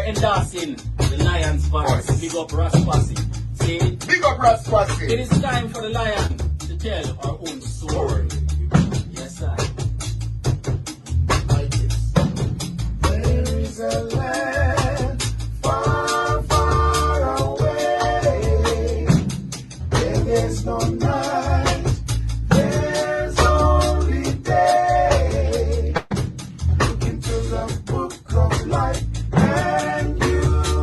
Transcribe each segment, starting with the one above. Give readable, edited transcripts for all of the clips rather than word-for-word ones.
Endorsing the Lion's voice. Big up Ras Sabacan. Say it. Big up Ras Sabacan. It is time for the Lion to tell our own story. Yes, sir. Like this. There is a land far, far away. Where there's no night, there's only day. Look into the book of life. And you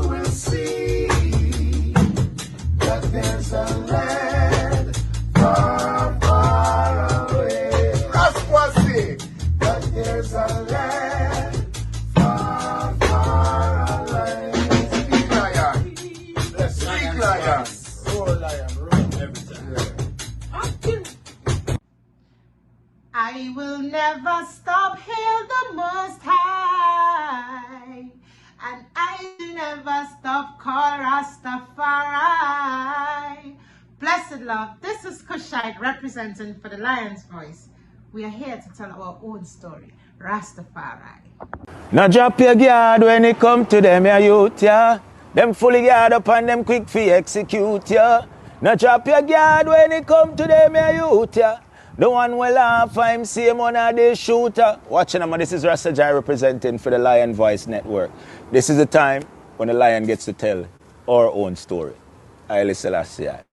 will see that there's a land far, far away. Rastafari! That there's a land far, far away. Speak lion. Speak lion. Roar lion. Roar every time. I will never stop, hail the Most High. And I will never stop, call Rastafari. Blessed love, this is Kushite representing for the Lion's Voice. We are here to tell our own story, Rastafari. Now drop your guard when it come to them, ya youth, ya. Them fully guard up and them quick fi execute, ya. Now drop your guard when it come to them, ya youth, ya. The one will laugh, I'm same one of the shooter. Watching them, this is Ras Sabacan representing for the Lion Voice Network. This is the time when the lion gets to tell our own story. Haile Selassie I.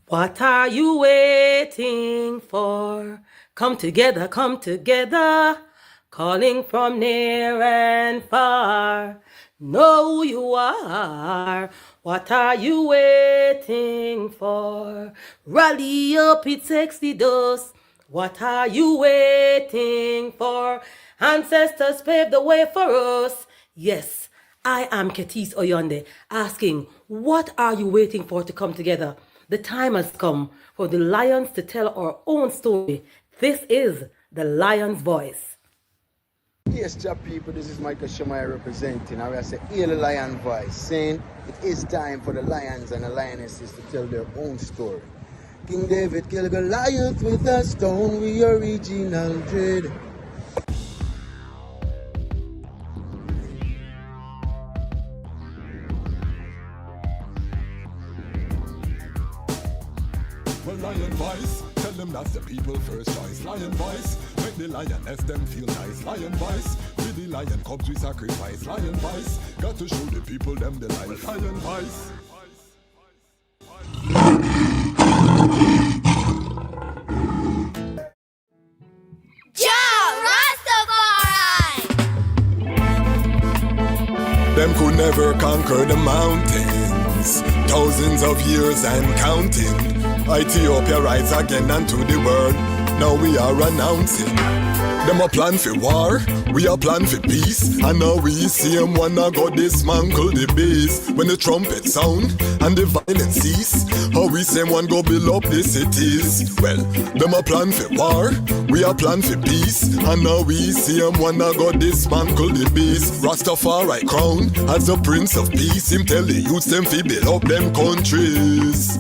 What are you waiting for? Come together, calling from near and far. Know who you are. What are you waiting for? Rally up, it's Exodus. What are you waiting for? Ancestors paved the way for us. Yes, I am Ketis Oyonde, asking, what are you waiting for to come together? The time has come for the lions to tell our own story. This is the Lion's Voice. Yes, job people, this is Michael Shamai representing. I will say, hear the Lion Voice, saying it is time for the lions and the lionesses to tell their own story. King David killed Goliath with a stone, we original dread. Well, Lion Voice, tell them that's the people first choice. Lion Voice, make the lioness them feel nice. Lion Voice, with the lion cubs we sacrifice. Lion Voice, got to show the people them the light. Lion Voice. Them could never conquer the mountains. Thousands of years and counting. Ethiopia rise again unto the world. Now we are announcing. Them a plan for war, we a plan for peace. And now we see them wanna go dismantle the base. When the trumpet sound and the violence cease, how we say one go build up the cities. Well, them a plan for war, we a plan for peace. And now we see them wanna go dismantle the base. Rastafari crown as the Prince of Peace. Him tell the youths them fi build up them countries.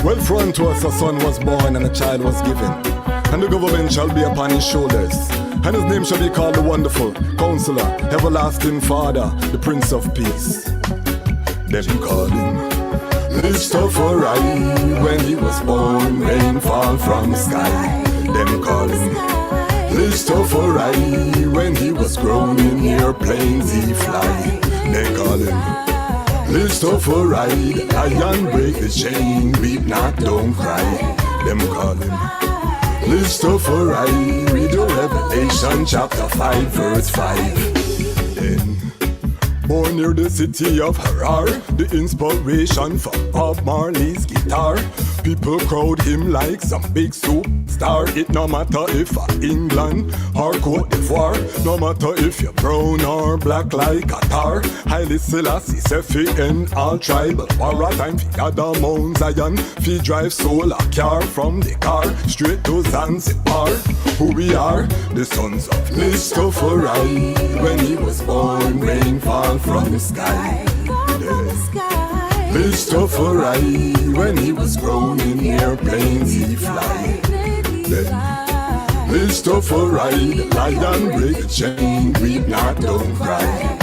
Well, for unto us a son was born and a child was given, and the government shall be upon his shoulders, and his name shall be called the Wonderful Counselor, Everlasting Father, the Prince of Peace. Them called him Rastafari. When he was born, rain fall from sky. Them called him Rastafari. When he was grown in airplanes he fly. They call him Rastafari. Lion break the chain, weep not, don't cry. Them call him Rastafari. Read the Revelation chapter 5 verse 5. Then, born near the city of Harar, the inspiration from Bob Marley's guitar. People crowd him like some big superstar. star. It no matter if England or Cote d'Ivoire, no matter if you're brown or black like a tar. Haile Selassie I in all tribal war a time fi gather Mount Zion, fi drive solar car from the car straight to Zanzibar. Who we are, the sons of Rastafari. When he was born, rain fall from the sky. Rastafari, when he was grown in airplanes he fly. Rastafari, the lion break the chain, weep not, don't cry.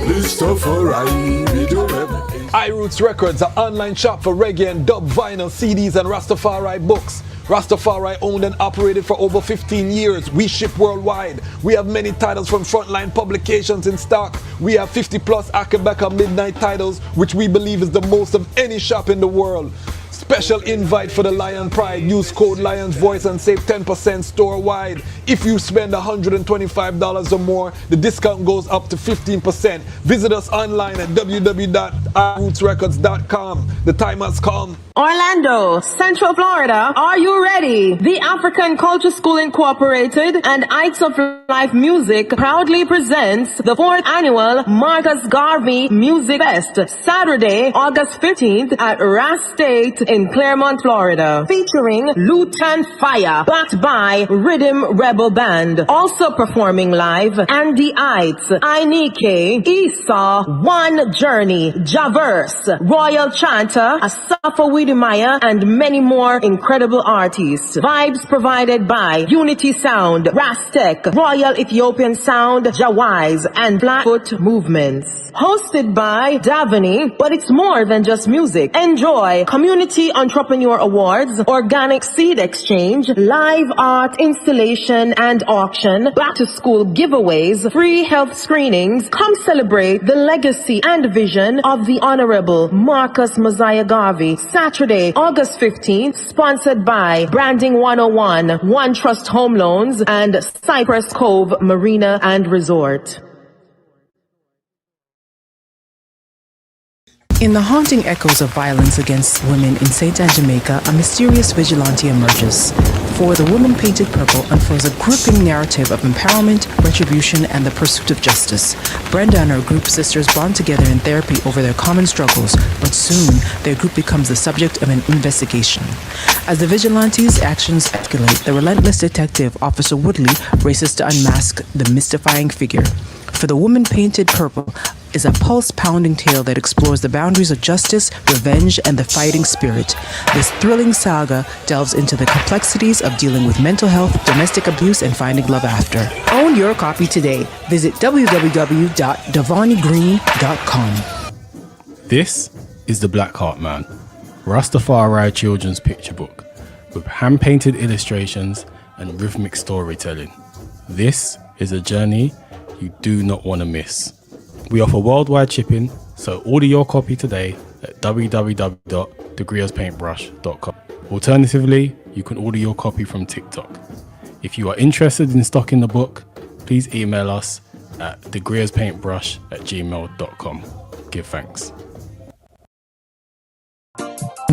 Rastafari, we do everything. iRoots Records, an online shop for reggae and dub vinyl, CDs and Rastafari books. Rastafari owned and operated for over 15 years. We ship worldwide. We have many titles from frontline publications in stock. We have 50 plus Akabeka Midnight titles, which we believe is the most of any shop in the world. Special invite for the Lion Pride. Use code Lion's Voice and save 10% store-wide. If you spend $125 or more, the discount goes up to 15%. Visit us online at www.irootsrecords.com. The time has come. Orlando, Central Florida, are you ready? The African Culture School Incorporated and Heights of Life Music proudly presents the 4th annual Marcus Garvey Music Fest, Saturday, August 15th at Ras State in Claremont, Florida, featuring Lutan Fire, backed by Rhythm Rebel Band. Also performing live, Andy Heights, Ainike, Esau, One Journey, Javerse, Royal Chanter, Asafa Widimaya, and many more incredible artists. Vibes provided by Unity Sound, Rastek, Royal Ethiopian Sound, Jawise, and Blackfoot Movements. Hosted by Davini, but it's more than just music. Enjoy Community Entrepreneur Awards, Organic Seed Exchange, live art installation and auction, back to school giveaways, free health screenings. Come celebrate the legacy and vision of the Honorable Marcus Mosiah Garvey. Saturday, August 15th, sponsored by Branding 101, One Trust Home Loans, and Cypress Cove Marina and Resort. In the haunting echoes of violence against women in St. Anne, Jamaica, a mysterious vigilante emerges. For the Woman Painted Purple unfurls a gripping narrative of empowerment, retribution, and the pursuit of justice. Brenda and her group sisters bond together in therapy over their common struggles, but soon their group becomes the subject of an investigation. As the vigilante's actions escalate, the relentless detective, Officer Woodley, races to unmask the mystifying figure. For the Woman Painted Purple is a pulse-pounding tale that explores the boundaries of justice, revenge, and the fighting spirit. This thrilling saga delves into the complexities of dealing with mental health, domestic abuse, and finding love after. Own your copy today. Visit www.devanigreen.com. This is The Black Heart Man, Rastafari children's picture book with hand-painted illustrations and rhythmic storytelling. This is a journey you do not want to miss. We offer worldwide shipping, so order your copy today at www.thegriospaintbrush.com. Alternatively, you can order your copy from TikTok. If you are interested in stocking the book, please email us at thegriospaintbrush@gmail.com. Give thanks.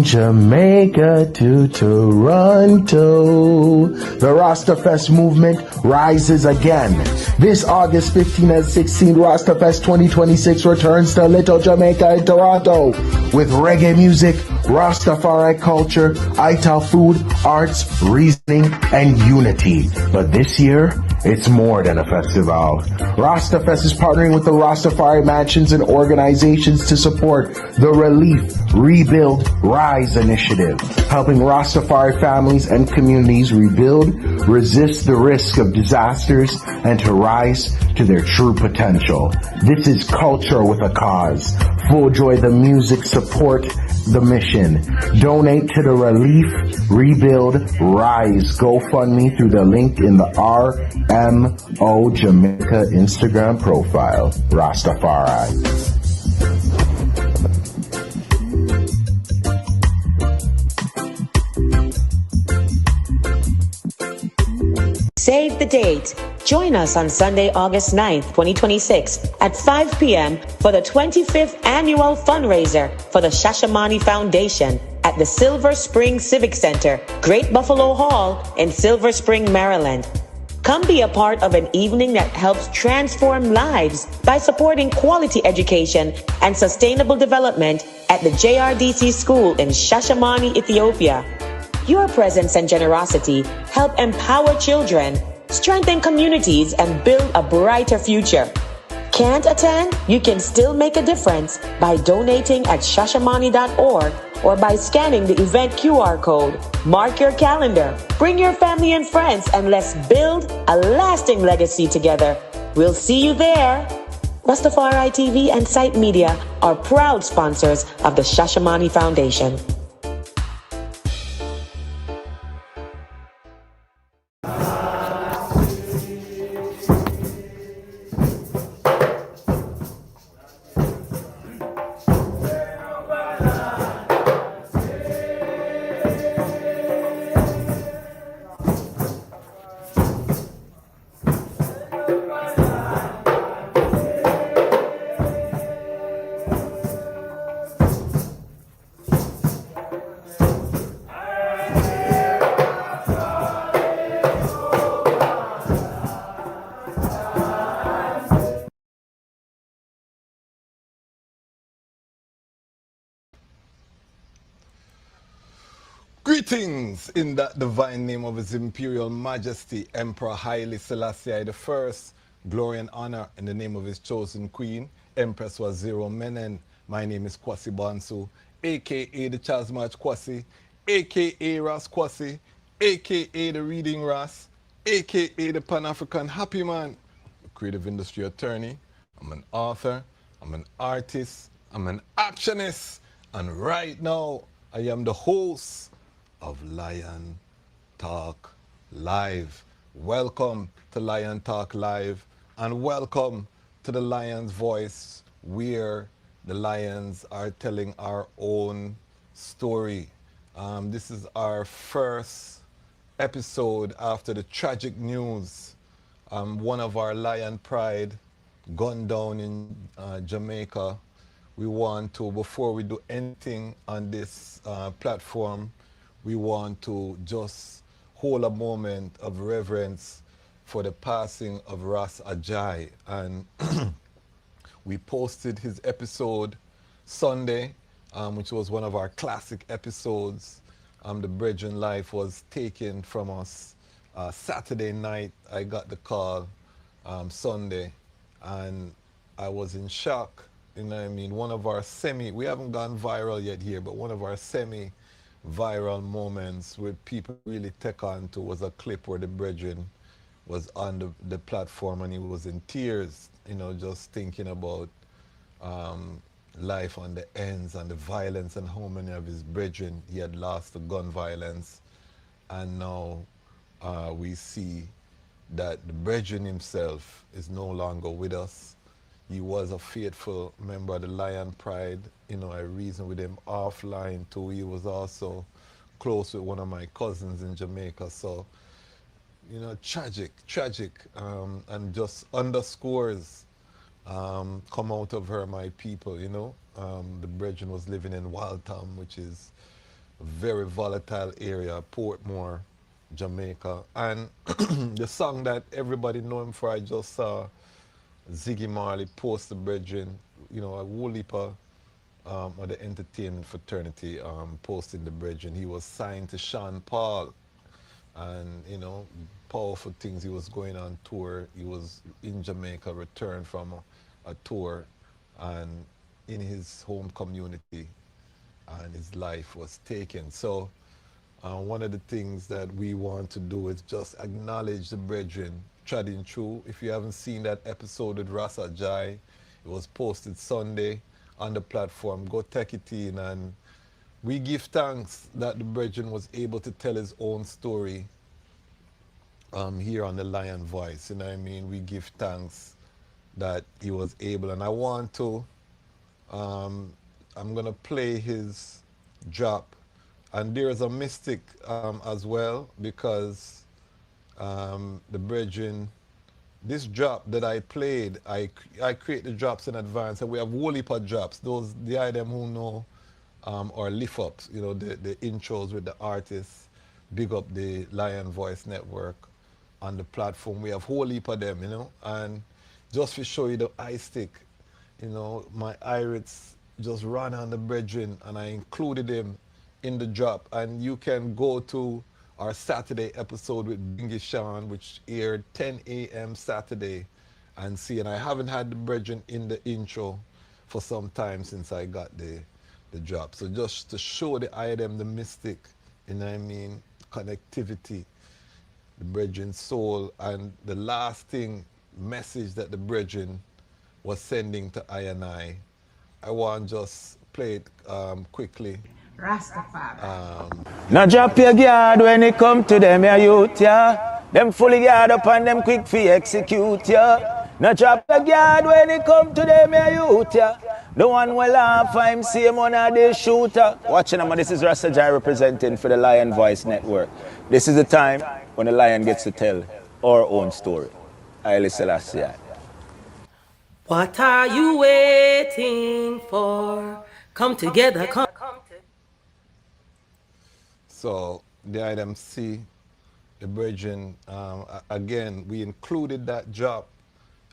Jamaica to Toronto, the Rastafest movement rises again. This August 15 and 16, Rastafest 2026 returns to Little Jamaica in Toronto with reggae music, Rastafari culture, Ital food, arts, reasoning, and unity. But this year, it's more than a festival. Rastafest is partnering with the Rastafari mansions and organizations to support the Relief, Rebuild, Rise initiative, helping Rastafari families and communities rebuild, resist the risk of disasters, and to rise to their true potential. This is culture with a cause. Full joy the music, support the mission. Donate to the Relief, Rebuild, Rise GoFundMe through the link in the RMO Jamaica Instagram profile. Rastafari. Save the date. Join us on Sunday, August 9th, 2026 at 5 p.m. for the 25th annual fundraiser for the Shashamane Foundation at at the Silver Spring Civic Center, Great Buffalo Hall in Silver Spring, Maryland. Come be a part of an evening that helps transform lives by supporting quality education and sustainable development at the JRDC School in Shashamane, Ethiopia. Your presence and generosity help empower children, strengthen communities, and build a brighter future. Can't attend? You can still make a difference by donating at shashamane.org or by scanning the event QR code. Mark your calendar, bring your family and friends, and let's build a lasting legacy together. We'll see you there. Rastafari TV and Site Media are proud sponsors of the Shashamane Foundation. Greetings in that divine name of His Imperial Majesty, Emperor Haile Selassie I. Glory and honor in the name of his chosen queen, Empress Waziri Menen. My name is Kwasi Bansu, aka the Charles March Kwasi, aka Ras Kwasi, aka the Reading Ras, aka the Pan-African Happy Man, a creative industry attorney. I'm an author, I'm an artist, I'm an actionist, and right now I am the host of Lion Talk Live. Welcome to Lion Talk Live, and welcome to the Lion's Voice, where the Lions are telling our own story. This is our first episode after the tragic news. One of our Lion Pride gunned down in Jamaica. We want to, before we do anything on this platform, we want to just hold a moment of reverence for the passing of Ras Ajay. And we posted his episode Sunday, which was one of our classic episodes. The Brethren Life was taken from us Saturday night. I got the call Sunday, and I was in shock. You know what I mean? One of our we haven't gone viral yet here, but one of our viral moments where people really take on to was a clip where the Brethren was on the platform and he was in tears, you know, just thinking about life on the ends and the violence and how many of his brethren he had lost to gun violence. And now we see that the Brethren himself is no longer with us. He was a faithful member of the Lion Pride. You know, I reasoned with him offline too. He was also close with one of my cousins in Jamaica. So, you know, tragic, and just underscores come out of her, my people, you know. The Brethren was living in Waltham, which is a very volatile area, Portmore, Jamaica. And the song that everybody know him for, I just saw Ziggy Marley post the Brethren, you know, a whole heap of the entertainment fraternity posting the Brethren. He was signed to Sean Paul, and, you know, powerful things. He was going on tour. He was in Jamaica, returned from a tour, and in his home community, and his life was taken. So one of the things that we want to do is just acknowledge the Brethren treading through. If you haven't seen that episode with Ras Ajay, it was posted Sunday on the platform. Go take it in, and we give thanks that the Brethren was able to tell his own story here on the Lion Voice. You know what I mean? We give thanks that he was able, and I want to, I'm gonna play his drop, and there's a mystic as well, because the Brethren, this drop that I played, I create the drops in advance, and we have whole heap of drops. Those, the item who know or lift ups, you know, the intros with the artists, big up the Lion Voice Network on the platform. We have whole heap of them, you know, and just to show you the eye stick, you know, my iris just ran on the brethren and I included him in the drop. And you can go to our Saturday episode with Bingy Sean, which aired 10 a.m. Saturday, and see. And I haven't had the brethren in the intro for some time since I got the drop. So just to show the item, the mystic, you know what I mean, connectivity, the brethren soul, and the last thing, message that the brethren was sending to I want to just play it quickly. Rastafari. Now drop your guard when it come to them, ya youth, yeah. Them fully guard up and them quick fi execute, yeah. Now drop your guard when it come to them, ya youth, yeah. The one will laugh, I'm same one of the shooter. Watching them, this is Ras Sabacan representing for the Lion Voice Network. This is the time when the lion gets to tell our own story. Haile Selassie I. What are you waiting for? Come together, come. So the item C, the brethren, again, we included that drop.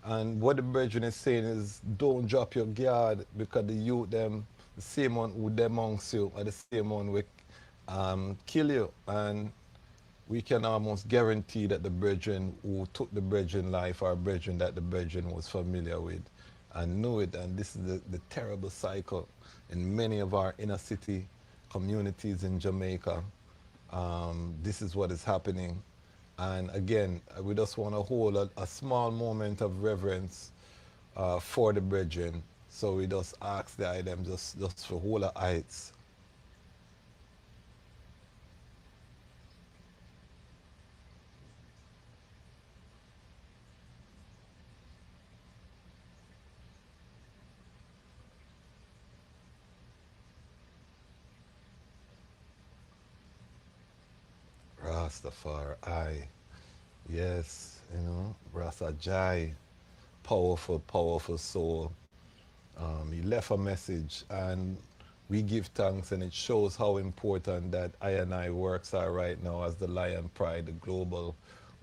And what the brethren is saying is, don't drop your guard, because the youth, them, the same one who them amongst you, are the same one will kill you. And we can almost guarantee that the brethren who took the brethren life are brethren that the brethren was familiar with and knew it. And this is the terrible cycle in many of our inner city communities in Jamaica. This is what is happening. And again, we just want to hold a small moment of reverence for the brethren. So we just ask the item just for hold the heights. Rastafari, yes, you know, Rasajai, powerful, powerful soul. He left a message, and we give thanks, and it shows how important that I works are right now as the Lion Pride, the global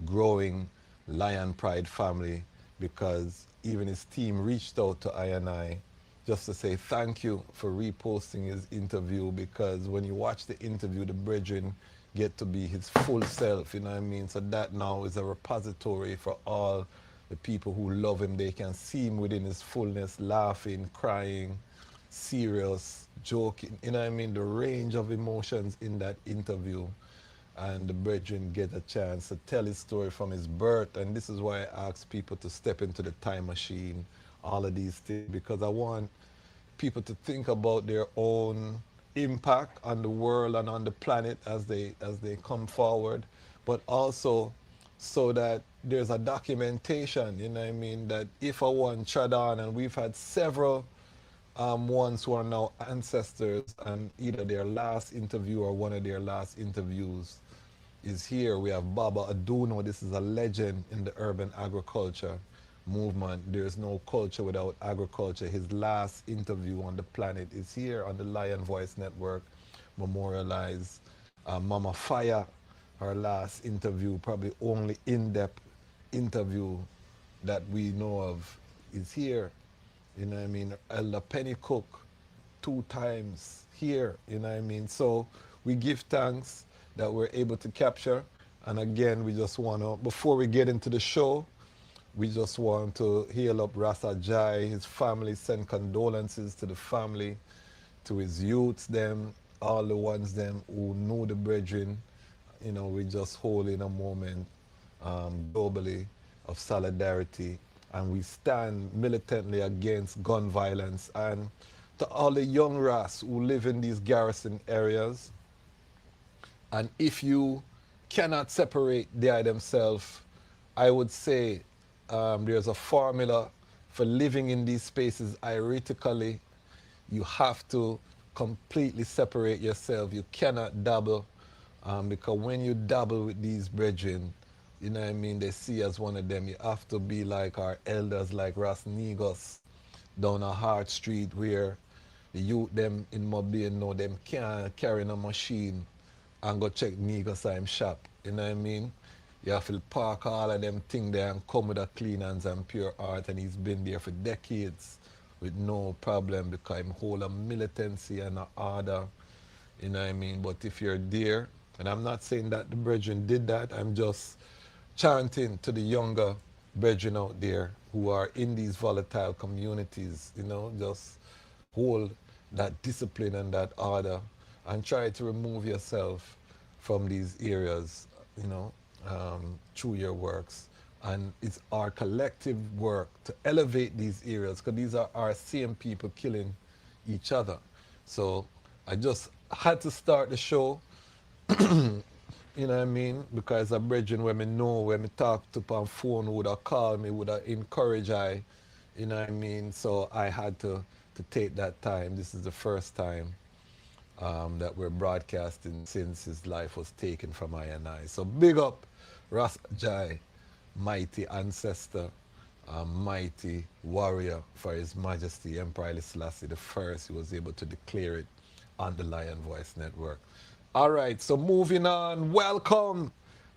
growing Lion Pride family, because even his team reached out to I just to say thank you for reposting his interview, because when you watch the interview, the brethren get to be his full self, you know what I mean? So that now is a repository for all the people who love him. They can see him within his fullness, laughing, crying, serious, joking, you know what I mean? The range of emotions in that interview. And the brethren get a chance to tell his story from his birth. And this is why I ask people to step into the time machine, all of these things, because I want people to think about their own impact on the world and on the planet as they come forward, but also so that there's a documentation, you know what I mean, that if a one trod on, and we've had several ones who are now ancestors, and either their last interview or one of their last interviews is here. We have Baba Aduno. This is a legend in the urban agriculture movement. There's no culture without agriculture. His last interview on the planet is here on the Lion Voice Network, memorialized. Mama Fire, her last interview, probably only in-depth interview that we know of, is here. You know what I mean? Elder Penny Cook, 2 times here, you know what I mean? So we give thanks that we're able to capture. And again, we just want to, before we get into the show, we just want to hail up Rasajai, his family, send condolences to the family, to his youths, them, all the ones them who know the brethren. You know, we just hold in a moment globally of solidarity, and we stand militantly against gun violence. And to all the young Ras who live in these garrison areas, and if you cannot separate their themselves, I would say there's a formula for living in these spaces hierarchically. You have to completely separate yourself. You cannot dabble, because when you dabble with these brethren, you know what I mean, they see as one of them. You have to be like our elders, like Ras Negos down a Hart Street, where the youth them in Mobile know them can't carry a machine and go check Negosime shop. You know what I mean? You have to park all of them things there and come with a clean hands and pure heart, and he's been there for decades with no problem because he hold a militancy and a order. You know what I mean? But if you're there, and I'm not saying that the brethren did that, I'm just chanting to the younger brethren out there who are in these volatile communities, you know, just hold that discipline and that order and try to remove yourself from these areas, you know, through your works. And it's our collective work to elevate these areas because these are our same people killing each other. So I just had to start the show, you know what I mean? Because a brethren when me know, when me talk to on phone, would have call me, would have encourage I, you know what I mean? So I had to take that time. This is the first time that we're broadcasting since his life was taken from I and I. So big up Ras Jai, mighty ancestor, mighty warrior for His Majesty Emperor Haile Selassie I. He was able to declare it on the Lion Voice Network. All right, so moving on. Welcome.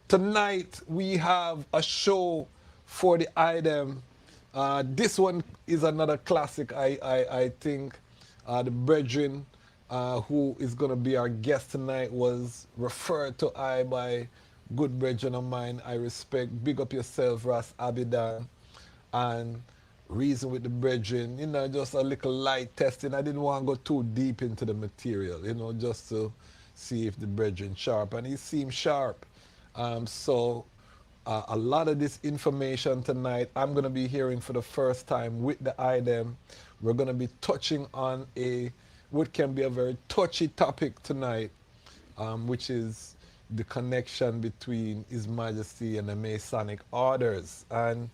Tonight we have a show for the item. This one is another classic, I think. The brethren who is going to be our guest tonight was referred to I by good brethren of mine I respect. Big up yourself, Ras Abidan. And reason with the brethren, you know, just a little light testing. I didn't want to go too deep into the material, you know, just to see if the brethren sharp. And he seemed sharp. So a lot of this information tonight, I'm going to be hearing for the first time with the item. We're going to be touching on what can be a very touchy topic tonight, which is the connection between His Majesty and the Masonic orders. And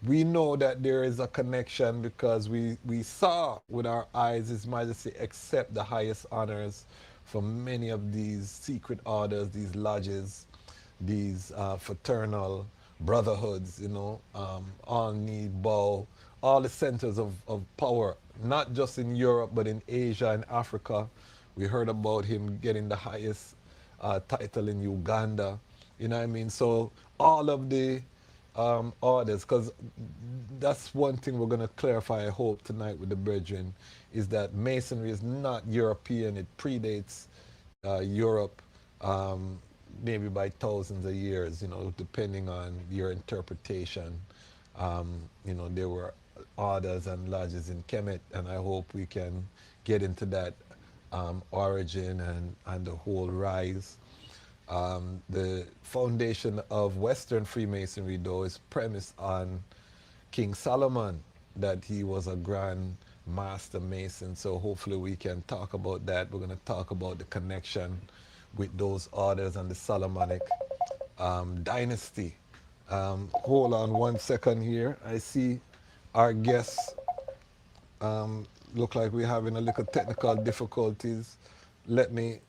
we know that there is a connection because we saw with our eyes His Majesty accept the highest honors from many of these secret orders, these lodges, these fraternal brotherhoods, you know, all knee bow, all the centers of power, not just in Europe, but in Asia and Africa. We heard about him getting the highest title in Uganda, you know what I mean? So all of the orders, because that's one thing we're going to clarify, I hope, tonight with the brethren, is that Masonry is not European. It predates Europe maybe by thousands of years, you know, depending on your interpretation. You know, there were orders and lodges in Kemet, and I hope we can get into that origin and the whole rise. The foundation of Western Freemasonry, though, is premised on King Solomon, that he was a grand master mason. So hopefully we can talk about that. We're going to talk about the connection with those orders and the Solomonic dynasty. Hold on one second here. I see our guests look like we're having a little technical difficulties. Let me...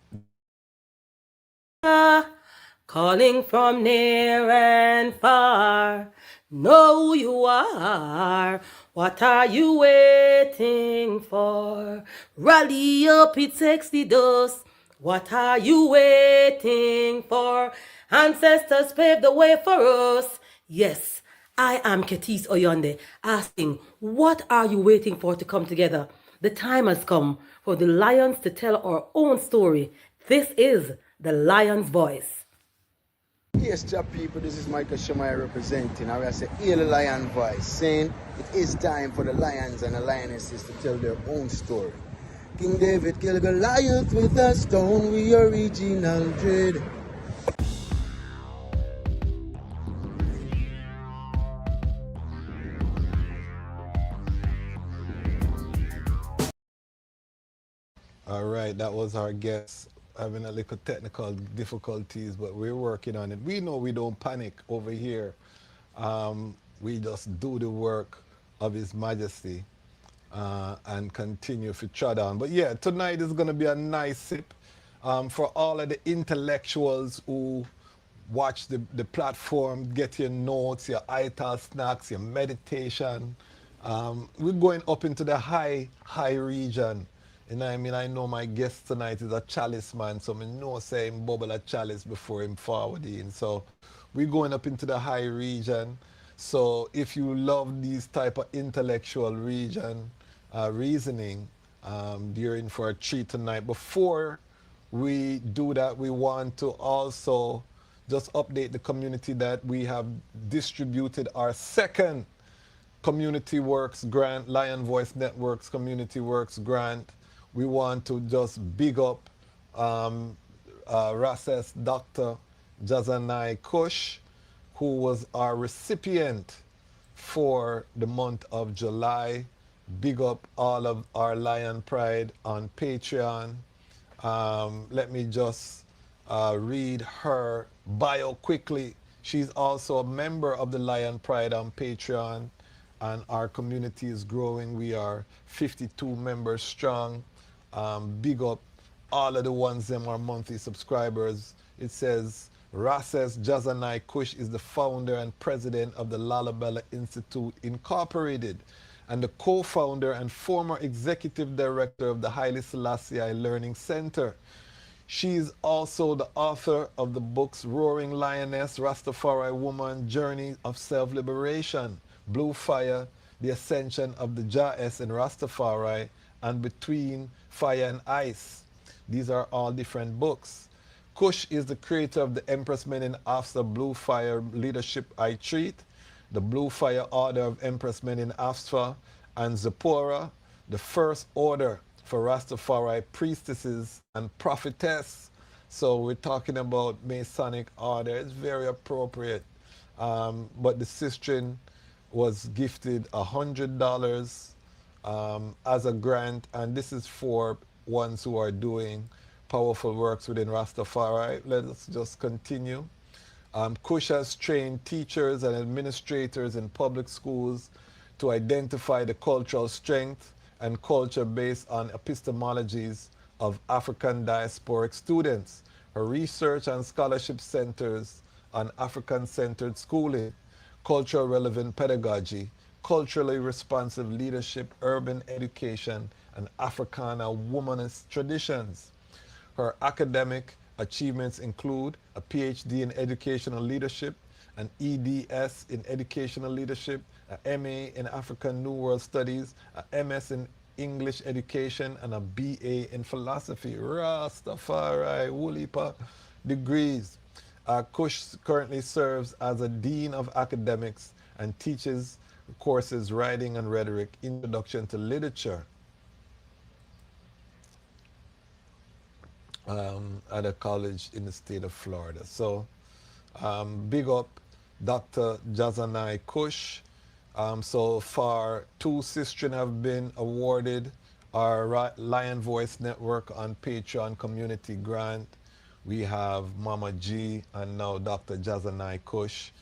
Calling from near and far, know who you are. What are you waiting for? Rally up, it takes the dust. What are you waiting for? Ancestors paved the way for us. Yes, I am Ketis Oyonde, asking, what are you waiting for to come together? The time has come for the Lions to tell our own story. This is the Lion's Voice. Yes, job people, this is Michael Shemai representing. I will say, hear the Lion Voice, saying it is time for the lions and the lionesses to tell their own story. King David killed Goliath with a stone, we original dread. All right, that was our guest. Having a little technical difficulties, but we're working on it. We know we don't panic over here. We just do the work of His Majesty and continue to trod on. But yeah, tonight is going to be a nice sip for all of the intellectuals who watch the platform, get your notes, your ital snacks, your meditation. We're going up into the high region. You know what I mean? I know my guest tonight is a chalice man, so I know say him bubble a chalice before him forward in. So we're going up into the high region. So if you love these type of intellectual reasoning, you're in for a treat tonight. Before we do that, we want to also just update the community that we have distributed our second Community Works grant, Lion Voice Networks Community Works grant. We want to just big up Ras Dr. Jazanai Kush, who was our recipient for the month of July. Big up all of our Lion Pride on Patreon. Let me just read her bio quickly. She's also a member of the Lion Pride on Patreon, and our community is growing. We are 52 members strong. Big up all of the ones them are monthly subscribers. It says, Rases Jazanai Kush is the founder and president of the Lalabella Institute Incorporated and the co-founder and former executive director of the Haile Selassie I Learning Center. She is also the author of the books Roaring Lioness, Rastafari Woman, Journey of Self-Liberation, Blue Fire, The Ascension of the Jah-S in Rastafari, and Between Fire and Ice. These are all different books. Kush is the creator of the Empress Menin Afsa Blue Fire Leadership I Treat, the Blue Fire Order of Empress Menin Afsa, and Zipporah, the First Order for Rastafari priestesses and prophetess. So we're talking about Masonic order. It's very appropriate. But the sistren was gifted $100 as a grant, and this is for ones who are doing powerful works within Rastafari. Let's just continue. Kush has trained teachers and administrators in public schools to identify the cultural strength and culture based on epistemologies of African diasporic students. Her research and scholarship centers on African-centered schooling, cultural relevant pedagogy, culturally responsive leadership, urban education, and Africana womanist traditions. Her academic achievements include a PhD in educational leadership, an EDS in educational leadership, a MA in African New World Studies, a MS in English education, and a BA in philosophy. Rastafari, Woolipa degrees. Kush currently serves as a Dean of Academics and teaches courses Writing and Rhetoric, Introduction to Literature at a college in the state of Florida. So big up Dr. Jazanai Kush. So far, 2 sistren have been awarded our Lion Voice Network on Patreon community grant. We have Mama G and now Dr. Jazanai Kush.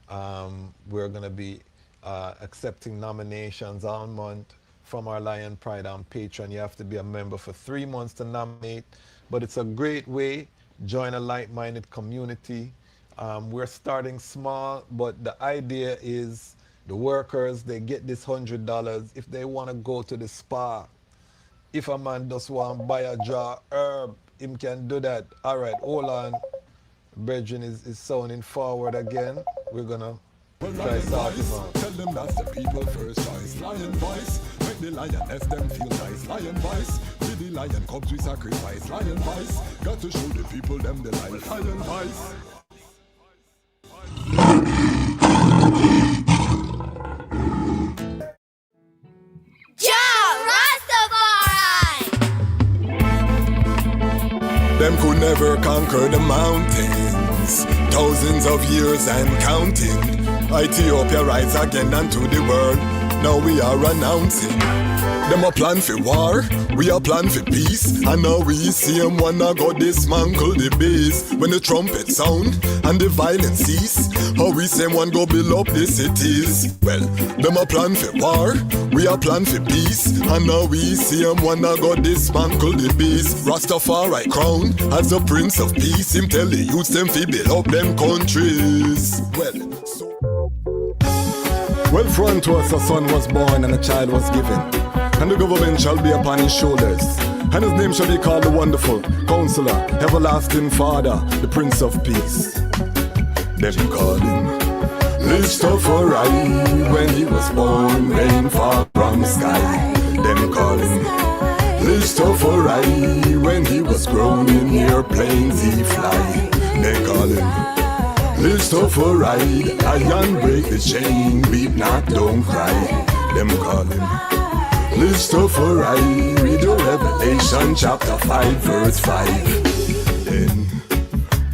We're going to be accepting nominations all month from our Lion Pride on Patreon. You have to be a member for 3 months to nominate, but it's a great way. Join a like-minded community. We're starting small, but the idea is the workers, they get this $100 if they want to go to the spa. If a man just want to buy a jar herb, him can do that. All right, hold on. Brethren is sounding forward again. We're going to try starting on. Tell them that's the people first choice. Lion voice, make the lioness them feel nice. Lion voice, with the lion cubs we sacrifice. Lion voice, got to show the people them the light. Lion voice. Them could never conquer the mountains. Thousands of years and counting. Ethiopia rise again unto the world. Now we are announcing. Them a plan for war, we a plan for peace. And now we see them wanna go dismantle the base. When the trumpet sound and the violence cease, how we say one go build up the cities. Well, them a plan for war, we a plan for peace. And now we see them wanna go dismantle the base. Rastafari crown as the Prince of Peace. Him tell the youths them fi build up them countries. Well, for unto us a son was born and a child was given, and the government shall be upon his shoulders. And his name shall be called the Wonderful Counselor, Everlasting Father, the Prince of Peace. Them call him Rastafari. When he was born, rain fall from the sky. Them call him Rastafari. When he was grown in airplanes he fly. They call him Rastafari. Iron break the chain, beat not, don't cry. Them call him Rastafari. Read the Revelation chapter 5 verse 5. Then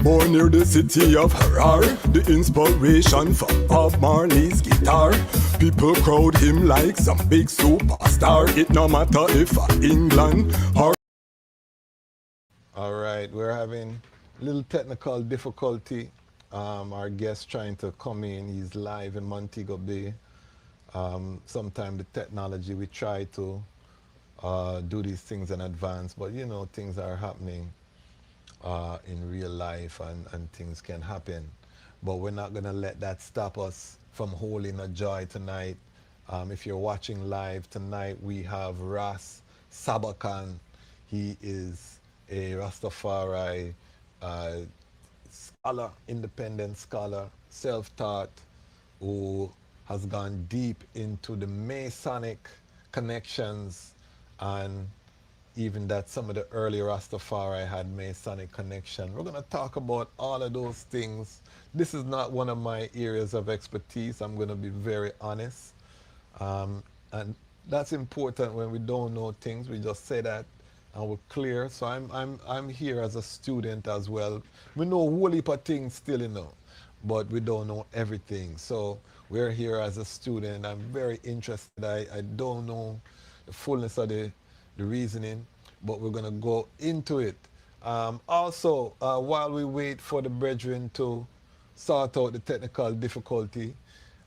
born near the city of Harar, the inspiration for Bob Marley's guitar. People crowd him like some big superstar. It no matter if England or... Alright, we're having a little technical difficulty. Our guest trying to come in, he's live in Montego Bay. Sometimes the technology, we try to do these things in advance, but you know, things are happening in real life and things can happen. But we're not gonna let that stop us from holding a joy tonight. If you're watching live tonight, we have Ras Sabacan. He is a Rastafari scholar, independent scholar, self-taught, who has gone deep into the Masonic connections, and even that some of the early Rastafari had Masonic connection. We're going to talk about all of those things. This is not one of my areas of expertise. I'm going to be very honest. And that's important when we don't know things. We just say that and we're clear. So I'm here as a student as well. We know a whole heap of things still, you know, but we don't know everything. So we're here as a student. I'm very interested. I don't know the fullness of the reasoning, but we're going to go into it. Also, while we wait for the brethren to sort out the technical difficulty,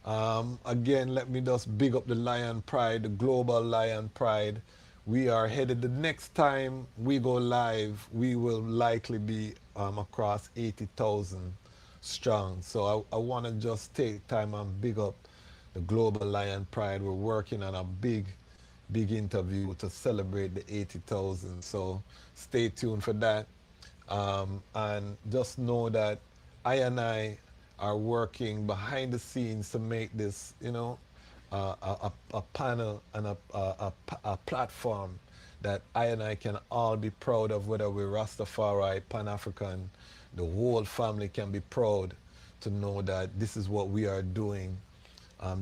again, let me just big up the Lion Pride, the global Lion Pride. We are headed, the next time we go live, we will likely be across 80,000 strong. So I want to just take time and big up the global Lion Pride. We're working on a big interview to celebrate the 80,000. So stay tuned for that. And just know that I and I are working behind the scenes to make this, you know, a panel and a platform that I and I can all be proud of, whether we're Rastafari, Pan-African, the whole family can be proud to know that this is what we are doing.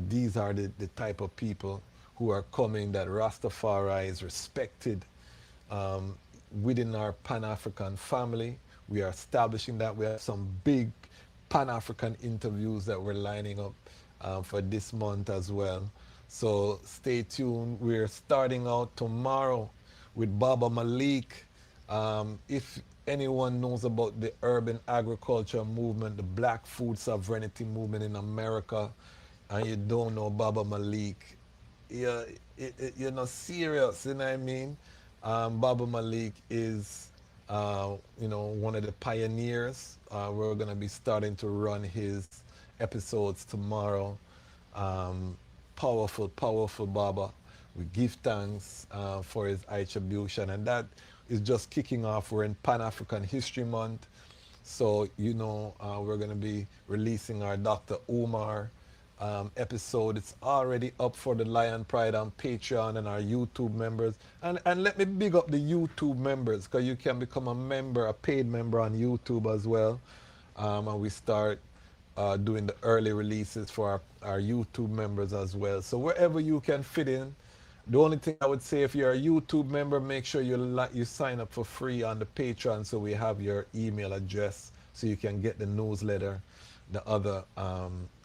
These are the type of people who are coming, that Rastafari is respected within our Pan-African family. We are establishing that. We have some big Pan-African interviews that we're lining up for this month as well. So stay tuned. We're starting out tomorrow with Baba Malik. If anyone knows about the urban agriculture movement, the black food sovereignty movement in America, and you don't know Baba Malik, you're not serious, you know what I mean? Baba Malik is, you know, one of the pioneers. We're going to be starting to run his episodes tomorrow. Powerful Baba. We give thanks for his attribution, and that is just kicking off. We're in Pan-African History Month, so you know we're going to be releasing our Dr. Umar episode. It's already up for the Lion Pride on Patreon and our YouTube members. And let me big up the YouTube members, because you can become a member, a paid member on YouTube as well. And we start doing the early releases for our YouTube members as well. So wherever you can fit in. The only thing I would say, if you're a YouTube member, make sure you sign up for free on the Patreon, so we have your email address so you can get the newsletter, the other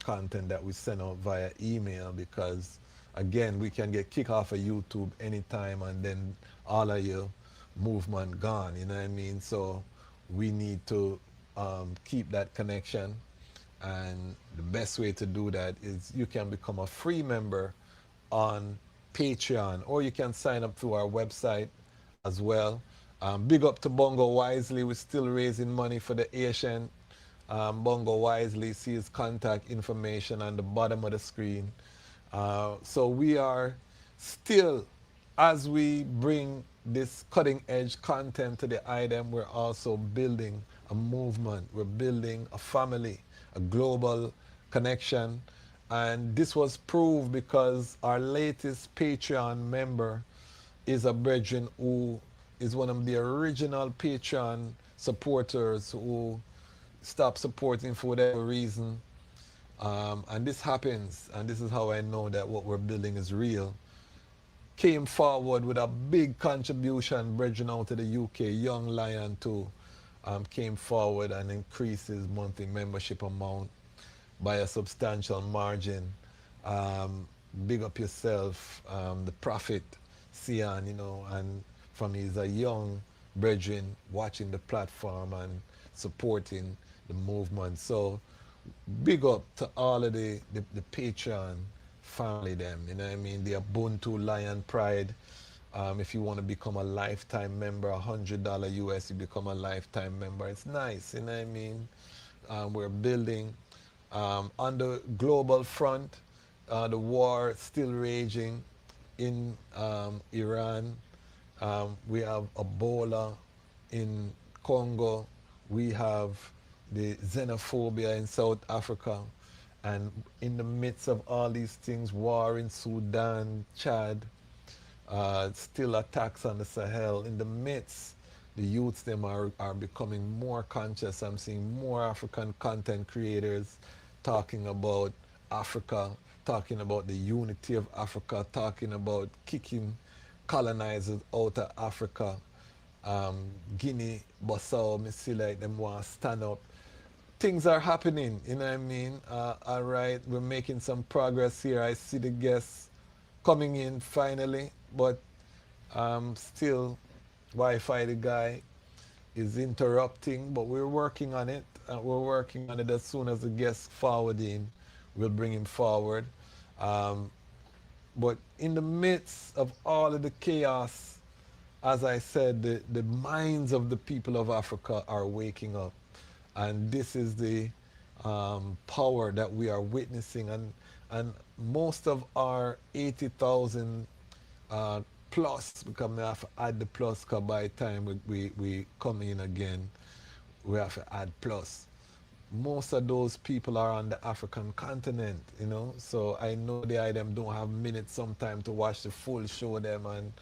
content that we send out via email, because again, we can get kicked off of YouTube anytime and then all of your movement gone, you know what I mean? So we need to keep that connection, and the best way to do that is you can become a free member on Patreon, or you can sign up through our website as well. Big up to Bongo Wisely. We're still raising money for the Asian. Bongo Wisely, see his contact information on the bottom of the screen. So we are still, as we bring this cutting edge content to the item, we're also building a movement. We're building a family, a global connection. And this was proved because our latest Patreon member is a brethren who is one of the original Patreon supporters who stopped supporting for whatever reason. And this happens, and this is how I know that what we're building is real. Came forward with a big contribution, brethren out of the UK, Young Lion too, came forward and increased his monthly membership amount by a substantial margin. Big up yourself, the Prophet, Sian, you know, and from he's a young brethren watching the platform and supporting the movement. So big up to all of the Patreon family them, you know what I mean, the Ubuntu Lion Pride. If you want to become a lifetime member, $100 US, you become a lifetime member. It's nice, you know what I mean. We're building. On the global front, the war still raging in Iran. We have Ebola in Congo. We have the xenophobia in South Africa. And in the midst of all these things, war in Sudan, Chad, still attacks on the Sahel. In the midst, the youths them are becoming more conscious. I'm seeing more African content creators talking about Africa, talking about the unity of Africa, talking about kicking colonizers out of Africa. Guinea, Bissau, me see like them want to stand up. Things are happening, you know what I mean? All right, we're making some progress here. I see the guests coming in finally, but still Wi-Fi the guy is interrupting, but we're working on it. We're working on it. As soon as the guests forward in, we'll bring him forward. But in the midst of all of the chaos, as I said, the minds of the people of Africa are waking up. And this is the power that we are witnessing. And most of our 80,000 plus, because we have to add the plus, because by the time we come in again, we have to add plus. Most of those people are on the African continent, you know. So I know the item don't have minutes sometime to watch the full show them, and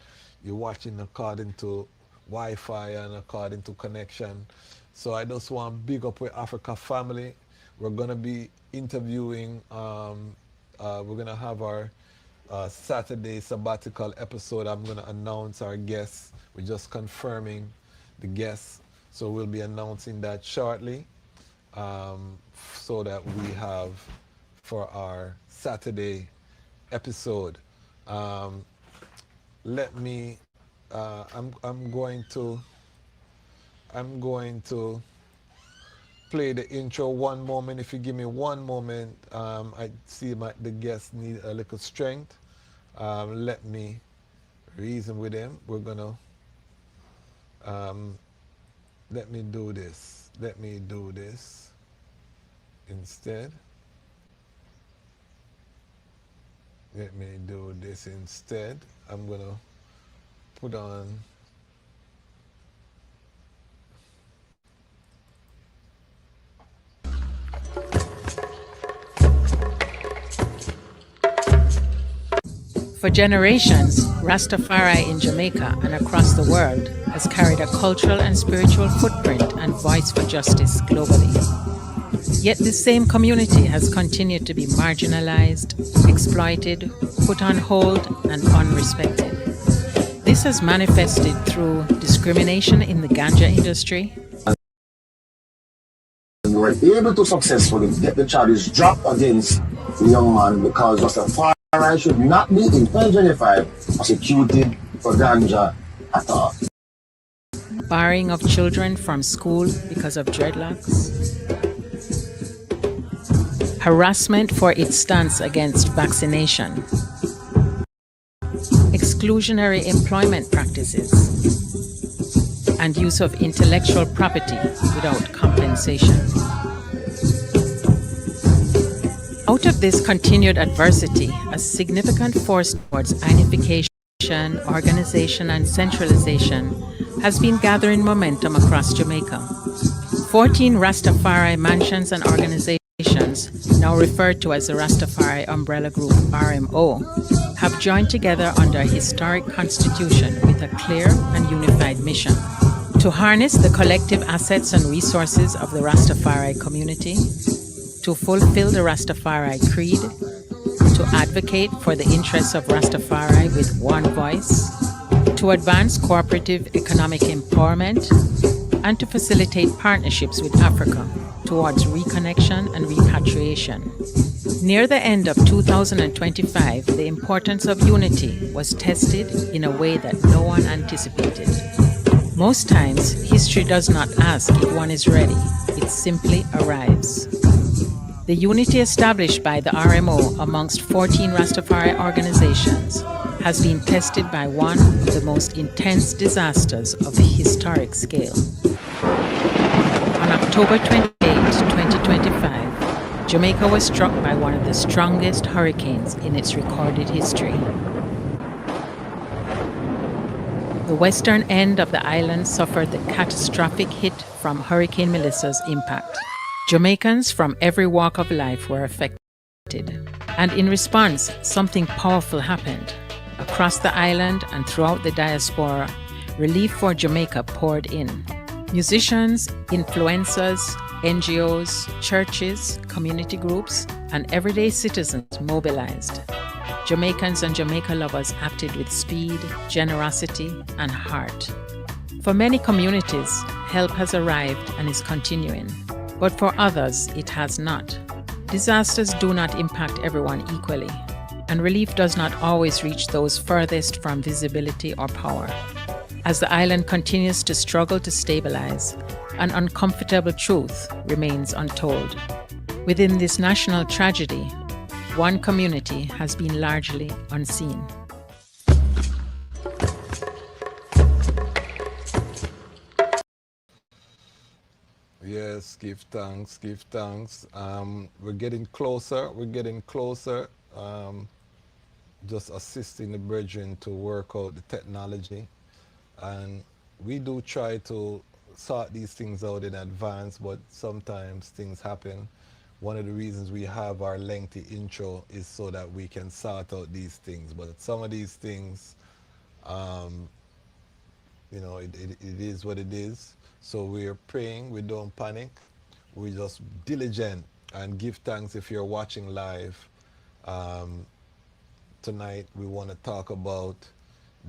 you're watching according to Wi-Fi and according to connection. So I just want to big up with Africa family. We're going to be interviewing, we're going to have our Saturday sabbatical episode. I'm going to announce our guests. We're just confirming the guests. So we'll be announcing that shortly, so that we have for our Saturday episode. Let me, I'm going to play the intro one moment. If you give me one moment, I see the guests need a little strength. Let me reason with them. We're gonna, let me do this. Let me do this instead. Let me do this instead. I'm gonna put on For generations, Rastafari in Jamaica and across the world has carried a cultural and spiritual footprint and voice for justice globally. Yet this same community has continued to be marginalized, exploited, put on hold, and unrespected. This has manifested through discrimination in the ganja industry. We were able to successfully get the charges dropped against the young man because Rastafari should not be in 2025 prosecuted for ganja at all. Barring of children from school because of dreadlocks. Harassment for its stance against vaccination. Exclusionary employment practices. And use of intellectual property without compensation. Out of this continued adversity, a significant force towards unification organization, and centralization has been gathering momentum across Jamaica. 14 Rastafari mansions and organizations, now referred to as the Rastafari Umbrella Group RMO, have joined together under a historic constitution with a clear and unified mission to harness the collective assets and resources of the Rastafari community, to fulfill the Rastafari creed, to advocate for the interests of Rastafari with one voice, to advance cooperative economic empowerment, and to facilitate partnerships with Africa towards reconnection and repatriation. Near the end of 2025, the importance of unity was tested in a way that no one anticipated. Most times, history does not ask if one is ready, it simply arrives. The unity established by the RMO amongst 14 Rastafari organizations has been tested by one of the most intense disasters of a historic scale. On October 28, 2025, Jamaica was struck by one of the strongest hurricanes in its recorded history. The western end of the island suffered the catastrophic hit from Hurricane Melissa's impact. Jamaicans from every walk of life were affected. And in response, something powerful happened. Across the island and throughout the diaspora, relief for Jamaica poured in. Musicians, influencers, NGOs, churches, community groups, and everyday citizens mobilized. Jamaicans and Jamaica lovers acted with speed, generosity, and heart. For many communities, help has arrived and is continuing. But for others, it has not. Disasters do not impact everyone equally, and relief does not always reach those furthest from visibility or power. As the island continues to struggle to stabilize, an uncomfortable truth remains untold. Within this national tragedy, one community has been largely unseen. Yes, give thanks, give thanks. We're getting closer, just assisting the brethren to work out the technology. And we do try to sort these things out in advance, but sometimes things happen. One of the reasons we have our lengthy intro is so that we can sort out these things. But some of these things, it is what it is. So we're praying, we don't panic, we're just diligent and give thanks if you're watching live. Tonight we want to talk about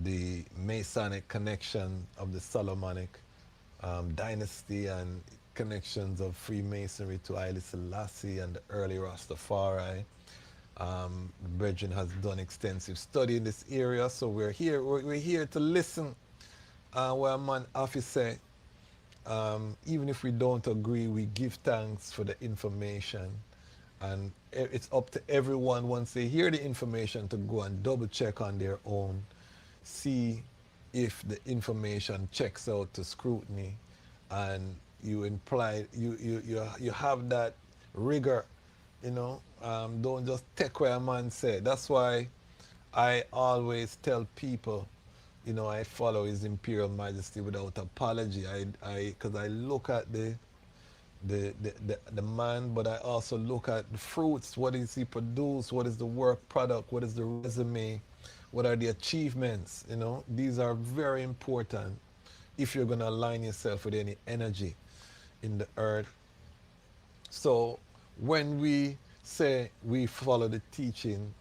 the Masonic connection of the Solomonic Dynasty and connections of Freemasonry to Haile Selassie and the early Rastafari. The brethren has done extensive study in this area, so we're here to listen what a man officer. Even if we don't agree, we give thanks for the information, and it's up to everyone once they hear the information to go and double check on their own, see if the information checks out to scrutiny, and you have that rigor, don't just take what a man said. That's why I always tell people, I follow His Imperial Majesty without apology. Because I look at the man, but I also look at the fruits. What is he produced? What is the work product? What is the resume? What are the achievements? These are very important if you're going to align yourself with any energy in the earth. So when we say we follow the teaching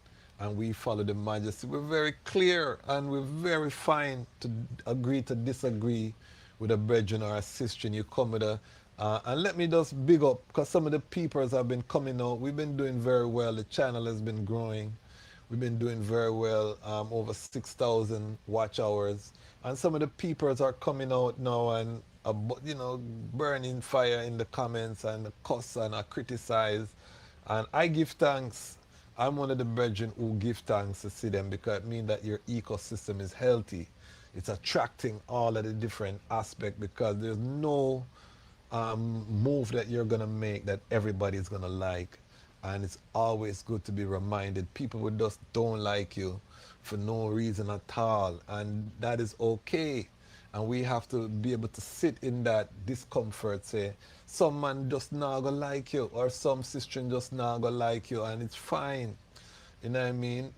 and we follow the majesty, we're very clear and we're very fine to agree to disagree with a brethren or a sister. You come with and let me just big up, because some of the peepers have been coming out. We've been doing very well. The channel has been growing. We've been doing very well, over 6,000 watch hours. And some of the peepers are coming out now and, burning fire in the comments and cuss and criticize. And I give thanks. I'm one of the brethren who give thanks to see them, because it means that your ecosystem is healthy. It's attracting all of the different aspects, because there's no move that you're going to make that everybody's going to like. And it's always good to be reminded. People who just don't like you for no reason at all, and that is okay. And we have to be able to sit in that discomfort, say, some man just not gonna like you, or some sister just not gonna like you, and it's fine. You know what I mean?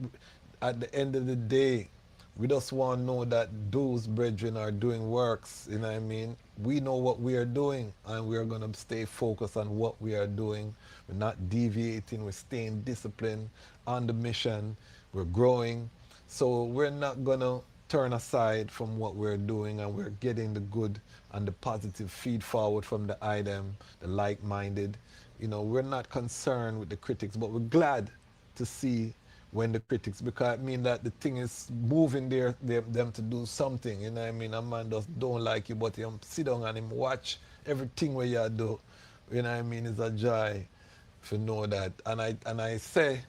At the end of the day, we just want to know that those brethren are doing works. You know what I mean? We know what we are doing, and we are going to stay focused on what we are doing. We're not deviating. We're staying disciplined on the mission. We're growing. So we're not going to turn aside from what we're doing, and we're getting the good and the positive feed forward from the item, the like-minded. You know, we're not concerned with the critics, but we're glad to see when the critics, because I mean that the thing is moving them to do something. You know what I mean? A man just don't like you, but him sit down and him watch everything where you do. You know what I mean? It's a joy to know that. And I say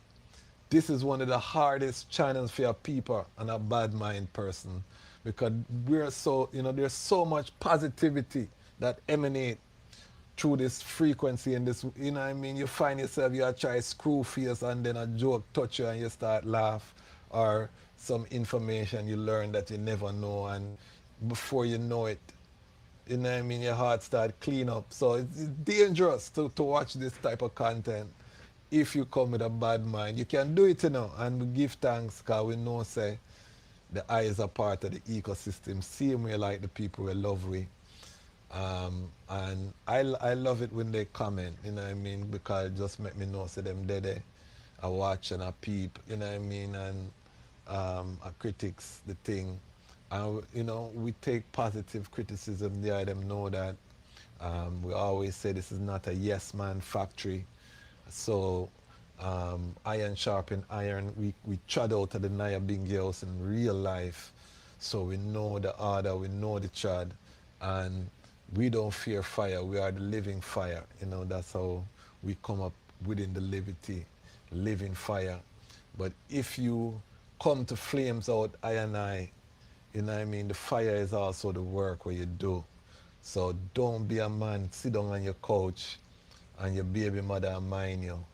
this is one of the hardest channels for a people and a bad mind person, because we're so, you know, there's so much positivity that emanate through this frequency and this, you know what I mean? You find yourself, you try screw face and then a joke touch you and you start laugh, or some information you learn that you never know, and before you know it, you know what I mean, your heart start clean up. So it's dangerous to watch this type of content if you come with a bad mind. You can do it, you know, and we give thanks because we know, say, the eye is a part of the ecosystem, same way like the people we love we. And I love it when they comment, you know what I mean, because it just make me know, say, them dead, I watch and I peep, you know what I mean, and I critics the thing. And, you know, we take positive criticism there, them know that we always say this is not a yes man factory. So iron sharpen iron, we trod out of the Naya Bingi house in real life. So we know the order, we know the trod, and we don't fear fire. We are the living fire. You know, that's how we come up within the liberty, living fire. But if you come to flames out I and I, you know what I mean, the fire is also the work where you do. So don't be a man, sit down on your couch and your baby mother mind you,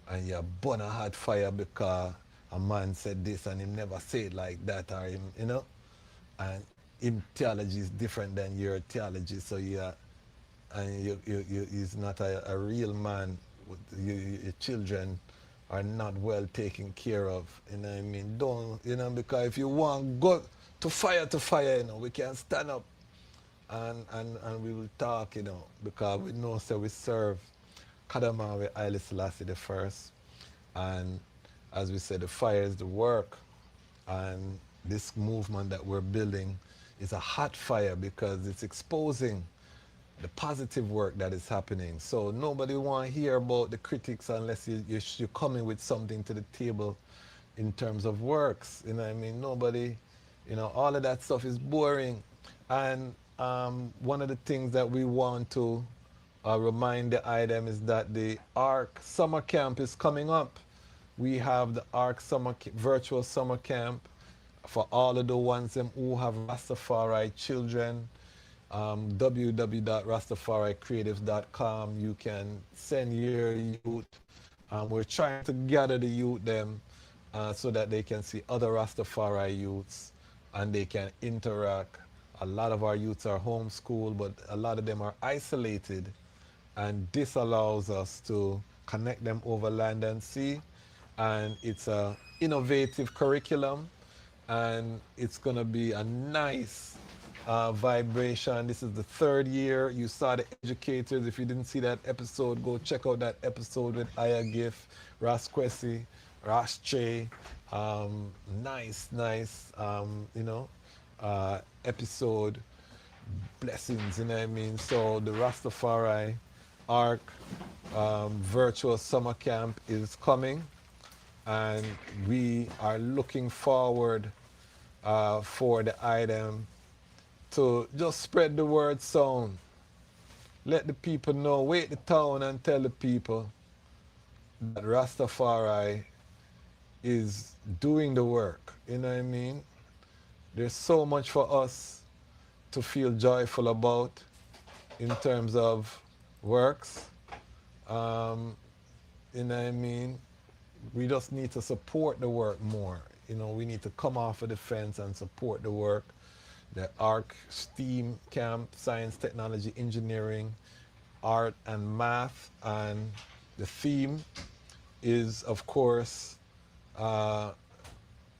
and you burn a hot fire because a man said this and he never said it like that, or him, you know, and him theology is different than your theology, so you he's not a real man. Your children are not well taken care of, you know what I mean? Don't, you know, because if you want go to fire, you know, we can stand up and we will talk, you know, because we know, so we serve Kadama with Haile Selassie I, and as we said, the fire is the work, and this movement that we're building is a hot fire because it's exposing the positive work that is happening. So nobody want to hear about the critics unless you're coming with something to the table in terms of works. You know what I mean? Nobody, you know, all of that stuff is boring. And one of the things that we want to remind the item is that the ARC summer camp is coming up. We have the ARC virtual summer camp for all of the ones who have Rastafari children. www.rastafaricreatives.com. You can send your youth. We're trying to gather the youth them so that they can see other Rastafari youths and they can interact. A lot of our youths are homeschooled, but a lot of them are isolated, and this allows us to connect them over land and sea. And it's a innovative curriculum, and it's going to be a nice vibration. This is the third year. You saw the educators. If you didn't see that episode, go check out that episode with Aya Giff, Ras Kwesi, Ras Che. Nice, you know, episode. Blessings, you know what I mean? So the Rastafari ARC virtual summer camp is coming, and we are looking forward for the item to just spread the word sound. Let the people know, wake the town and tell the people that Rastafari is doing the work. You know what I mean? There's so much for us to feel joyful about in terms of works. You know what I mean? We just need to support the work more. you know, we need to come off of the fence and support the work. The ARC, STEAM camp, science, technology, engineering, art, and math. And the theme is, of course,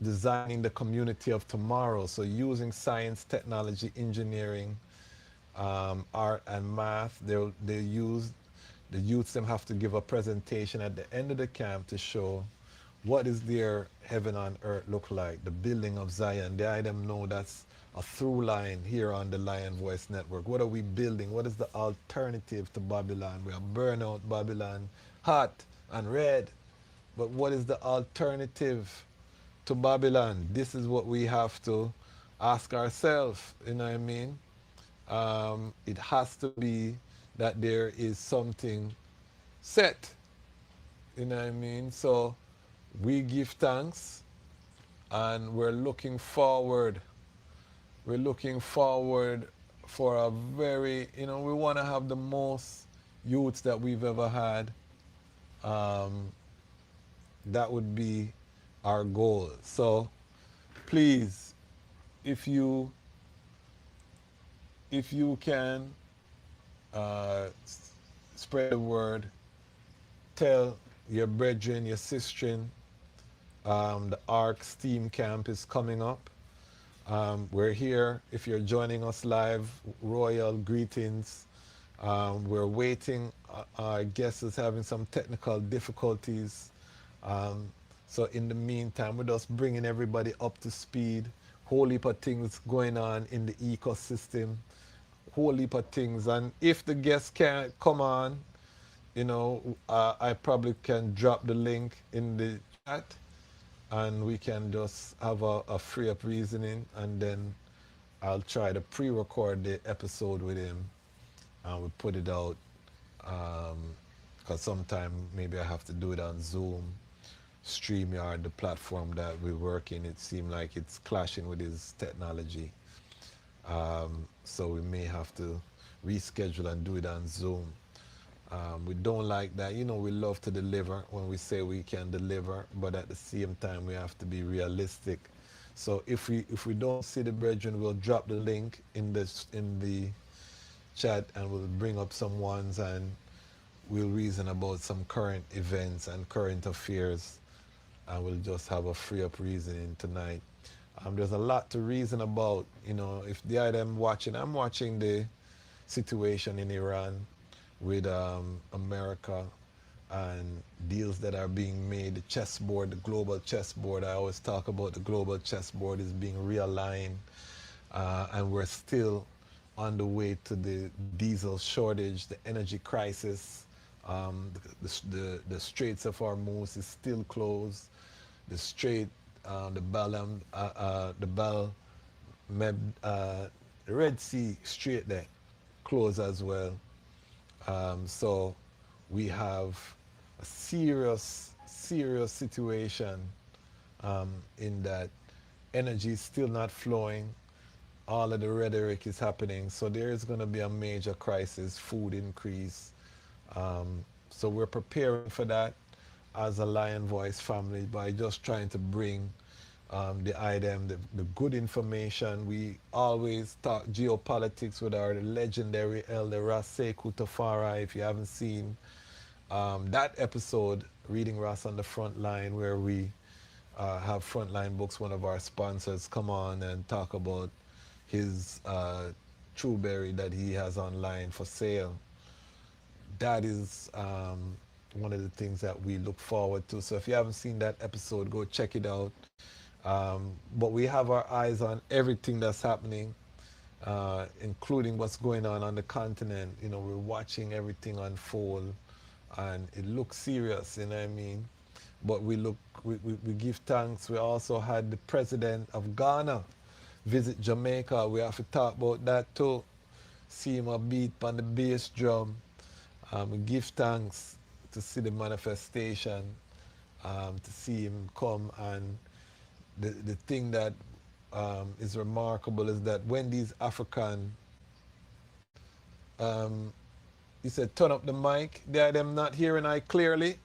designing the community of tomorrow. So using science, technology, engineering, art, and math. They use, the youths them have to give a presentation at the end of the camp to show what is their heaven on earth look like, the building of Zion. They let them know that's a through line here on the Lion Voice Network. What are we building? What is the alternative to Babylon? We are burnout Babylon, hot and red. But what is the alternative to Babylon? This is what we have to ask ourselves, you know what I mean? It has to be that there is something set, you know what I mean? So we give thanks and we're looking forward. We're looking forward for a very, you know, we want to have the most youths that we've ever had. That would be our goal. So please, if you can spread the word, tell your brethren, your sistren, the ARC STEAM camp is coming up. We're here. If you're joining us live, royal greetings. We're waiting. Our guest is having some technical difficulties. So in the meantime, we're just bringing everybody up to speed. Whole heap of things going on in the ecosystem. Whole heap of things. And if the guest can't come on, you know, I probably can drop the link in the chat and we can just have a free up reasoning, and then I'll try to pre-record the episode with him and we'll put it out, because sometime maybe I have to do it on Zoom, StreamYard, the platform that we work in. It seemed like it's clashing with his technology, so we may have to reschedule and do it on Zoom. We don't like that. You know, we love to deliver when we say we can deliver, but at the same time, we have to be realistic. So if we don't see the brethren, we'll drop the link in the chat and we'll bring up some ones and we'll reason about some current events and current affairs, and we'll just have a free up reasoning tonight. There's a lot to reason about. You know, if the item watching, I'm watching the situation in Iran with America and deals that are being made, the chessboard, the global chessboard. I always talk about the global chessboard is being realigned, and we're still on the way to the diesel shortage, the energy crisis. The Straits of Hormuz is still closed. The Strait, the Red Sea Strait there closed as well. So we have a serious situation in that energy is still not flowing. All of the rhetoric is happening. So there is going to be a major crisis, food increase. So we're preparing for that as a Lion Voice family by just trying to bring the item, the good information. We always talk geopolitics with our legendary elder Ras Tafari. If you haven't seen that episode, Reading Ras on the Front Line, where we have Frontline Books, one of our sponsors, come on and talk about his Trueberry that he has online for sale. That is one of the things that we look forward to. So if you haven't seen that episode, go check it out. But we have our eyes on everything that's happening, including what's going on the continent. You know, we're watching everything unfold, and it looks serious, you know what I mean? But we give thanks. We also had the president of Ghana visit Jamaica. We have to talk about that too. See him a beat on the bass drum. We give thanks to see the manifestation, to see him come. And the thing that is remarkable is that when these African, he said, turn up the mic, they are them not hearing I clearly.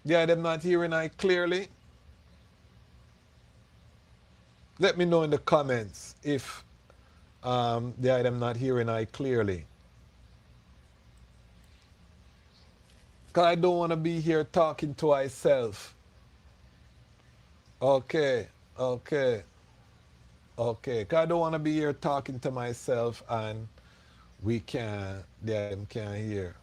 The item not hearing I clearly. Let me know in the comments if the item not hearing I clearly. Because I don't want to be here talking to myself. Okay, okay, okay. Because I don't want to be here talking to myself and the item can't hear.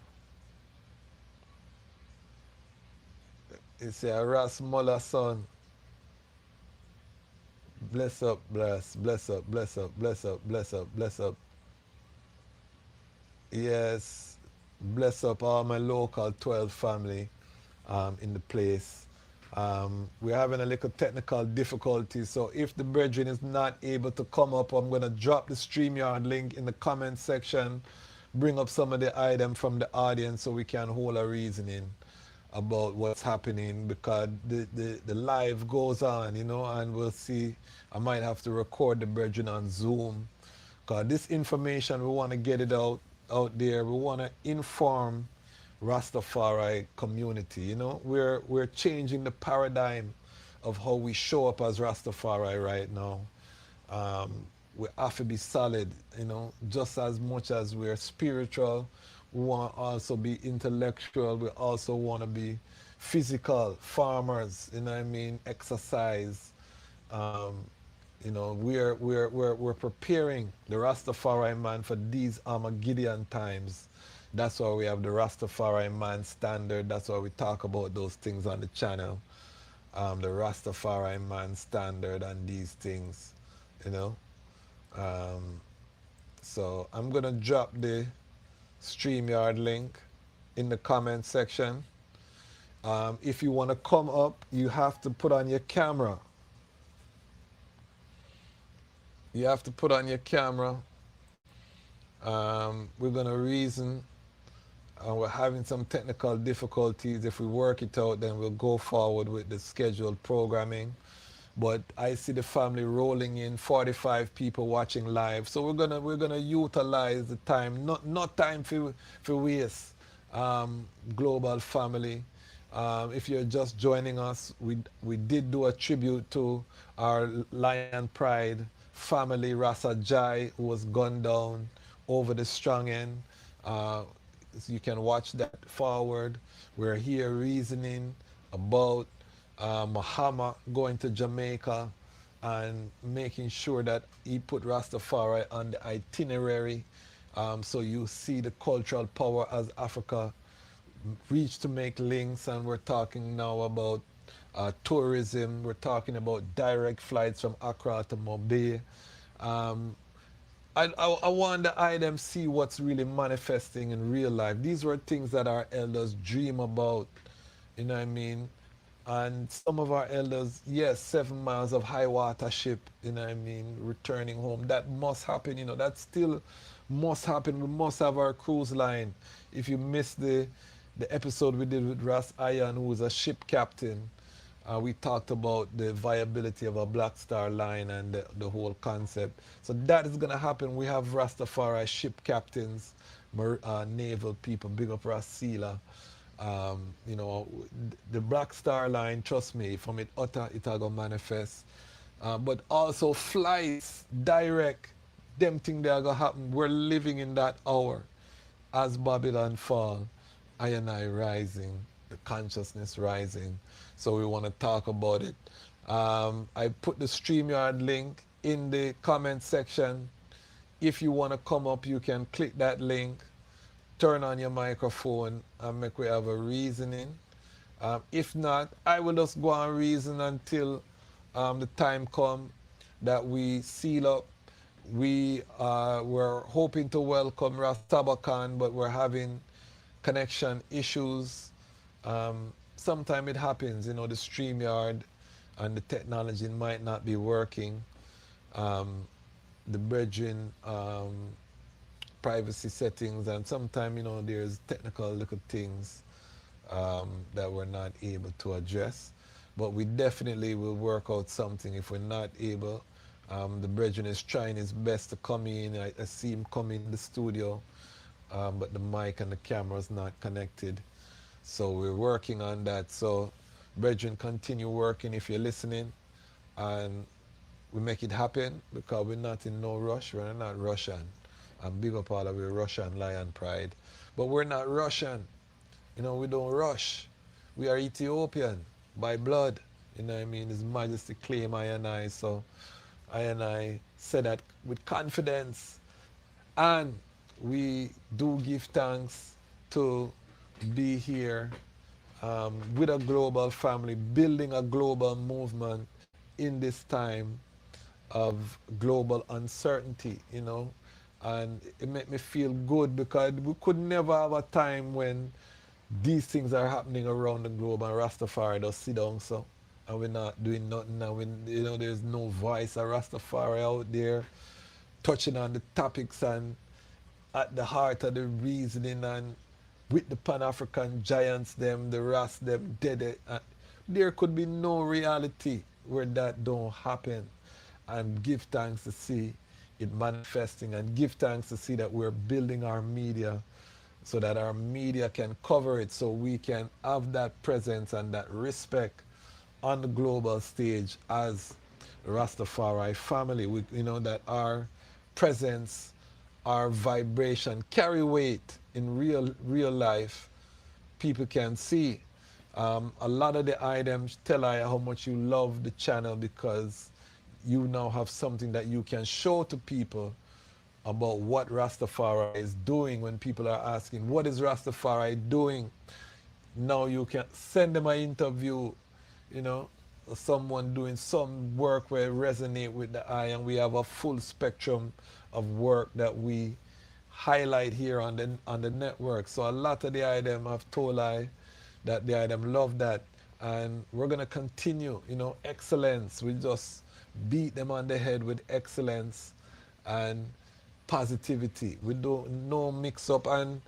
It's a Ras Mullah son. Bless up, bless up, bless up, bless up, bless up, bless up. Yes, bless up all my local 12 family in the place. We're having a little technical difficulty, so if the brethren is not able to come up, I'm going to drop the StreamYard link in the comment section, bring up some of the items from the audience so we can hold a reasoning about what's happening, because the live goes on, you know, and we'll see. I might have to record the brethren on Zoom, because this information, we want to get it out there. We want to inform Rastafari community, you know. We're changing the paradigm of how we show up as Rastafari right now. We have to be solid, you know, just as much as we're spiritual. We want to also be intellectual. We also want to be physical, farmers, you know what I mean, exercise. You know, we're preparing the Rastafari man for these Armageddon times. That's why we have the Rastafari man standard. That's why we talk about those things on the channel. The Rastafari man standard and these things, you know. So I'm going to drop the StreamYard link in the comment section. If you want to come up, you have to put on your camera. You have to put on your camera. We're going to reason. We're having some technical difficulties. If we work it out, then we'll go forward with the scheduled programming. But I see the family rolling in, 45 people watching live. So we're gonna utilize the time, not time for waste. Global family. If you're just joining us, we did do a tribute to our Lion Pride family, Ras Sabacan, who was gunned down over the strong end. So you can watch that forward. We're here reasoning about Muhammad going to Jamaica and making sure that he put Rastafari on the itinerary. So you see the cultural power as Africa reach to make links, and we're talking now about tourism. We're talking about direct flights from Accra to Mobile. I want the item see what's really manifesting in real life. These were things that our elders dream about, you know what I mean? And some of our elders, yes, 7 miles of high water ship, you know what I mean, returning home. That must happen, you know, that still must happen. We must have our cruise line. If you missed the episode we did with Ras Iron, who was a ship captain, we talked about the viability of a Black Star Line and the whole concept. So that is going to happen. We have Rastafari ship captains, naval people, big up Ras Selassie. You know, the Black Star Line, trust me, from it utter, it will go manifest. But also flights, direct, them things that are going to happen. We're living in that hour. As Babylon fall, I and I rising, the consciousness rising. So we want to talk about it. I put the StreamYard link in the comment section. If you want to come up, you can click that link, turn on your microphone, and make we have a reasoning. If not, I will just go on reason until the time come that we seal up. We're hoping to welcome Ras Sabacan, but we're having connection issues. Sometimes it happens, you know, the StreamYard and the technology might not be working. The brethren privacy settings, and sometimes, you know, there's technical little things that we're not able to address. But we definitely will work out something if we're not able. The brethren is trying his best to come in. I see him come in the studio, but the mic and the camera is not connected. So we're working on that. So, brethren, continue working if you're listening, and we make it happen because we're not in no rush. We're not Russian. And big up all of your Russian lion pride. But we're not Russian. You know, we don't rush. We are Ethiopian by blood. You know what I mean? His Majesty claim I and I. So I and I say that with confidence. And we do give thanks to be here with a global family, building a global movement in this time of global uncertainty, you know. And it made me feel good because we could never have a time when these things are happening around the globe and Rastafari just sit down so and we're not doing nothing, and we, you know, there's no voice of Rastafari out there touching on the topics and at the heart of the reasoning, and with the Pan-African giants them, the Ras them dead. There could be no reality where that don't happen. And give thanks to see it manifesting, and give thanks to see that we're building our media so that our media can cover it, so we can have that presence and that respect on the global stage as Rastafari family. We, you know, that our presence, our vibration carry weight in real life. People can see. A lot of the items tell I how much you love the channel, because you now have something that you can show to people about what Rastafari is doing. When people are asking, what is Rastafari doing? Now you can send them an interview, you know, someone doing some work where it resonate with the eye, and we have a full spectrum of work that we highlight here on the network. So a lot of the item have told I that the item love that, and we're gonna continue, you know, excellence. We just beat them on the head with excellence and positivity. We don't no mix up. And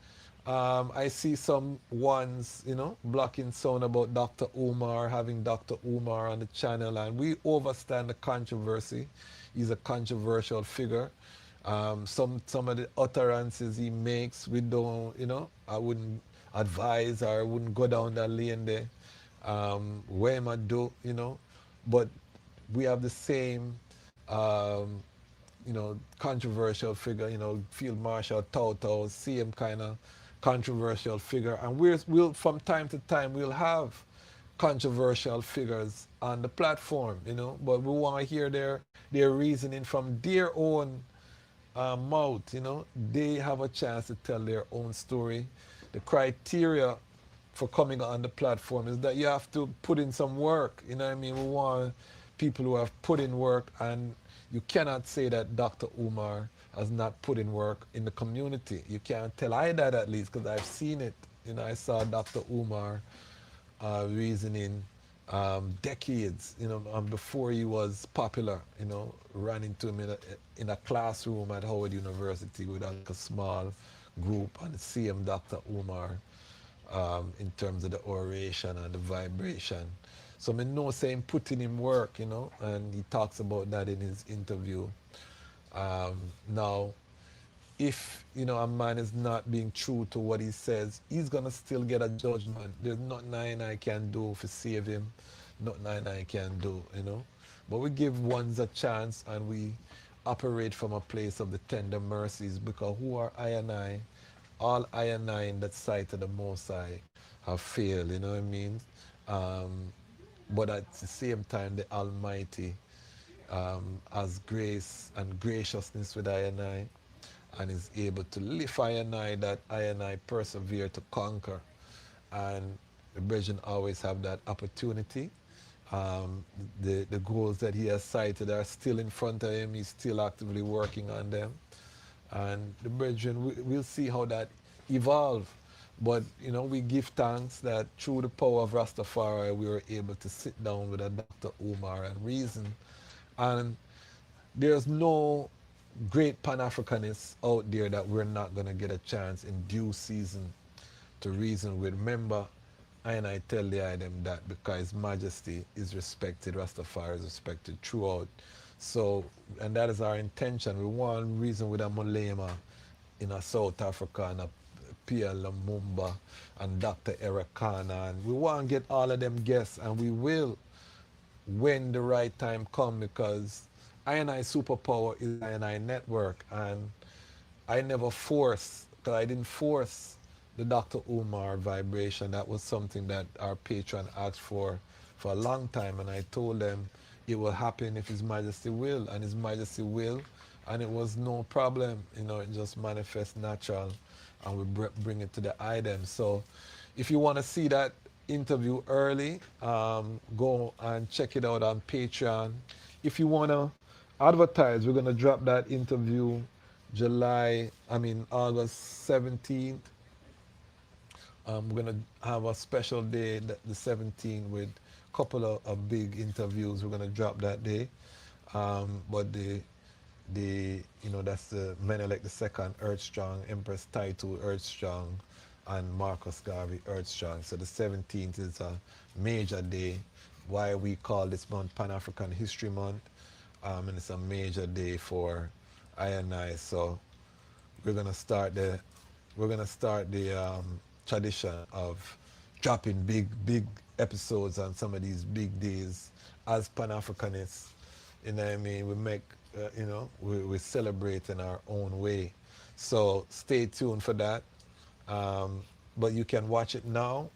I see some ones, you know, blocking sound about Dr. Umar, having Dr. Umar on the channel, and we understand the controversy. He's a controversial figure. Some of the utterances he makes, we don't, you know, I wouldn't advise, or I wouldn't go down that lane there. Where am I do, you know? But we have the same, you know, controversial figure, you know, Field Marshal Toto, same kind of controversial figure. And we'll from time to time, we'll have controversial figures on the platform, you know, but we want to hear their reasoning from their own mouth, you know. They have a chance to tell their own story. The criteria for coming on the platform is that you have to put in some work, you know what I mean? We want people who have put in work, and you cannot say that Dr. Umar has not put in work in the community. You can't tell I that, at least, because I've seen it. You know, I saw Dr. Umar reasoning decades, you know, before he was popular, you know, ran into him in a classroom at Howard University with like a small group, and see him, Dr. Umar, in terms of the oration and the vibration. So I know saying putting in work, you know, and he talks about that in his interview. Now, if, you know, a man is not being true to what he says, he's gonna still get a judgment. There's nothing I can do to save him, nothing I can do, you know. But we give ones a chance, and we operate from a place of the tender mercies, because who are I and I? All I and I in that sight of the Most High have failed, you know what I mean? But at the same time, the Almighty has grace and graciousness with I, and is able to lift I, that I persevere to conquer. And the brethren always have that opportunity. The goals that he has cited are still in front of him. He's still actively working on them. And the brethren, we'll see how that evolve. But, you know, we give thanks that through the power of Rastafari, we were able to sit down with a Dr. Umar and reason. And there's no great Pan-Africanists out there that we're not going to get a chance in due season to reason with. Remember, I tell the item that because His Majesty is respected, Rastafari is respected throughout. So, and that is our intention. We want to reason with a Mulema in a South Africa and a Pierre Lumumba and Dr. Eric Kana. And we want to get all of them guests, and we will when the right time come, because I superpower is I network, and I never force, because I didn't force the Dr. Umar vibration. That was something that our patron asked for a long time, and I told them it will happen if His Majesty will, and His Majesty will, and it was no problem. You know, it just manifests natural, and we bring it to the item. So if you want to see that interview early, go and check it out on Patreon. If you want to advertise, we're going to drop that interview August 17th. We're going to have a special day, the 17th, with a couple of big interviews. We're going to drop that day. But that's the Menelik II, Earthstrong, Empress Taitu, Earthstrong, and Marcus Garvey, Earthstrong. So the 17th is a major day. Why we call this month Pan-African History Month. And it's a major day for I. So we're gonna start the tradition of dropping big episodes on some of these big days as Pan-Africanists. You know what I mean? We make we celebrate in our own way. So stay tuned for that. But you can watch it now,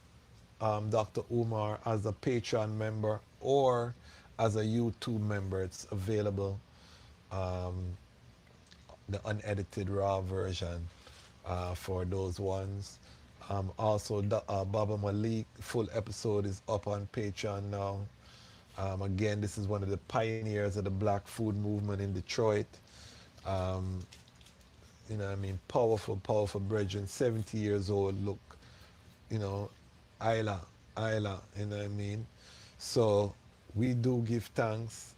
Dr. Umar, as a Patreon member or as a YouTube member. It's available, the unedited raw version for those ones. Also, Baba Malik full episode is up on Patreon now. Again, this is one of the pioneers of the Black food movement in Detroit. Powerful brethren, 70 years old, look, Isla, you know what I mean? So we do give thanks.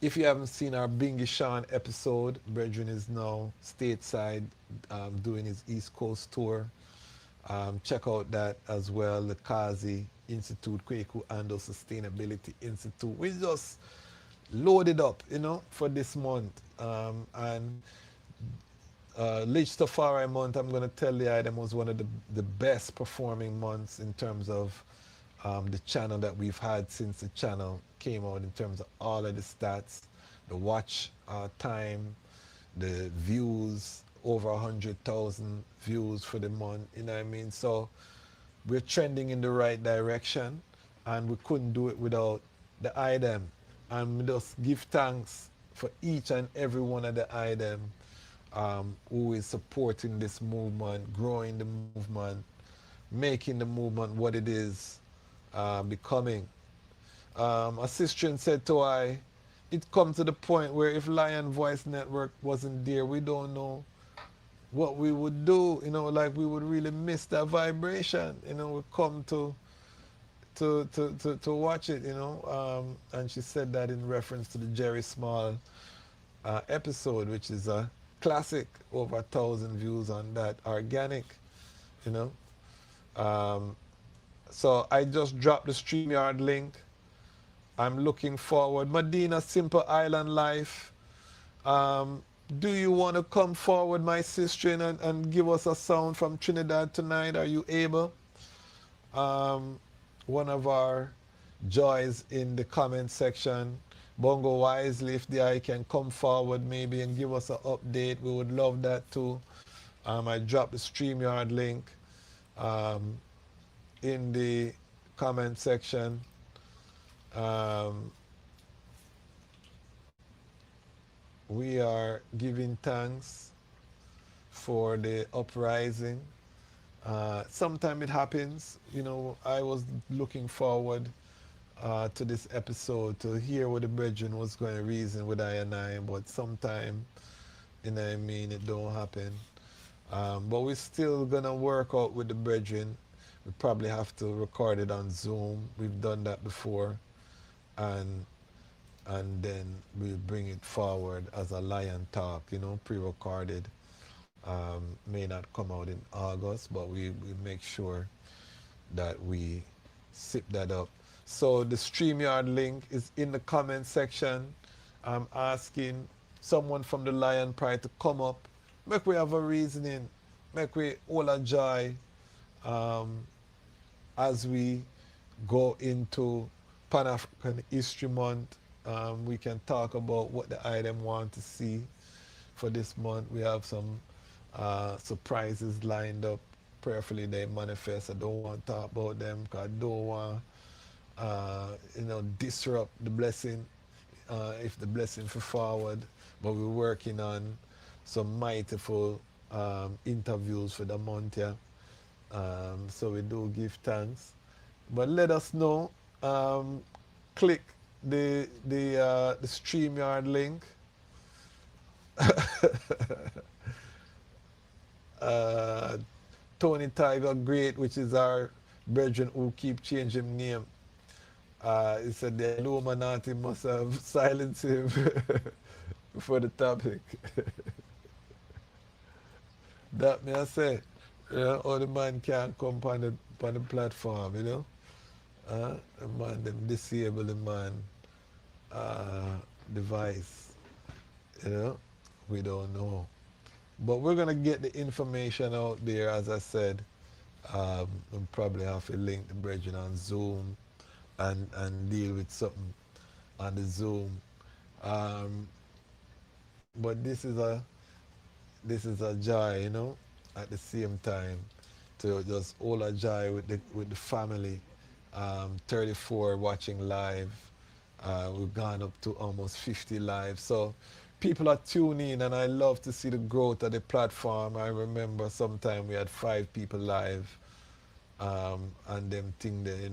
If you haven't seen our Bingi Sean episode, brethren is now stateside doing his East Coast tour. Check out that as well, the Kazi Institute, Kweku Ando Sustainability Institute. We just loaded up, for this month. And Lich Tafari month, I'm going to tell the item was one of the best performing months in terms of the channel that we've had since the channel came out, in terms of all of the stats, the watch time, the views, over 100,000 views for the month, you know what I mean? So we're trending in the right direction, and we couldn't do it without the item. And we just give thanks for each and every one of the item who is supporting this movement, growing the movement, making the movement what it is becoming. A sister said to I, it come to the point where if Lion Voice Network wasn't there, we don't know what we would do, like we would really miss that vibration, we come to watch it, and she said that in reference to the Jerry Small episode, which is a classic, over 1,000 views on that, organic, so I just dropped the StreamYard link. I'm looking forward. Medina, Simple Island Life. Do you want to come forward, my sister, and give us a sound from Trinidad tonight? Are you able? One of our joys in the comment section. Bongo Wisely, if the eye can come forward maybe and give us an update, we would love that too. I dropped the StreamYard link in the comment section. We are giving thanks for the uprising. Sometime it happens, I was looking forward to this episode to hear what the brethren was going to reason with I, but sometime, it don't happen. But we're still gonna work out with the brethren. We probably have to record it on Zoom. We've done that before. And then we'll bring it forward as a Lion Talk, pre-recorded. May not come out in August, but we make sure that we sip that up. So the StreamYard link is in the comment section. I'm asking someone from the Lion Pride to come up. Make we have a reasoning. make we all a joy as we go into Pan-African History Month. We can talk about what the item want to see for this month. We have some surprises lined up. Prayerfully they manifest. I don't want to talk about them because I don't want disrupt the blessing if the blessing for forward. But we're working on some mightyful interviews for the month here. So we do give thanks. But let us know. Click the StreamYard link. Tony Tiger Great, which is our brethren who keep changing name. He said the Illuminati must have silenced him for the topic. That may I say, all the man can't come on the platform, The man, them disable the man device, we don't know. But we're going to get the information out there, as I said. We'll probably have to link the brethren on Zoom and deal with something on the Zoom. But this is a joy, at the same time, to just all a joy with the family. 34 watching live. We've gone up to almost 50 live. So people are tuning in, and I love to see the growth of the platform. I remember sometime we had 5 people live, and them thing there,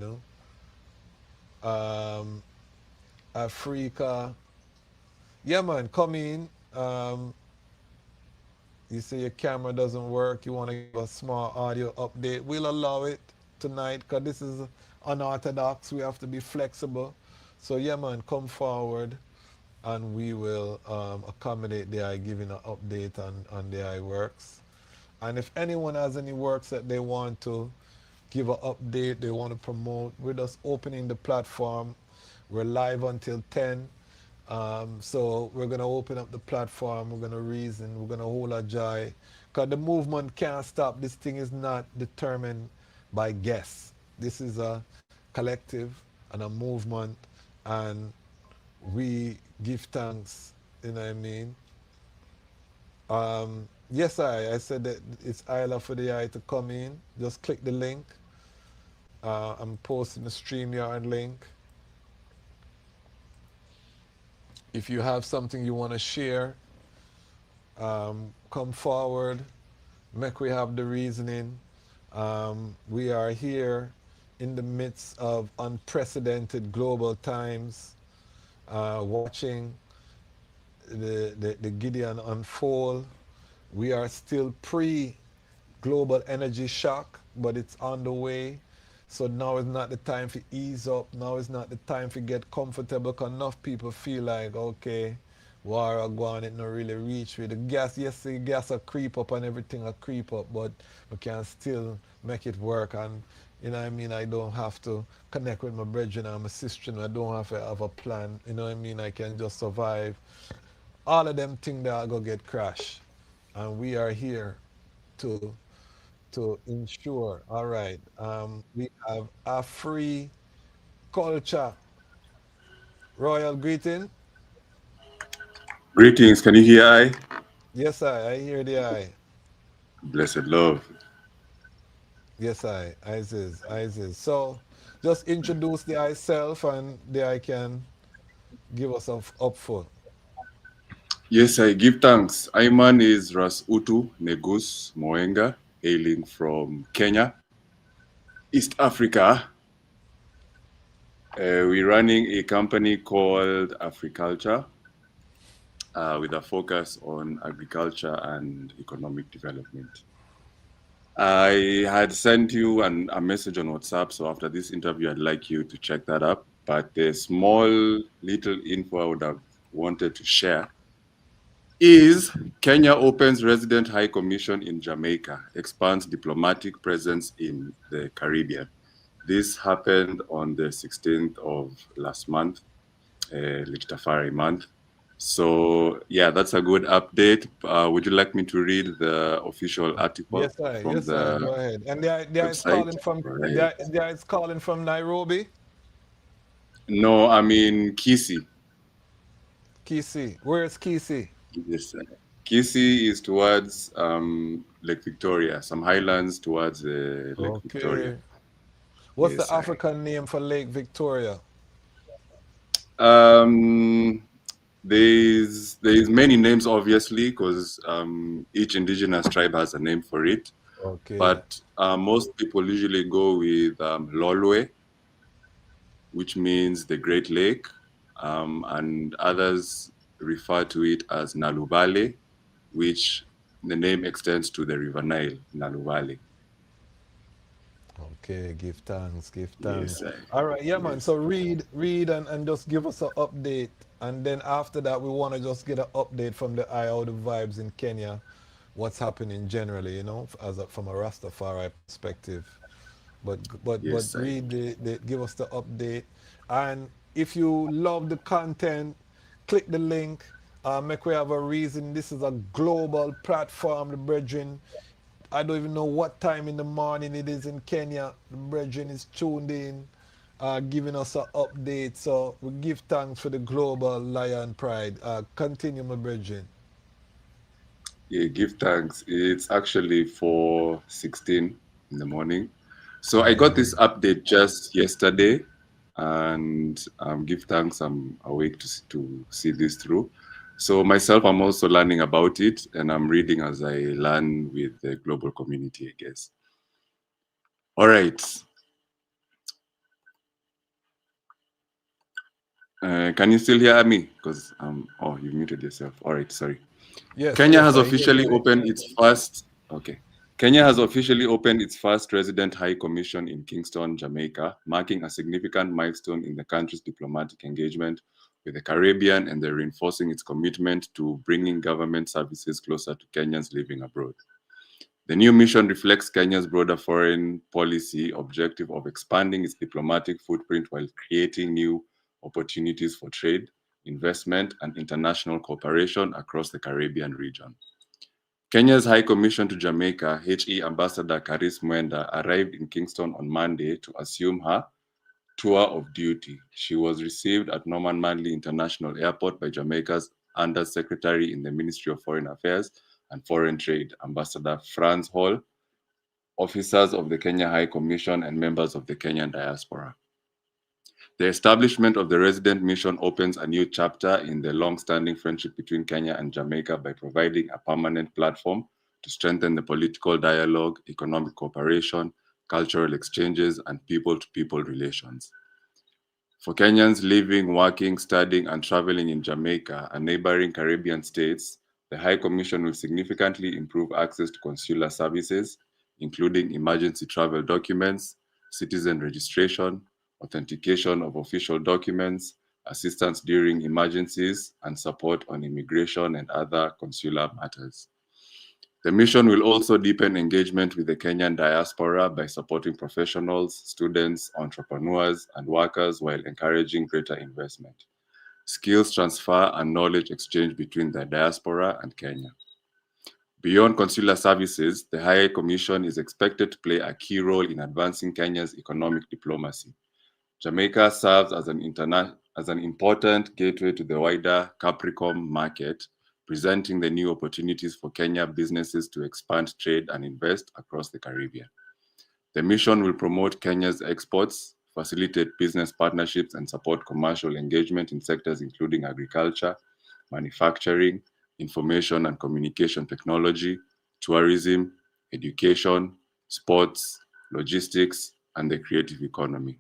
Africa. Yeah, man, come in. You say your camera doesn't work, you want to give a small audio update, we'll allow it tonight because this is unorthodox. We have to be flexible. So yeah, man, come forward and we will accommodate the eye giving an update on the eye works. And if anyone has any works that they want to give an update, they want to promote, we're just opening the platform. We're live until 10. So we're going to open up the platform. We're going to reason. We're going to hold a joy. Because the movement can't stop. This thing is not determined by guess. This is a collective and a movement. And we give thanks. You know what I mean? Yes, I said that it's Isla for the eye to come in. Just click the link. I'm posting the StreamYard link. If you have something you want to share, come forward. Make we have the reasoning. We are here in the midst of unprecedented global times, watching the Gideon unfold. We are still pre-global energy shock, but it's on the way. So now is not the time for ease up. Now is not the time for get comfortable, because enough people feel like, okay, war are going, it not really reach with the gas. Yes, the gas will creep up and everything will creep up, but we can still make it work. And you know what I mean? I don't have to connect with my brethren and my sister. I don't have to have a plan. You know what I mean? I can just survive. All of them things that are going to get crashed. And we are here to ensure. All right. We have a free culture. Royal greeting. Greetings, can you hear I? Yes, I hear the I. Blessed love. Yes, Isis. So just introduce the I self and the I can give us up for. Yes, I give thanks. Iman is Ras Utu Negus Moenga, hailing from Kenya, East Africa. We're running a company called Africulture with a focus on agriculture and economic development. I had sent you a message on WhatsApp, so after this interview, I'd like you to check that up. But the small little info I would have wanted to share is Kenya opens resident high commission in Jamaica, expands diplomatic presence in the Caribbean. This happened on the 16th of last month, Ras Tafari month. So yeah, that's a good update. Would you like me to read the official article Yes, I. from Yes, I. the Go ahead. And they is website? calling from Right. they is calling from Nairobi. No, I mean Kisi. Kisi. Where's Kisi? Yes, sir. Kisi is towards Lake Victoria, some highlands towards Lake Victoria. Okay. What's Yes, the African name for Lake Victoria? There's many names, obviously, because each indigenous tribe has a name for it. Okay. But most people usually go with Lolwe, which means the Great Lake, and others refer to it as Nalubale, which the name extends to the River Nile, Nalubale. Okay, give thanks, give thanks. Yes, All right, yeah, man. yes. So read and just give us an update. And then after that, we want to just get an update from the eye, how the vibes in Kenya, what's happening generally, you know, from a Rastafari perspective. But Yes, read give us the update. And if you love the content, click the link. Make we have a reason. This is a global platform, the brethren. I don't even know what time in the morning it is in Kenya. The brethren is tuned in, giving us an update. So we give thanks for the global Lion Pride. Continue, my brethren. Yeah, give thanks. It's actually 4:16 in the morning. So I got this update just yesterday, and give thanks. I'm awake to see this through. So myself, I'm also learning about it, and I'm reading as I learn with the global community, I guess. All right. Can you still hear me? Because oh, you muted yourself. All right, sorry. Yes, Kenya yes, has I hear officially you. opened its first. Okay. Kenya has officially opened its first resident high commission in Kingston, Jamaica, marking a significant milestone in the country's diplomatic engagement with the Caribbean and reinforcing its commitment to bringing government services closer to Kenyans living abroad. The new mission reflects Kenya's broader foreign policy objective of expanding its diplomatic footprint while creating new opportunities for trade, investment, and international cooperation across the Caribbean region. Kenya's High Commission to Jamaica, HE Ambassador Karis Mwenda, arrived in Kingston on Monday to assume her tour of duty. She was received at Norman Manley International Airport by Jamaica's Under Secretary in the Ministry of Foreign Affairs and Foreign Trade, Ambassador Franz Hall, officers of the Kenya High Commission, and members of the Kenyan diaspora. The establishment of the resident mission opens a new chapter in the long-standing friendship between Kenya and Jamaica by providing a permanent platform to strengthen the political dialogue, economic cooperation, cultural exchanges, and people-to-people relations. For Kenyans living, working, studying, and traveling in Jamaica and neighboring Caribbean states, the High Commission will significantly improve access to consular services, including emergency travel documents, citizen registration, authentication of official documents, assistance during emergencies, and support on immigration and other consular matters. The mission will also deepen engagement with the Kenyan diaspora by supporting professionals, students, entrepreneurs, and workers while encouraging greater investment, skills transfer, and knowledge exchange between the diaspora and Kenya. Beyond consular services, the High Commission is expected to play a key role in advancing Kenya's economic diplomacy. Jamaica serves as an important gateway to the wider Capricorn market, presenting the new opportunities for Kenya businesses to expand trade and invest across the Caribbean. The mission will promote Kenya's exports, facilitate business partnerships, and support commercial engagement in sectors including agriculture, manufacturing, information and communication technology, tourism, education, sports, logistics, and the creative economy.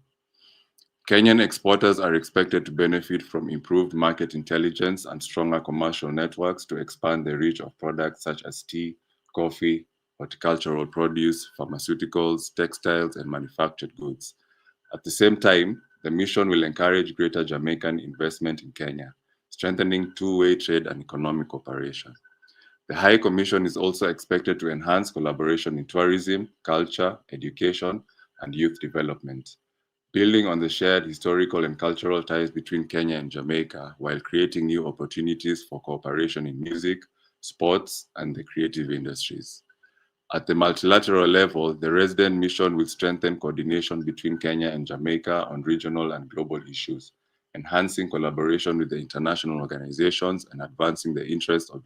Kenyan exporters are expected to benefit from improved market intelligence and stronger commercial networks to expand the reach of products such as tea, coffee, horticultural produce, pharmaceuticals, textiles, and manufactured goods. At the same time, the mission will encourage greater Jamaican investment in Kenya, strengthening two-way trade and economic cooperation. The High Commission is also expected to enhance collaboration in tourism, culture, education, and youth development. building on the shared historical and cultural ties between Kenya and Jamaica while creating new opportunities for cooperation in music, sports, and the creative industries. At the multilateral level, the resident mission will strengthen coordination between Kenya and Jamaica on regional and global issues, enhancing collaboration with the international organizations and advancing the interests of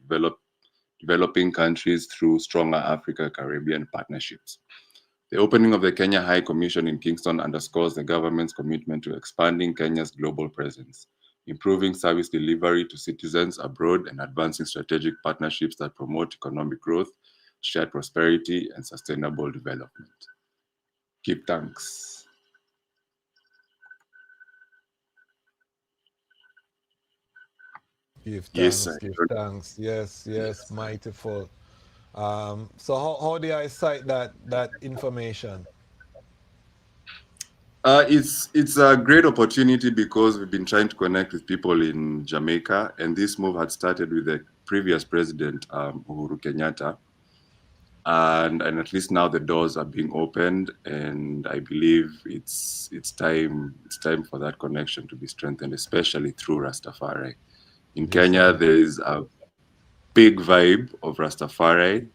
developing countries through stronger Africa-Caribbean partnerships. The opening of the Kenya High Commission in Kingston underscores the government's commitment to expanding Kenya's global presence, improving service delivery to citizens abroad, and advancing strategic partnerships that promote economic growth, shared prosperity, and sustainable development. Give thanks. Give Yes, thanks, sir. give thanks. Yes, yes, mightyful. So how do I cite that information? It's a great opportunity because we've been trying to connect with people in Jamaica, and this move had started with the previous president, Uhuru Kenyatta, and at least now the doors are being opened, and I believe it's time for that connection to be strengthened, especially through Rastafari. In Kenya, there is a big vibe of Rastafari.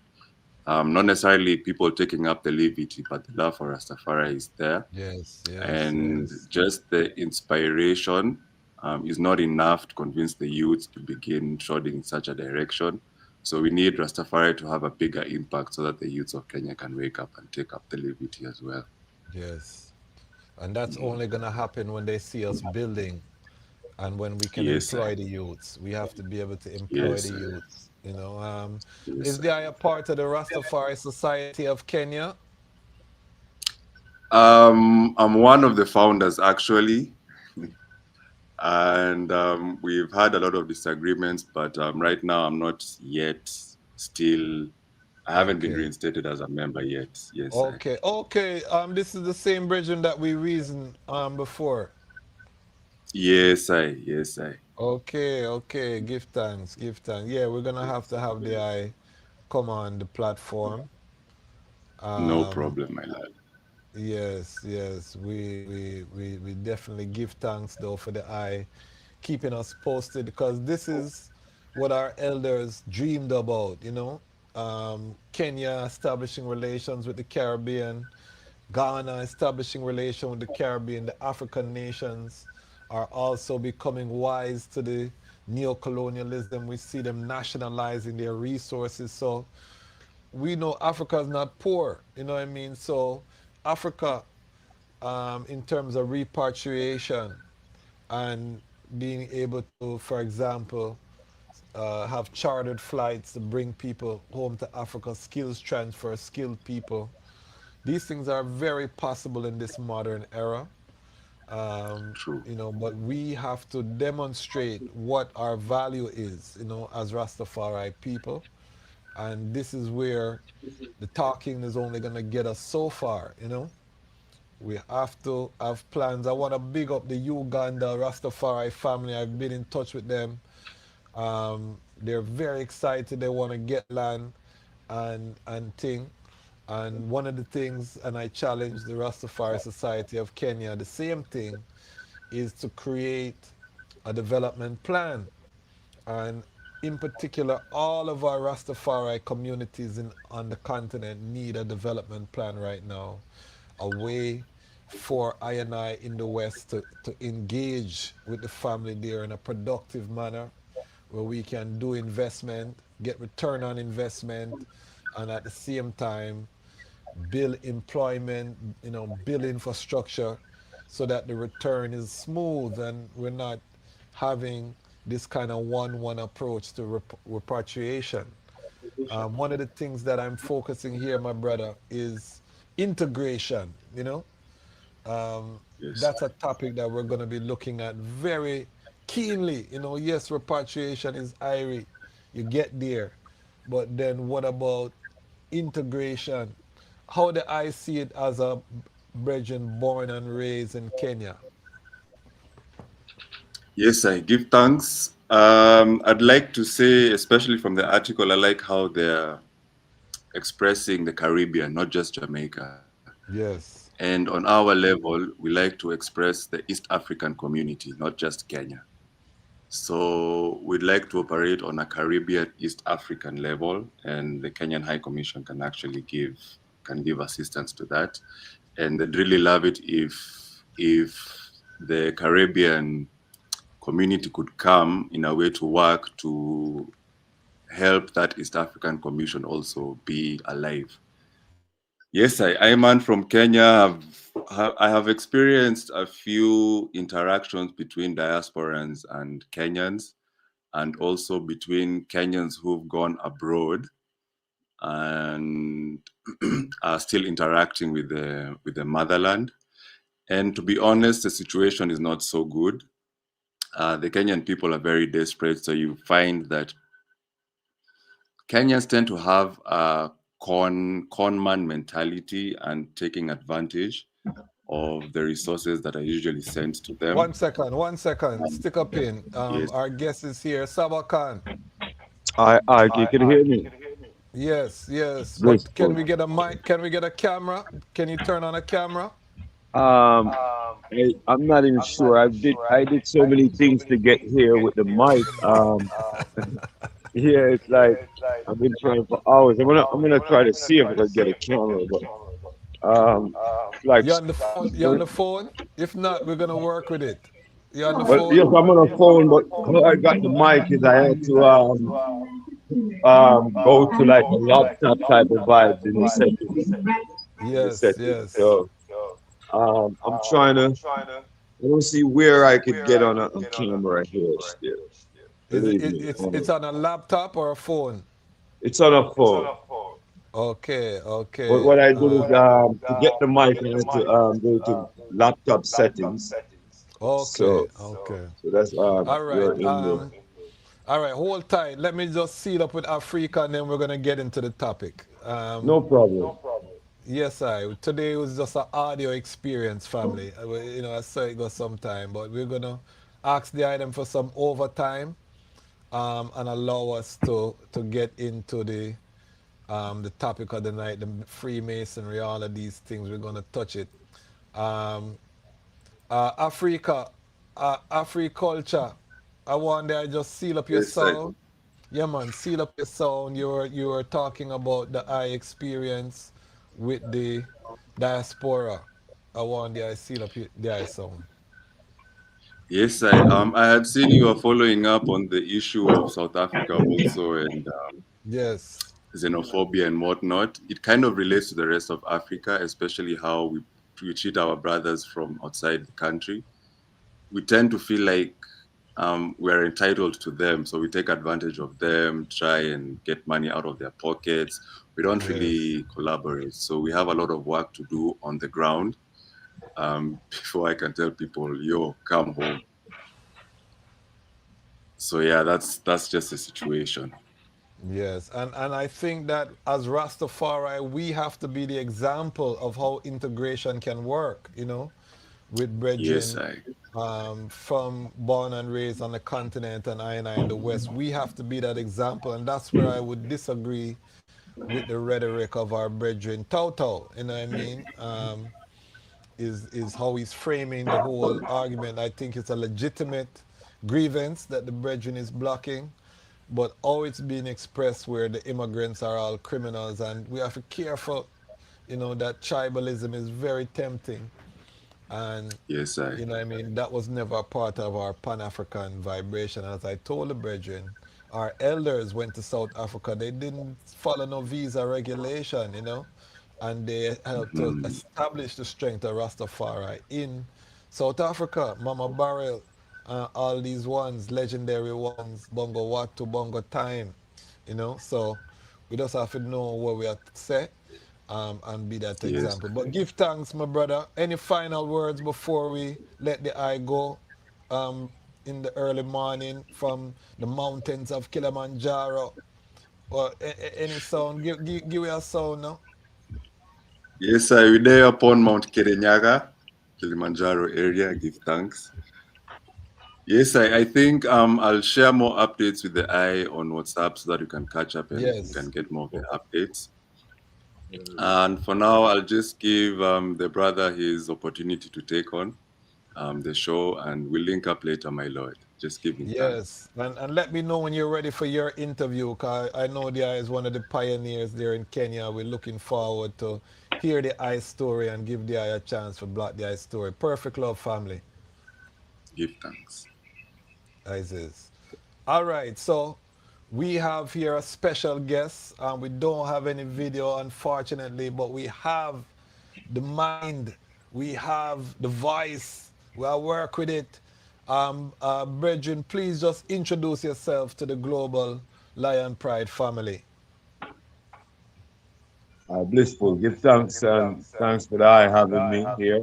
Not necessarily people taking up the levity, but the love for Rastafari is there. Yes, yes, And yes. just the inspiration is not enough to convince the youth to begin trotting in such a direction. So we need Rastafari to have a bigger impact so that the youths of Kenya can wake up and take up the levity as well. Yes. And that's only going to happen when they see us building and when we can Yes, sir. employ the youths. We have to be able to employ Yes, the sir. youths. You know, Yes, is sir. there a part of the Rastafari Society of Kenya? I'm one of the founders actually, and we've had a lot of disagreements, but right now I'm not yet still. I haven't been Okay. reinstated as a member yet. Yes, sir. Okay, okay. This is the same brethren that we reasoned before. Yes, I. Yes, I. Okay, okay. Give thanks, give thanks. Yeah, we're gonna have to have the eye come on the platform. No Um, problem, my lad. yes, yes. We definitely give thanks though for the eye keeping us posted because this is what our elders dreamed about, you know. Kenya establishing relations with the Caribbean, Ghana establishing relation with the Caribbean, the African nations are also becoming wise to the neo-colonialism. We see them nationalizing their resources. So we know Africa is not poor, you know what I mean? So Africa, in terms of repatriation and being able to, for example, have chartered flights to bring people home to Africa, skills transfer, skilled people. These things are very possible in this modern era. True. You know, but we have to demonstrate what our value is, you know, as Rastafari people. And this is where the talking is only going to get us so far, you know. We have to have plans. I want to big up the Uganda Rastafari family. I've been in touch with them. They're very excited. They want to get land and thing. And one of the things, and I challenge the Rastafari Society of Kenya, the same thing, is to create a development plan. And in particular, all of our Rastafari communities on the continent need a development plan right now. A way for I and I in the West to engage with the family there in a productive manner where we can do investment, get return on investment, and at the same time build employment, you know, build infrastructure so that the return is smooth and we're not having this kind of one-one approach to repatriation. One of the things that I'm focusing here, my brother, is integration, you know. Yes. That's a topic that we're going to be looking at very keenly. You know, yes, repatriation is irie, you get there, but then what about integration? How do I see it as a brethren born and raised in Kenya? Yes, I give thanks. I'd like to say, especially from the article, I like how they're expressing the Caribbean, not just Jamaica. Yes. And on our level, we like to express the East African community, not just Kenya. So we'd like to operate on a Caribbean East African level, and the Kenyan High Commission can actually give assistance to that. And they'd really love it if the Caribbean community could come in a way to work to help that East African Commission also be alive. Yes, I'm from Kenya. I have experienced a few interactions between diasporans and Kenyans, and also between Kenyans who've gone abroad and are still interacting with the motherland. And to be honest, the situation is not so good. The Kenyan people are very desperate, so you find that Kenyans tend to have a con man mentality and taking advantage of the resources that are usually sent to them. 1 second. Stick up in. Yes. Our guest is here, Sabacan. Can you hear me? Yes. Yes, But can we get a mic? Can we get a camera? Can you turn on a camera? I'm not even sure. I did so many things to get here with the mic. Yeah, it's like I've been trying for hours. I'm gonna try to see if I can get a camera, but like You on the phone? You on the phone? If not, we're gonna work with it. You on the phone? Well, yes, I'm on the phone, but how I got the mic is I had to go to like a laptop type of vibe in the settings. Yes. So I'm trying to. I don't see where I could get on a camera here still. It's on a laptop or a phone? It's on a phone. Okay. But what I do is to get the mic, I have to go to laptop settings. Okay. So that's All right. All right. Hold tight. Let me just seal up with Africa, and then we're gonna get into the topic. No problem. Yes, today was just an audio experience, family. I saw it go sometime, but we're gonna ask the item for some overtime, and allow us to get into the topic of the night, the Freemasonry, all of these things. We're gonna touch it. Africa, Africulture. I wonder, I just seal up your sound. Yeah, man, seal up your sound. You were talking about the eye experience with the diaspora. I wonder, I seal up the eye sound. Yes, I had seen you are following up on the issue of South Africa also, and yes, xenophobia and whatnot. It kind of relates to the rest of Africa, especially how we treat our brothers from outside the country. We tend to feel like we're entitled to them, so we take advantage of them, try and get money out of their pockets. We don't really collaborate, so we have a lot of work to do on the ground before I can tell people, yo, come home. So yeah, that's just the situation. Yes, and I think that as Rastafari, we have to be the example of how integration can work, with brethren from born and raised on the continent and I in the West. We have to be that example, and that's where I would disagree with the rhetoric of our brethren Toto, you know what I mean? Is how he's framing the whole argument. I think it's a legitimate grievance that the brethren is blocking, but how it's being expressed where the immigrants are all criminals, and we have to be careful, that tribalism is very tempting. And yes, you know what I mean, that was never a part of our Pan-African vibration. As I told the brethren, our elders went to South Africa. They didn't follow no visa regulation, and they helped to establish the strength of Rastafari in South Africa. Mama Barrel, all these ones, legendary ones, Bongo Watu, Bongo Time, so we just have to know what we have to say and be that example. But give thanks, my brother. Any final words before we let the eye go in the early morning from the mountains of Kilimanjaro? Or any sound? Give me a sound now. Yes, we're there upon Mount Kirinyaga, Kilimanjaro area. Give thanks. Yes, I think I'll share more updates with the eye on WhatsApp so that you can catch up and you can get more of the updates. And for now, I'll just give the brother his opportunity to take on the show, and we'll link up later, my lord. Just give me time. Yes, and let me know when you're ready for your interview, because I know the I is one of the pioneers there in Kenya. We're looking forward to hear the I story and give the I a chance for Black the I story. Perfect love, family. Give thanks. Is. All right, so we have here a special guest. We don't have any video, unfortunately, but we have the mind, we have the voice, we'll work with it. Brethren, please just introduce yourself to the global Lion Pride family. Blissful. Give thanks and thanks for the eye having me here.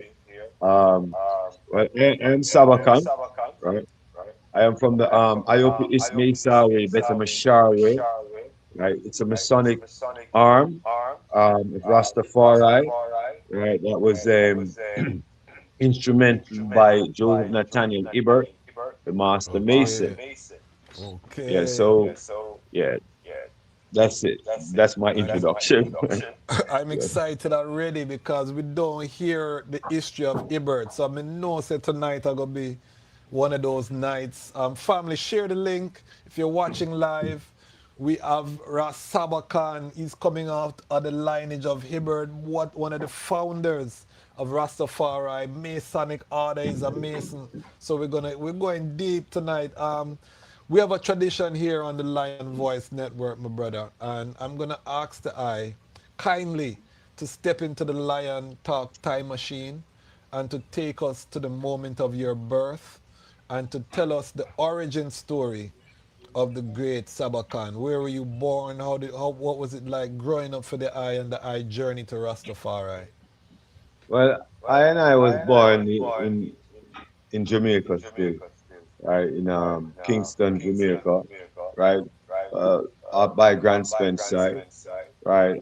Well, I'm Sabacan, right? I am from the Iopi Ismaisawe, Betamashare, right? It's a Masonic arm of Rastafari, right? That was instrumental by Joseph Nathaniel Ibert, the Master Mason. Okay. Yeah, so yeah, that's it. That's my introduction. I'm excited already because we don't hear the history of Ibert. So I know that tonight are gonna be one of those nights. Family, share the link if you're watching live. We have Ras Sabacan. He's coming out of the lineage of Ibert, one of the founders of Rastafari. Masonic order is a Mason. So we're going deep tonight. We have a tradition here on the Lion Voice Network, my brother, and I'm gonna ask the I kindly to step into the Lion Talk time machine and to take us to the moment of your birth and to tell us the origin story of the great Sabacan. Where were you born? What was it like growing up for the I and the I journey to Rastafari? Well, I was born in Jamaica still, right? In Kingston, Jamaica, right? Up by Grand Spence side, right?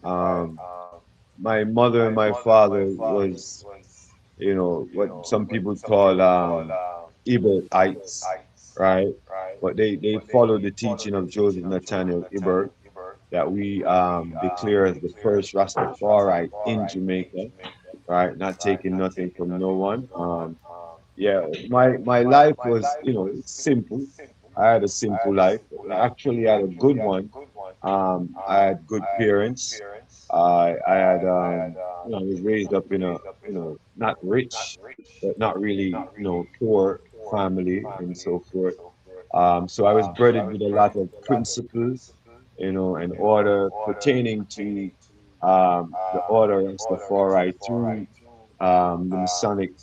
My mother and my father was, what some people call Iberites, right? But they followed the teaching of Joseph Nathaniel Ibert that we declare as the first Rastafari in Jamaica, right? Not taking nothing from no one. Yeah, my life was, simple. I had a simple life. Actually, I had a good one. I had good parents. I had, I was raised up in a, not rich, but not really, poor family and so forth. So I was burdened with a lot of principles, and order pertaining to the order of Rastafari through the Masonic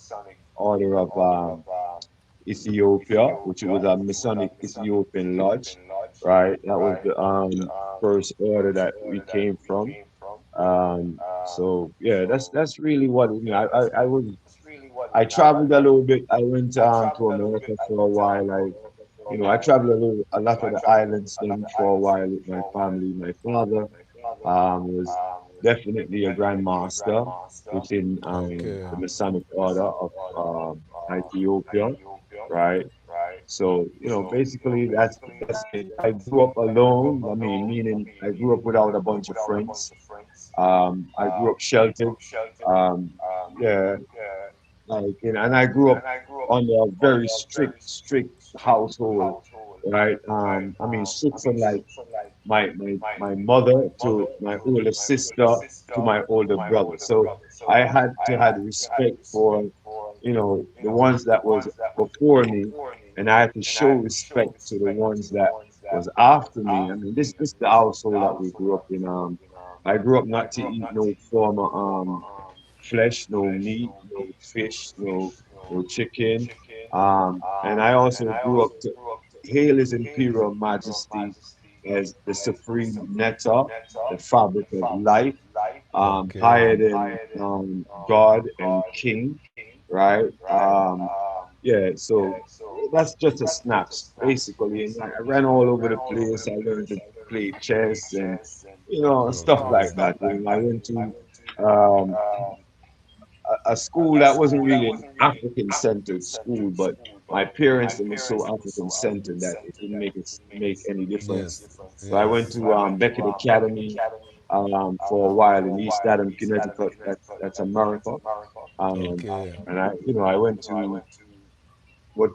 order of Ethiopia, which was a Masonic Ethiopian lodge, right? That was the first order that we came from. So yeah, that's really what I traveled a little bit. I went to America for a while. I traveled a lot of the islands then for a while with my family. My father was definitely a grandmaster within the Masonic order of Ethiopia, right? So, basically that's it. I grew up alone. I mean, meaning I grew up without a bunch of friends. I grew up sheltered. Um, yeah, and I grew up under a very strict household, right? I mean, strict from like my mother to my older sister to my older brother. So I had to have respect for, the ones that was before me, and I had to show respect to the ones that was after me. I mean, this the household that we grew up in. I grew up not to eat no form of flesh, no meat, no fish, no chicken. And I also grew up to hail His Imperial Majesty as the supreme nectar, the fabric of life, higher than God and King, right? Yeah, so that's just a snaps, basically. And I ran all over the place. I learned to play chess and stuff like that. I went to um, a school that wasn't really an African centered school, but my parents were so African centered that it didn't make any difference. So I went to Beckett Academy, for a while in East Adam, Connecticut. That's America. Okay. And I went to what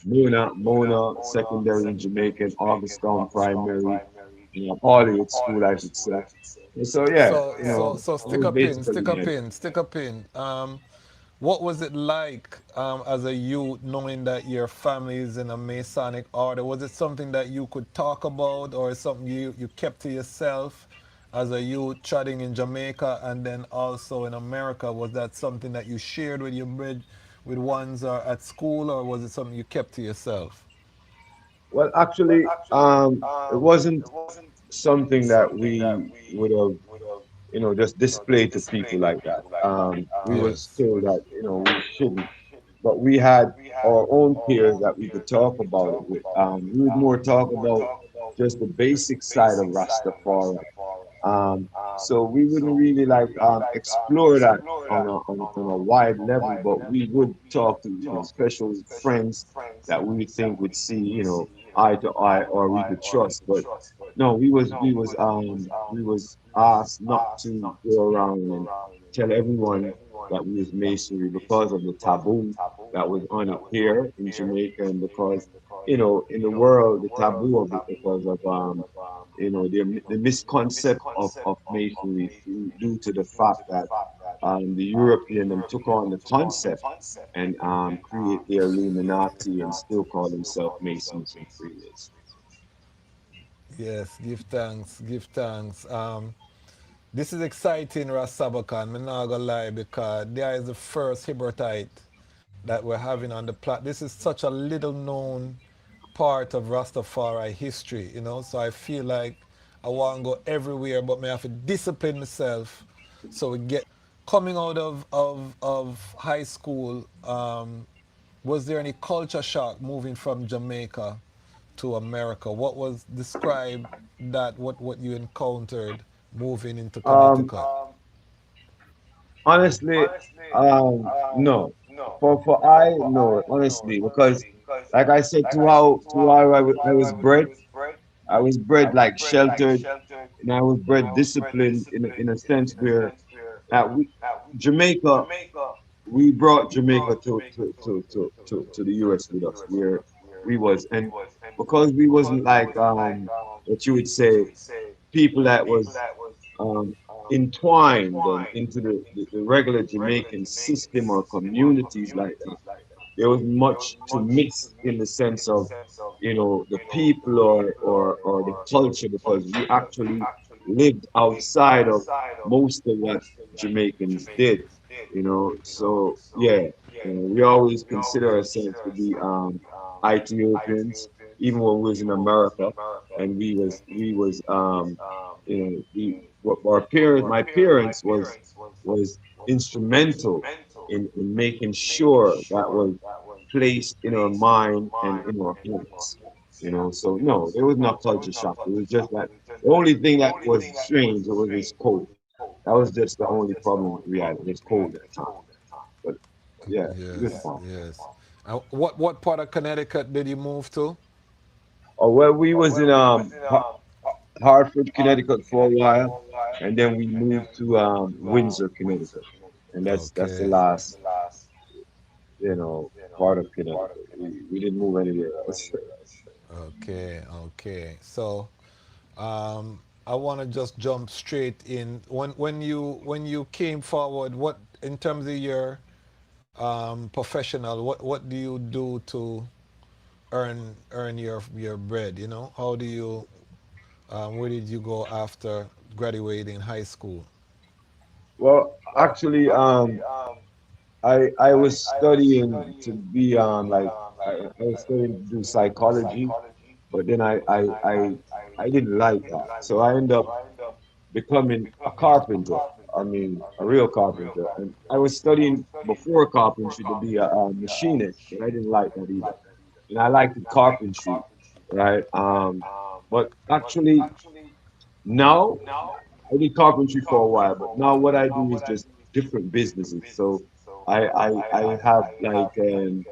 Mona Secondary in Jamaican, Augustown Primary, Hollywood School, I should say. And so yeah, So I stick was a pin, basically stick a there. pin, stick a pin. What was it like as a youth knowing that your family is in a Masonic order? Was it something that you could talk about or something you kept to yourself as a youth chatting in Jamaica and then also in America? Was that something that you shared with with ones or at school, or was it something you kept to yourself? Well, actually, it wasn't something that we would have, just displayed to people like that. We was Yes. told that, we shouldn't, but we had our own peers that we could talk about it with. We would more talk about just the basic side of Rastafari. So we wouldn't really like explore that on a wide level, but we would talk to special friends that we would think would see eye to eye or we could trust. But no, we was asked not to go around and tell everyone that we was masonry because of the taboo that was on it here in Jamaica, and because in the world the taboo of it because of the misconcept of masonry due to the fact that the European them took on the concept and create their Illuminati and still call themselves Masons and Freemasons. Yes, give thanks, give thanks. This is exciting, Ras Sabacan. I'm not gonna lie because there is the first Hebrotite that we're having on the plat. This is such a little known part of Rastafari history, So I feel like I want to go everywhere, but may have to discipline myself. So we get coming out of high school. Was there any culture shock moving from Jamaica to America? What was describe that? What you encountered moving into Um, Connecticut? Honestly, no. For I no, honestly, because like I said, to how I was bred like sheltered, and I was bred disciplined in a sense where we Jamaica, we brought Jamaica to the US with us, where we was, and because we wasn't like what you would say people that was um, entwined and into the regular Jamaican system or communities like that. There was much to miss in the sense of, the people or the culture because we actually lived outside of most of what Jamaicans did, So yeah, we always consider ourselves to be Ethiopians, even when we was in America, and my parents was instrumental in making sure that was placed in our mind and in our hearts. So no, there was no culture shock. It was just that the only thing that was strange was cold. That was just the only problem we had. It was cold at the time. But yeah, good Yes, fun. yes. What part of Connecticut did you move to? Oh well, we was in Hartford, Connecticut for a while, and then we moved to Windsor, Connecticut, and that's the Okay. last part of Connecticut. We didn't move anywhere else. Okay, okay. So, I want to just jump straight in. When you came forward, what in terms of your professional, what do you do to earn your bread? How do you where did you go after graduating high school? Well, actually, I was studying to be I was studying to do psychology, but then I didn't like that, so I ended up becoming a carpenter. I mean, a real carpenter. And I was studying before carpentry to be a machinist, but I didn't like that either. And I liked the carpentry, right? But actually, now I did carpentry for a while, but now what I do is just different businesses. So I have like a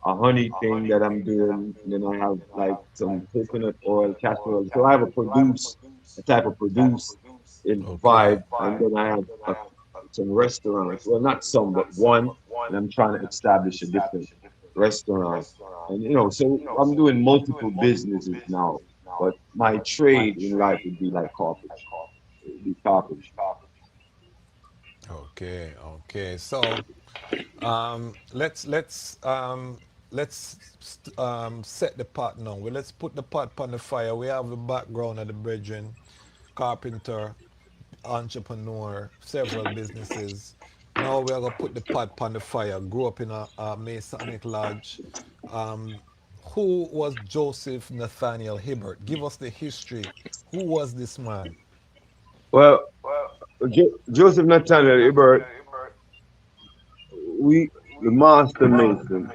honey thing that I'm doing, and then I have like some coconut oil, castor oil. So I have a type of produce in vibe, and then I have some restaurants. Well, not some, but one, and I'm trying to establish a different restaurant. And so I'm doing multiple businesses now. But my trade in life would be like carpentry. It would be carpentry. Okay. So let's set the pot now. Well, let's put the pot on the fire. We have the background of the brethren, carpenter, entrepreneur, several businesses. Now we are gonna put the pot on the fire. Grew up in a Masonic lodge. Who was Joseph Nathaniel Hibbert? Give us the history. Who was this man? Well, Joseph Nathaniel Ibert, the master mason,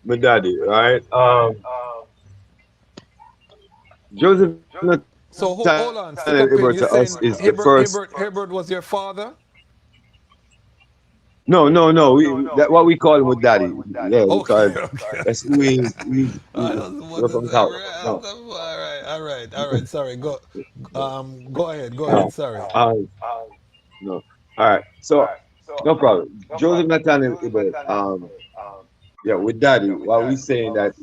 my daddy, right? Joseph Nathaniel So hold on, stick up in. Ibert You're to saying us is the first. Hibbert was your father? No. That what we call him with daddy. Yeah, because Okay. that's who we're from South. No. All right. Sorry. Go ahead. Sorry. No. All right. So no problem. Joseph Nathaniel Ibert. Yeah, with daddy. While we saying that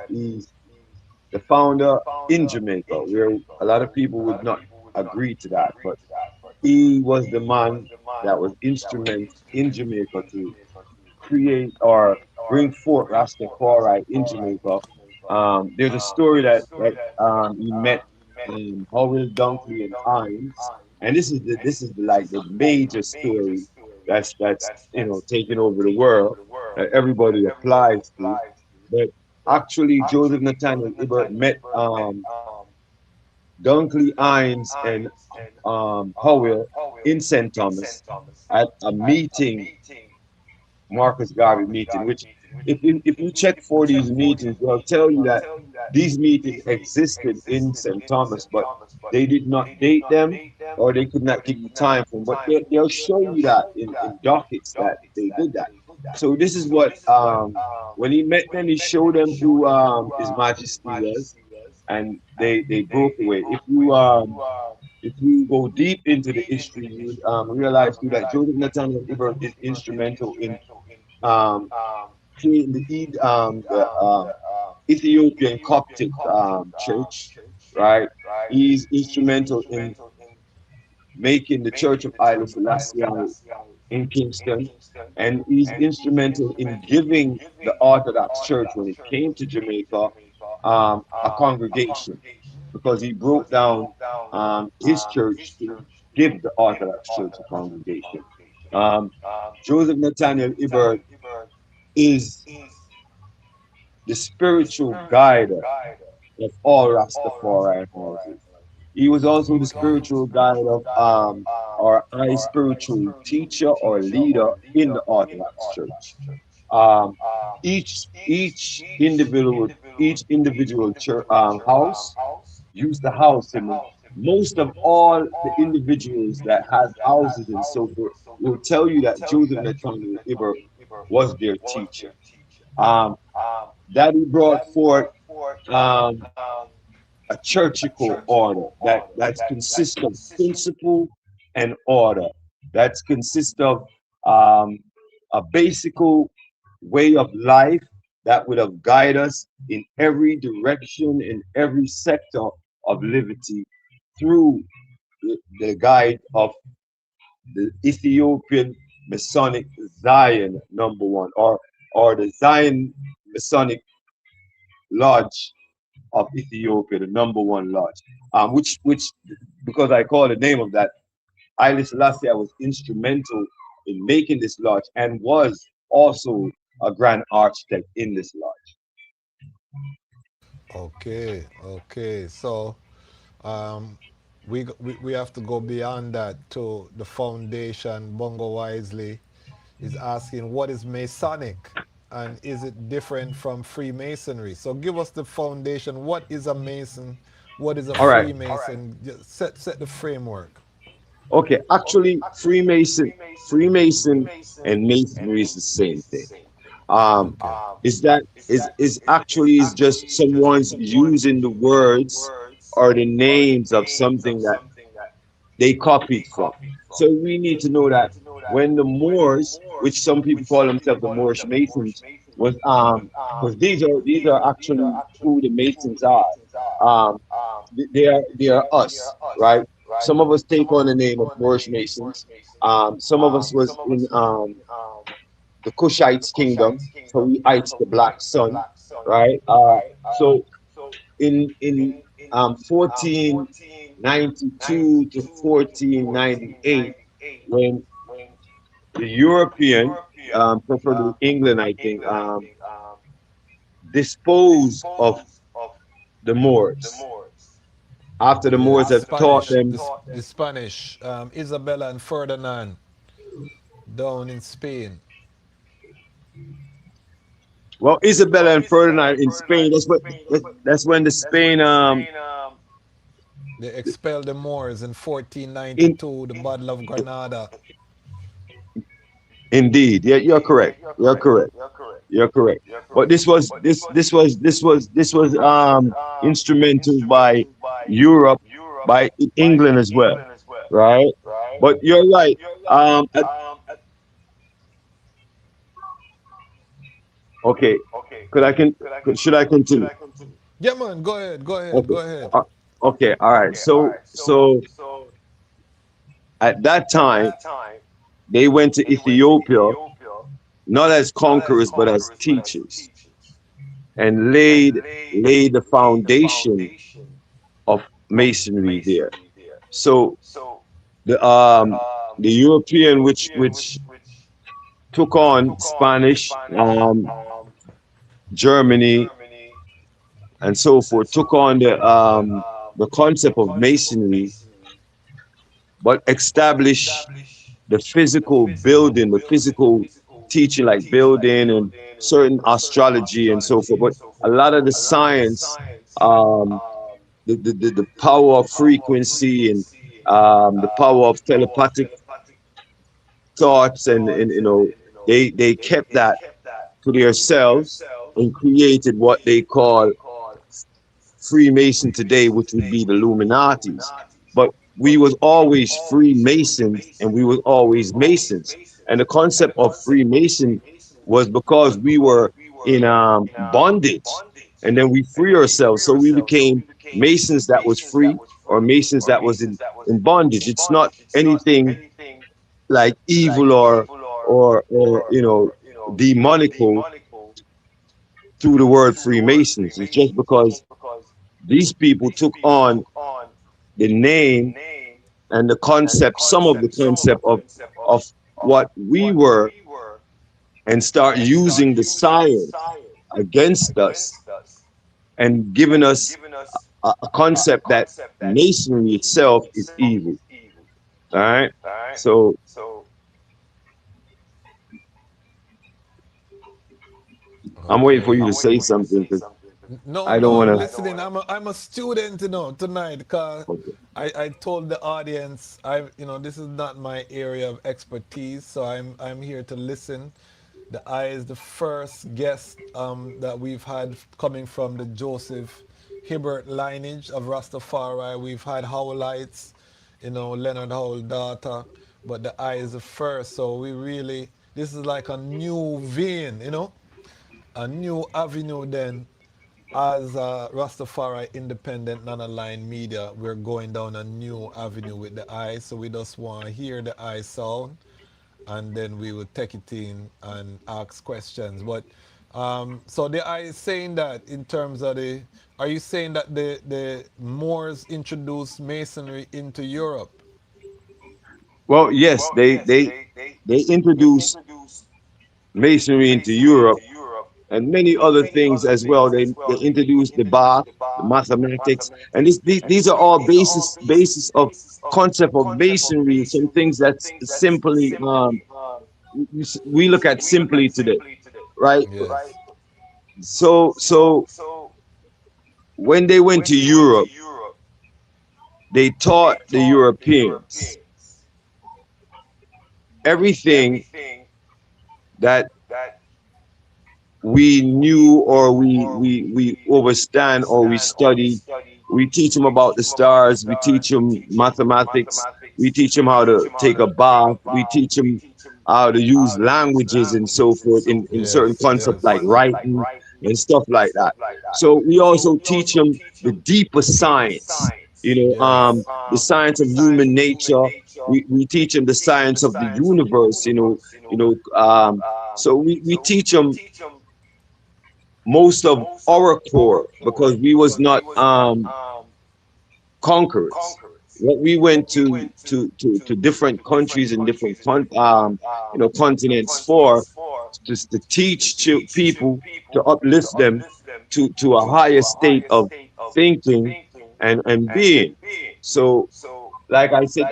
he's the founder in Jamaica, where a lot of people would not agree to that, but he was the man that was instrument in Jamaica to create or bring forth Rastafari in Jamaica. There's a story that he met Howell Dunkley and Hines, and like the major story that's taking over the world that everybody applies to. But actually, Joseph Nathaniel Ibert met Dunkley, Hines, and Howell in St. Thomas at a meeting, Marcus Garvey meeting, which if you check for these meetings, they'll tell you that these meetings existed in St. Thomas, but they did not date them or they could not give you time for them. But they'll show you that in dockets that they did that. So this is what when he met them, he showed them who His Majesty was, and they broke away. If you go deep into the history, you would realize too that Joseph Nathaniel Ibert is instrumental in creating the Ethiopian Coptic church, right? He's instrumental in making the Church of Haile Selassie I in Kingston, and he's instrumental in giving the Orthodox Church, when it came to Jamaica, a congregation, because he broke down his church to give the Orthodox Church a congregation. Joseph Nathaniel Ibert is the spiritual guide of all Rastafari houses. He was also the spiritual guide of or high spiritual teacher or leader in the Orthodox Church. Each individual church house used to house him. Most of all the individuals that had houses and so forth will tell you that Joseph Nathaniel Ibert was their teacher. That he brought forth a churchical order that consists of principle and order. That consists of a basic way of life that would have guided us in every direction, in every sector of liberty, through the guide of the Ethiopian Masonic Zion #1, or the Zion Masonic Lodge of Ethiopia, the #1 lodge, which because I call the name of that, Haile Selassie I was instrumental in making this lodge and was also a grand architect in this lodge. Okay. So we have to go beyond that to the foundation. Bongo Wisely is asking, what is Masonic? And is it different from Freemasonry? So give us the foundation. What is a Mason? What is a Freemason? Set the framework. Okay, actually, Freemason and Masonry is the same thing. Is actually just someone's using the words or the names of something that they copied from. So we need to know that when the Moors, which some people call themselves the Moorish Masons, was because these are actually who the Masons are. Um, they are us, right? Some of us take on the name of Moorish Masons. Some of us was in the Kushites kingdom, so we ites the black sun, right? So in 1492 to 1498, when the European, preferably England, I think, disposed of the Moors after the Yeah, Moors have taught them. The Spanish, Isabella and Ferdinand down in Spain. Well, Isabella and Ferdinand in Spain. That's when the Spain They expelled the Moors in 1492, the Battle of Granada. Indeed, yeah, you're correct. You're correct. You're correct. But this was instrumental by Europe, by England as well, right? But you're right. Okay. Should I continue? Yeah, man. Go ahead. Okay. Go ahead. Okay. All right. So at that time, they went to Ethiopia not as conquerors but as teachers, and laid the foundation of masonry there. So the European which took on Spanish, Germany, and so forth, took on the concept of masonry, but established the physical building, the physical teaching, like building and certain astrology and so forth. But a lot of the science, the power of frequency and the power of telepathic thoughts, and they kept that to themselves and created what they call Freemason today, which would be the Illuminatis. But we was always Freemasons, and we was always Masons. And the concept of Freemason was because we were in bondage, and then we free ourselves. So we became Masons that was free, or Masons that was in bondage. It's not anything like evil or demonical through the word Freemasons. It's just because these people took on the name and the concept, some of the concept of what we were, and start using the science against us and giving us a concept that masonry itself is evil. All right? So I'm waiting for you to say something, because No, I don't want to. listening. I'm a student, tonight, because I told the audience this is not my area of expertise, so I'm here to listen. The I is the first guest that we've had coming from the Joseph Hibbert lineage of Rastafari. We've had Howlites, Leonard Howell daughter, but the I is the first. So this is like a new vein, a new avenue then. As Rastafari independent non-aligned media, we're going down a new avenue with the I. So we just want to hear the I sound, and then we will take it in and ask questions. But so the I is saying that in terms of are you saying that the Moors introduced masonry into Europe? Well, yes, they introduced masonry into Europe, and many other things as well. They introduced the Bach, the mathematics, and these are all basis of concept of masonry. Some things that's simply we look at simply today, right? Yes. So when they went to Europe, they taught the Europeans everything that we knew, or we understand, or we study. We teach them about the stars. We teach them mathematics. We teach them how to take a bath. We teach them how to use languages and so forth in certain concepts like writing and stuff like that. So we also teach them the deeper science, the science of human nature. We teach them the science of the universe, so we teach them most of our core because we was not conquerors. What we went to different countries and different continents for, just to teach people, to uplift them to a higher state of thinking and being. So, like I said,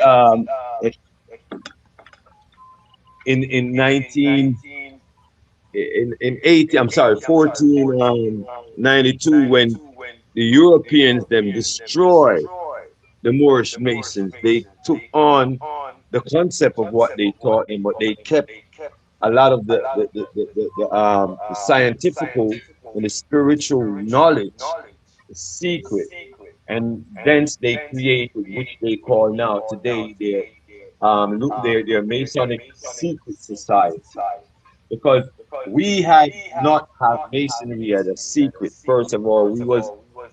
in 1492, when the Europeans them destroyed the Moorish Masons, they took on the concept of what they taught them, but they kept a lot of the scientific and the spiritual knowledge, the secret, and thence they created, which they call now today their Masonic secret society, because we had not have Masonry as a secret. First of all, we was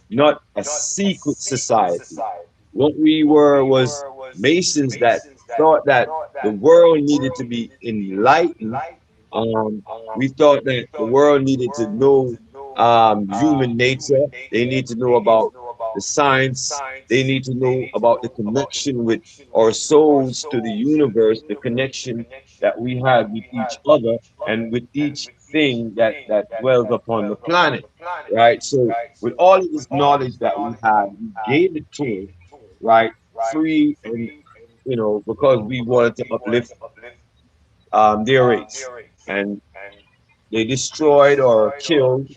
not a secret society. What we were was Masons that thought that the world needed to be enlightened. We thought that the world needed to know human nature. They need to know about the science. They need to know about the connection with our souls to the universe, the connection that we had with each other and with each thing that dwells upon the planet, right? So with all of this knowledge that we had, we gave it to them, right? Free, and because we wanted to uplift their race. And they destroyed or killed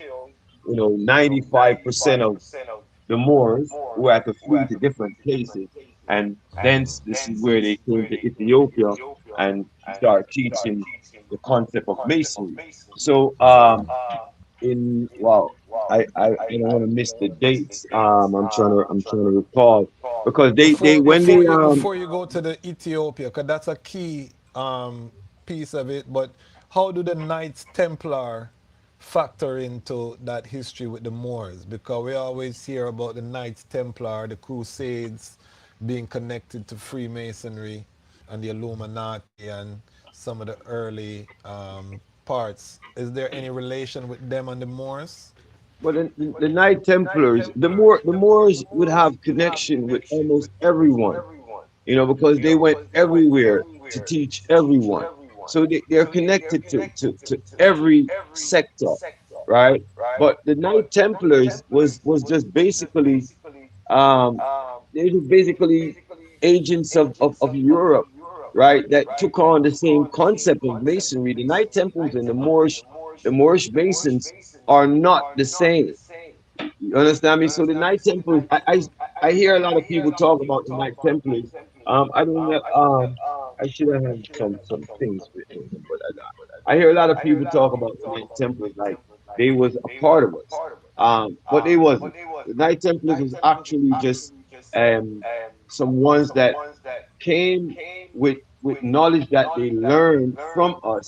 95% of the Moors, who had to flee to different places. And thence this is where they came to Ethiopia and started teaching the concept of masonry. So I don't want to miss the dates. I'm trying to recall, because before you go to the Ethiopia, because that's a key piece of it. But how do the Knights Templar factor into that history with the Moors? Because we always hear about the Knights Templar, the Crusades, being connected to Freemasonry and the Illuminati and some of the early parts. Is there any relation with them and the Moors? Well, the Knight Templars, the Moors would have connection with almost everyone, because they went everywhere to teach everyone. So they're connected to every sector, right? But the Knight Templars was just basically they're just basically agents of Europe, right? That took on the same concept of masonry. The Knight Templars and the Moorish Masons are not the same. You understand me? So the Knight Templars, I hear a lot of people talk about the Knight Templars. I don't know. I should have had some things with him, but I hear a lot of people talk about the Knight Templars like they was a part of us. But they wasn't. The Knight Templars was actually just some ones that came with knowledge that they learned from us,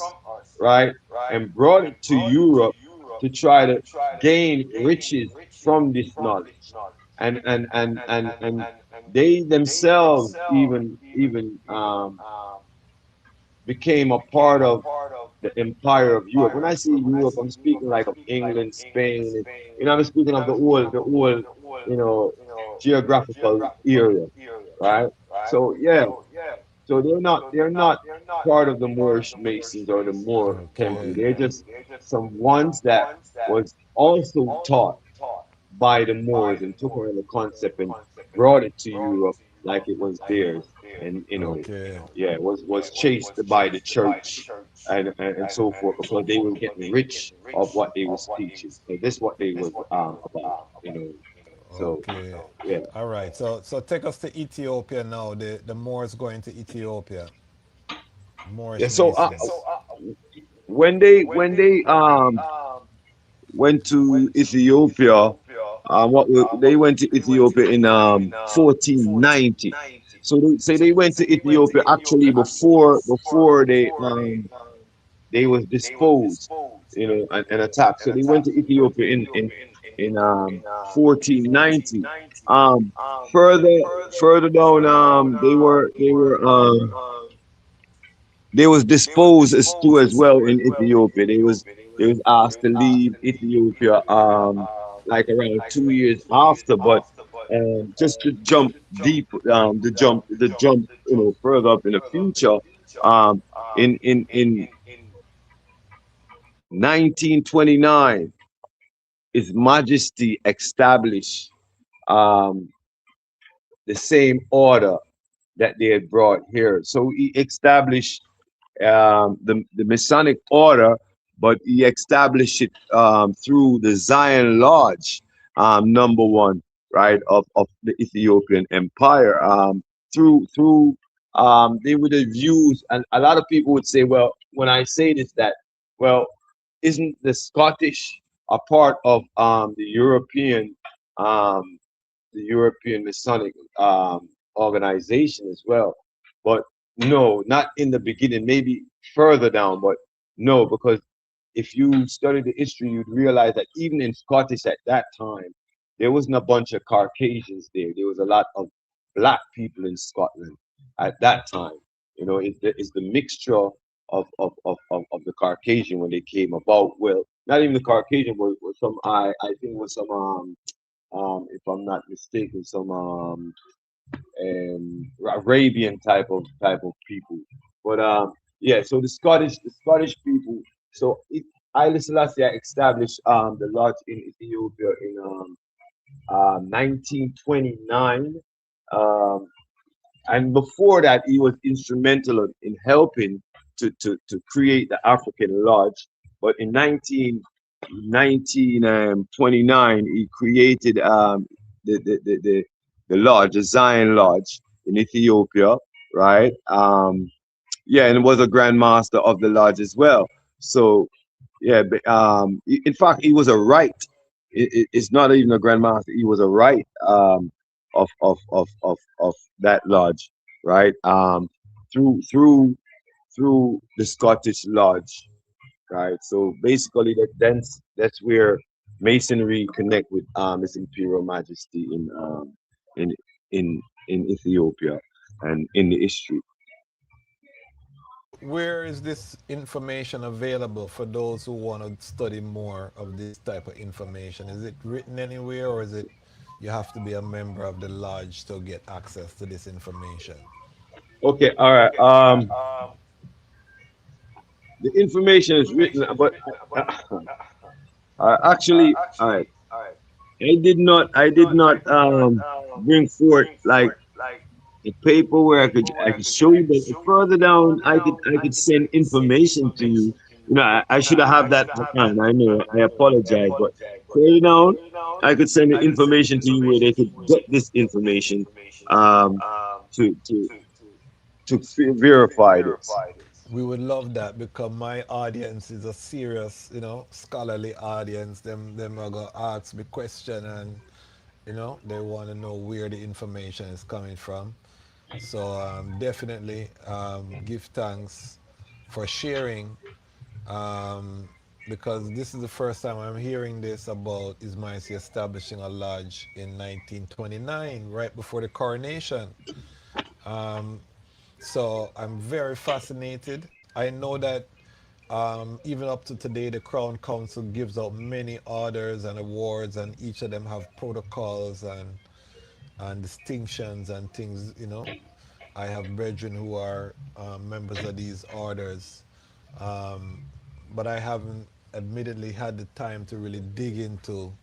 right, and brought it to Europe to try to gain riches from this knowledge, and they themselves even became a part of the empire of Europe. When I say Europe, I'm speaking like of England, Spain, and, I'm speaking of the whole geographical area, right? So yeah. So they're not part of the Moorish Masons or the Moor Temple. They're just some ones that was also taught by the Moors and took on the concept and brought it to Europe like it was theirs. And it was chased by the church and so forth, because they were getting rich of what they was teaching. So this is what they was about, So, yeah. All right. So take us to Ethiopia now. The Moors going to Ethiopia. Moorish Masons. When they went to Ethiopia, They went to Ethiopia in 1490. So they went to Ethiopia actually before they was disposed, and attacked. So they went to Ethiopia in 1490. Um, further further down, they was disposed as too as well in Ethiopia. They was asked to leave Ethiopia like around 2 years after, but just to jump deep, the jump further up in the future, in 1929, His Majesty established um the same order that they had brought here. So he established the Masonic order, but he established it through the Zion Lodge, number one, right, of the Ethiopian Empire. They would have used, and a lot of people would say, well, when I say this, that, well, isn't the Scottish a part of um, the European Masonic organization as well? But no, not in the beginning, maybe further down, but no, because if you study the history, you'd realize that even in Scottish at that time, there wasn't a bunch of Caucasians there. There was a lot of black people in Scotland at that time. It's the mixture of the Caucasian when they came about. Well, not even the Caucasian, was some, I think it was some, if I'm not mistaken, some Arabian type of people. But yeah, so the Scottish people. So Haile Selassie established the lodge in Ethiopia in 1929. Um, and before that, he was instrumental in helping to create the African Lodge. But in 1929, he created the, the, the, the, the lodge, the Zion Lodge in Ethiopia, right? Yeah, and was a Grand Master of the lodge as well. So, yeah, but, in fact, he was a right. It's not even a Grand Master. He was a right of that lodge, right? Through the Scottish Lodge, right? So basically, that's where Masonry connect with His Imperial Majesty in in Ethiopia and in the history. Where is this information available for those who want to study more of this type of information? Is it written anywhere, or is it you have to be a member of the lodge to get access to this information? Okay, all right. The information is written, but actually, all right. I did not bring forth like a paper where I could show you, but further down I could send information to you. I should have that at hand. I know. I apologize, but further down I could send the information to you where they could get this information um to to verify this. We would love that because my audience is a serious, scholarly audience. Them are gonna ask me question, and they want to know where the information is coming from. So definitely give thanks for sharing, um, because this is the first time I'm hearing this about Ismaisi establishing a lodge in 1929, right before the coronation. Um, so I'm very fascinated. I know that even up to today, the Crown Council gives out many orders and awards, and each of them have protocols and distinctions and things. I have brethren who are members of these orders, um, but I haven't admittedly had the time to really dig into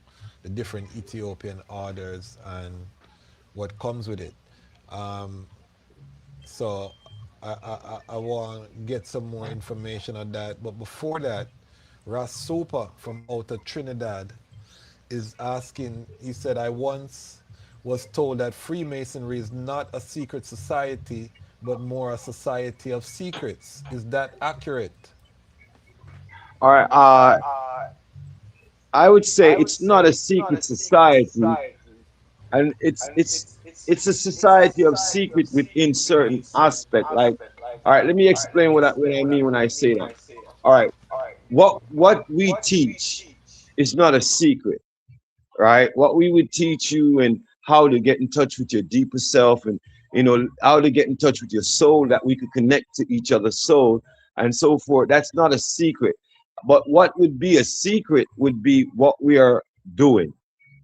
the different Ethiopian orders and what comes with it. Um, so I want to get some more information on that. But before that, Ras Super from out of Trinidad is asking, he said, I once was told that Freemasonry is not a secret society, but more a society of secrets. Is that accurate? All right. I would say it's not a secret society, and it's a society of secret within certain aspect. Like, all right, let me explain what I mean when I say that. All right, what we teach is not a secret, right? What we would teach you and how to get in touch with your deeper self, and how to get in touch with your soul, that we could connect to each other's soul and so forth. That's not a secret. But what would be a secret would be what we are doing.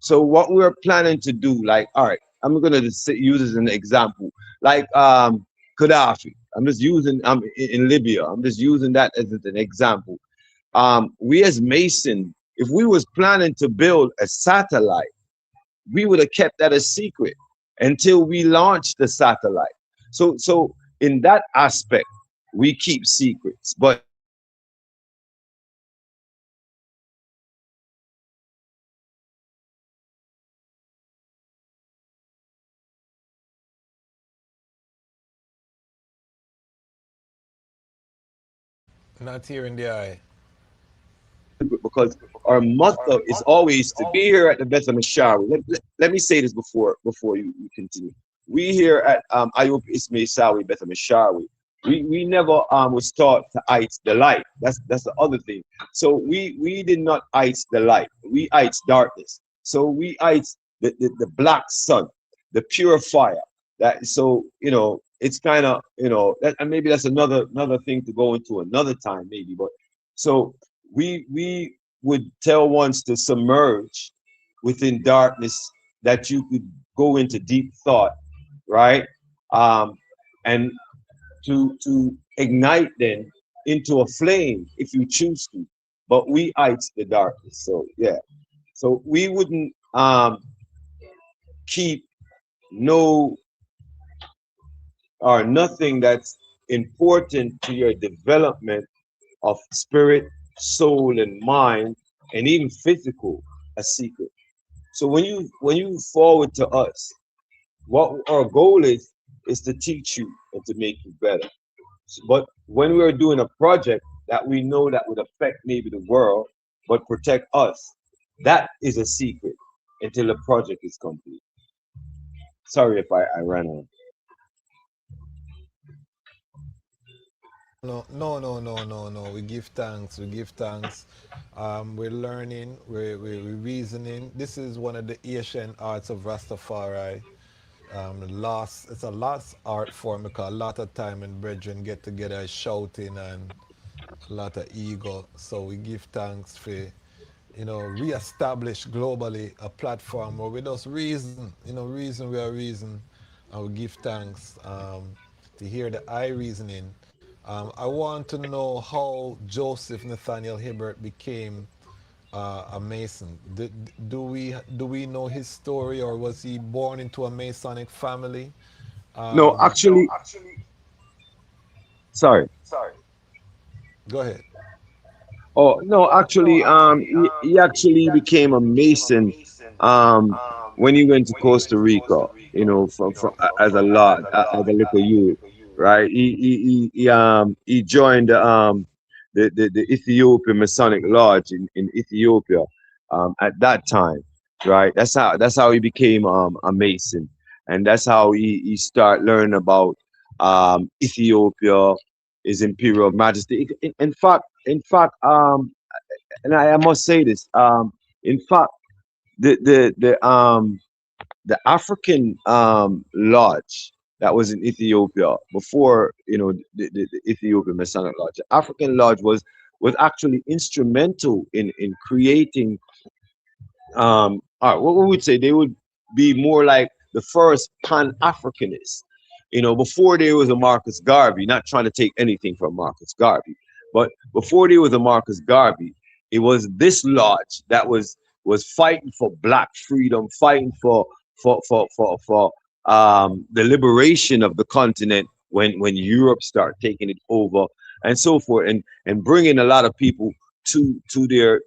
So what we're planning to do, like, all right, I'm gonna just use as an example, like Gaddafi. I'm just using in Libya. I'm just using that as an example. We as Mason, if we was planning to build a satellite, we would have kept that a secret until we launched the satellite. So in that aspect, we keep secrets. But Not here in the eye. because our motto is always to be here at the Beth Mashari. Let me say this before you continue. We here at Ayub Ismail Sawi Beth Mashari, we never was taught to ice the light. That's the other thing. So we did not ice the light. We ice darkness. So we ice the black sun, the pure fire. That so it's kind of that, and maybe that's another thing to go into another time maybe. But so we would tell ones to submerge within darkness, that you could go into deep thought, right? And to ignite then into a flame if you choose to. But we ice the darkness. So yeah. So we wouldn't keep no or nothing that's important to your development of spirit, soul, and mind, and even physical, a secret. So when you forward to us, what our goal is to teach you and to make you better. But when we're doing a project that we know that would affect maybe the world, but protect us, that is a secret until the project is complete. Sorry if I ran on. No. We give thanks. We give thanks. We're learning. We're reasoning. This is one of the ancient arts of Rastafari. It's a lost art form because a lot of time when brethren get together shouting and a lot of ego. So we give thanks for re-establish globally a platform where we just reason, reason we are reason, and we give thanks to hear the eye reasoning. I want to know how Joseph Nathaniel Hibbert became a Mason. Do we know his story, or was he born into a Masonic family? No, actually, sorry. Go ahead. Oh no, actually, he actually became a Mason when he went to Costa Rica. From as a lad, as a little youth, right? He joined the Ethiopian Masonic Lodge in Ethiopia at that time, right? That's how he became a Mason, and that's how he started learning about Ethiopia, his Imperial Majesty. In fact, and I must say this. In fact, the African lodge that was in Ethiopia before the Ethiopian Masonic Lodge, the African lodge was actually instrumental in creating what we would say they would be more like the first Pan-Africanists. Before there was a Marcus Garvey, not trying to take anything from Marcus Garvey, but before there was a Marcus Garvey, it was this lodge that was fighting for black freedom, fighting for the liberation of the continent when Europe started taking it over and so forth, and bringing a lot of people to their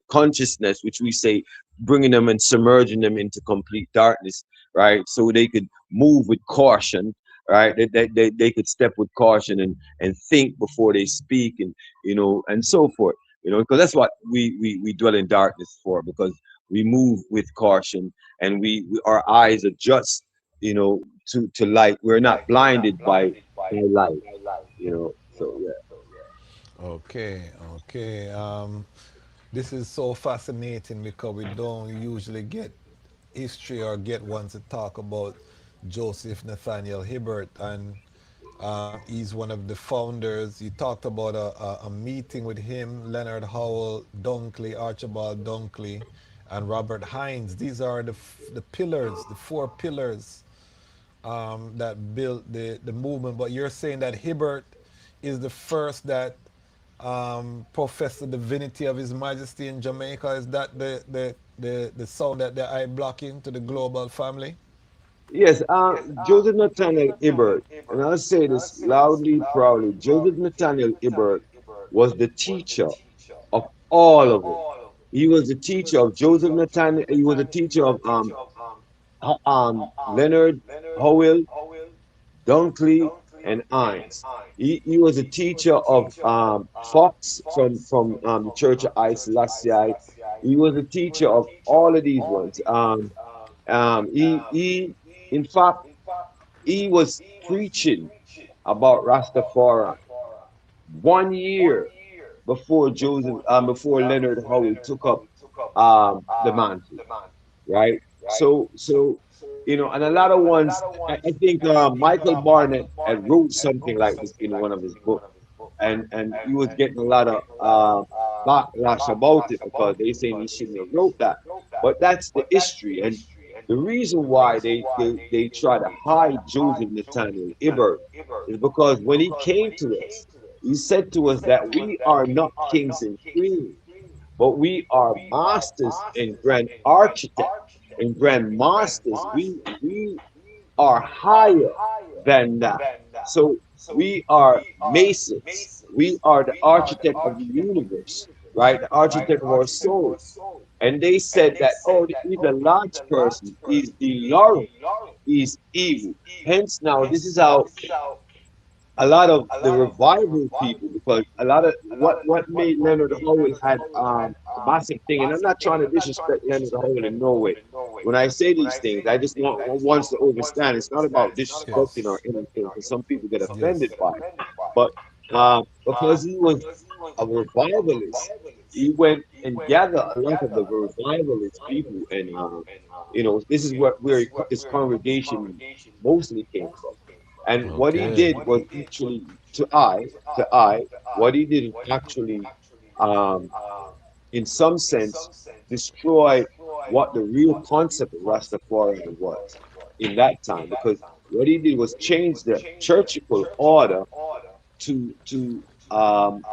consciousness, which we say bringing them and submerging them into complete darkness, right? So they could move with caution, right? They could step with caution and think before they speak, and and so forth. You know, because that's what we dwell in darkness for, because we move with caution, and we our eyes adjust, you know, to light. We're not blinded by light, you know. So yeah. Okay, okay. This is so fascinating because we don't usually get history or get one to talk about Joseph Nathaniel Hibbert, and he's one of the founders. You talked about a meeting with him, Leonard Howell Dunkley, Archibald Dunkley, and Robert Hines. These are the pillars, the four pillars that built the movement. But you're saying that Hibbert is the first that professed the divinity of His Majesty in Jamaica. Is that the sound that I blocking to the global family? Yes, Joseph Nathaniel Ibert, and I'll say this loudly, proudly. Joseph Nathaniel Ibert was the teacher of all of it. He was the teacher of Joseph Nathaniel. He was a teacher of Leonard Howell, Dunkley, and Hines. He was a teacher of Fox from the Church of Haile Selassie I. He was a teacher of all of these ones. He in fact, he was preaching about Rastafari 1 year before Leonard Howell took up the mantle, right? So you know, and a lot of ones. I think Michael Barnett had wrote something like this in one of his books, and he was getting a lot of backlash about it because they saying he shouldn't have wrote that. But that's the history, and the reason why they try to hide Joseph Nathaniel Ibert is because when he came to us, he said to us that we are not kings and queens, but we are masters and grand architects and grand masters. We are higher than that. So we are masons. We are the architect of the universe, right? The architect of our souls. And they said that, oh, he's a large person. He's illogical. He's evil. Hence, now this is how a lot of the revival people, because a lot of what made Leonard Howell had a massive thing, and I'm not trying to disrespect Leonard Howell in no way. When I say these things, I just want ones to understand. It's not about disrespecting or anything, because some people get offended by it. But because he was a revivalist, he went and gathered a lot of the revivalist people, and you know, this is where his congregation mostly came from. And what he did was actually, what he did was actually, um, in some sense, destroy what the real concept of Rastafari was in that time. Because what he did was change the churchical order to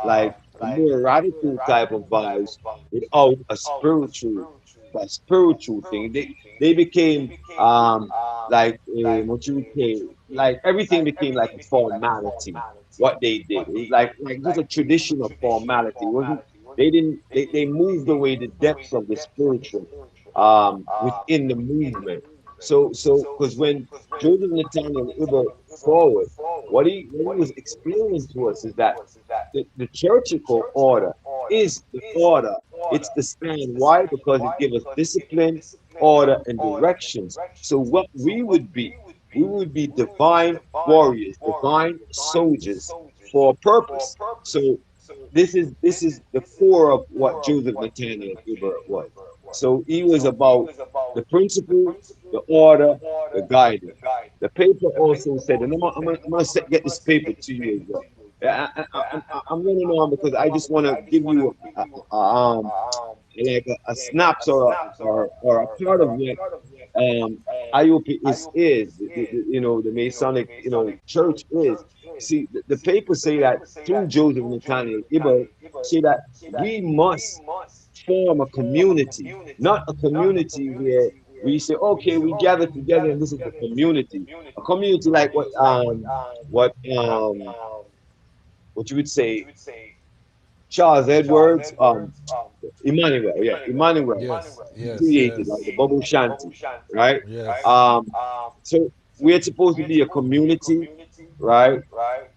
like a more radical type of vibes without a spiritual thing. They became like what you would say, like everything became like a formality. What they did, it was like just a tradition of formality. It wasn't they moved away the depths of the spiritual within the movement. So because when Joseph Nathaniel Ibert forward, what he was explaining to us is that the churchical order is the order. It's the stand. Why? Because it gives us discipline, order, and directions. So what we would be divine warriors, divine soldiers for a purpose. So this is the core of what Joseph Nathaniel Ibert was. So he was about the principle, the order, the guidance. The paper also said, and I'm gonna get this paper to you as well. I'm running on because I just want to give you like a snaps or a part of what IOP is you know, the Masonic, you know, church is. See, the papers say that through Joseph Nathaniel Ibert, say that we must form a community, not a community where we say, okay, we gather together and this is the community. A community like what you would say, Charles Edwards, Emmanuel created, like the bubble shanty, right? So we're supposed to be a community, right?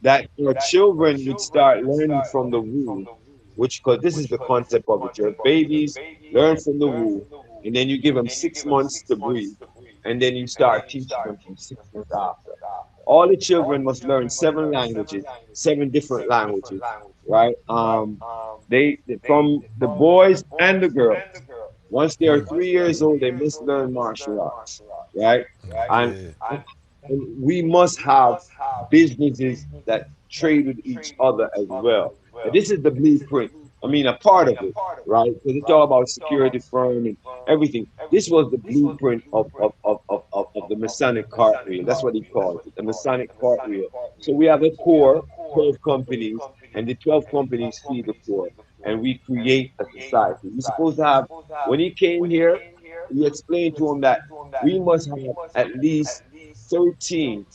That our children would start learning from the rule which, because this is the concept of it. Your babies learn from the womb, and then you give them 6 months to breathe, and then you start teaching them from 6 months after. All the children must learn 7 languages, 7 different languages, right? They from the boys and the girls. Once they are 3 years old, they must learn martial arts, right? And, and we must have businesses that trade with each other as well. And this is the blueprint. I mean, a part of it, right? Because it's all about security firm and everything. This was the blueprint of the Masonic cartwheel. That's what he calls it, the Masonic cartwheel. So we have a core, 12 companies, and the 12 companies feed the core, and we create a society. We're supposed to have, when he came here, he explained to him that we must have at least 13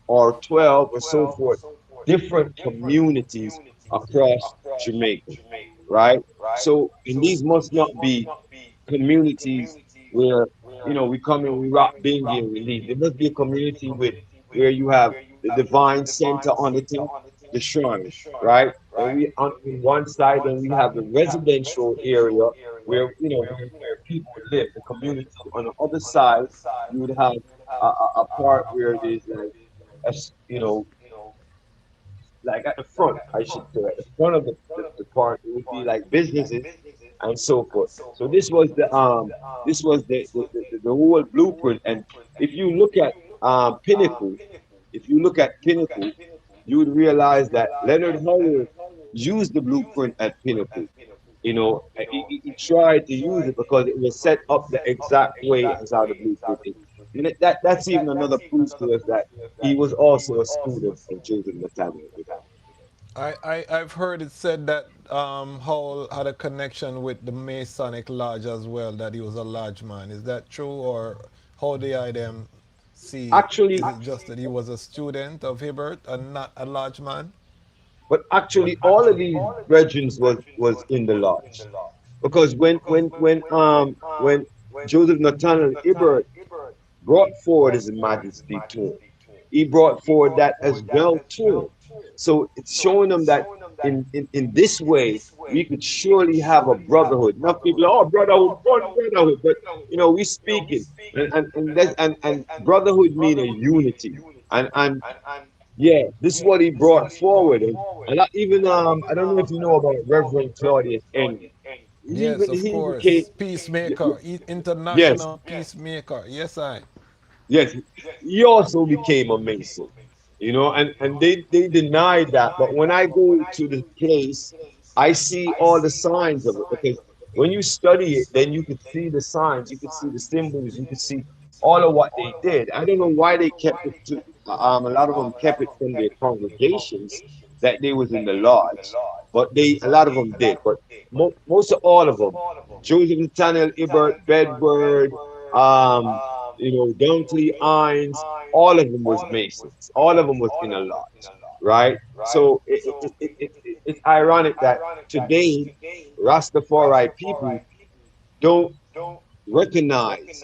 or 12 or so forth different communities across Jamaica, right? So, and these must not be communities where, we come in, we rock bingy and we leave. There must be a community with where you have the divine center on the top, the shrine, right? And we on one side, and we have the residential area where, where people live, the community. On the other side, you would have a part where there's like, like at the front, I should say, at the front of the park, it would be like businesses and so forth. So this was the whole blueprint. And if you look at Pinnacle, if you look at Pinnacle, you would realize that Leonard Howard used the blueprint at Pinnacle. He tried to use it because it was set up the exact way as how the blueprint is. And that's even another proof to us that he was also a student of Joseph Nathaniel. I've heard it said that Howell had a connection with the Masonic Lodge as well, that he was a lodge man. Is that true, or how do I them see? Actually, is it just that he was a student of Hibbert and not a lodge man? But actually, all of these regiments was in the lodge, because when Joseph Nathaniel Hibbert brought forward His Majesty to him, he brought forward that as well too. So it's showing them that in this way we could surely have a brotherhood. Not people, brotherhood, brotherhood, but we speaking and brotherhood mean a unity, and yeah, this is what he brought forward, and even I don't know if you know about Reverend Claudius Henry. Yes, of course. Peacemaker, international peacemaker. Yes, Yes, he also became a Mason, and they denied that. But when I go to the place, I see all the signs of it, because when you study it, then you can see the signs, you can see the symbols, you can see all of what they did. I don't know why they kept it to, a lot of them kept it from their congregations that they was in the lodge, but a lot of them did. But most of all of them, Joseph Nathaniel Hibbert, Bedward, Dunkley, Hines, all of them was Masons. All of them was in a lodge, right? So it's ironic that today Rastafari people don't recognize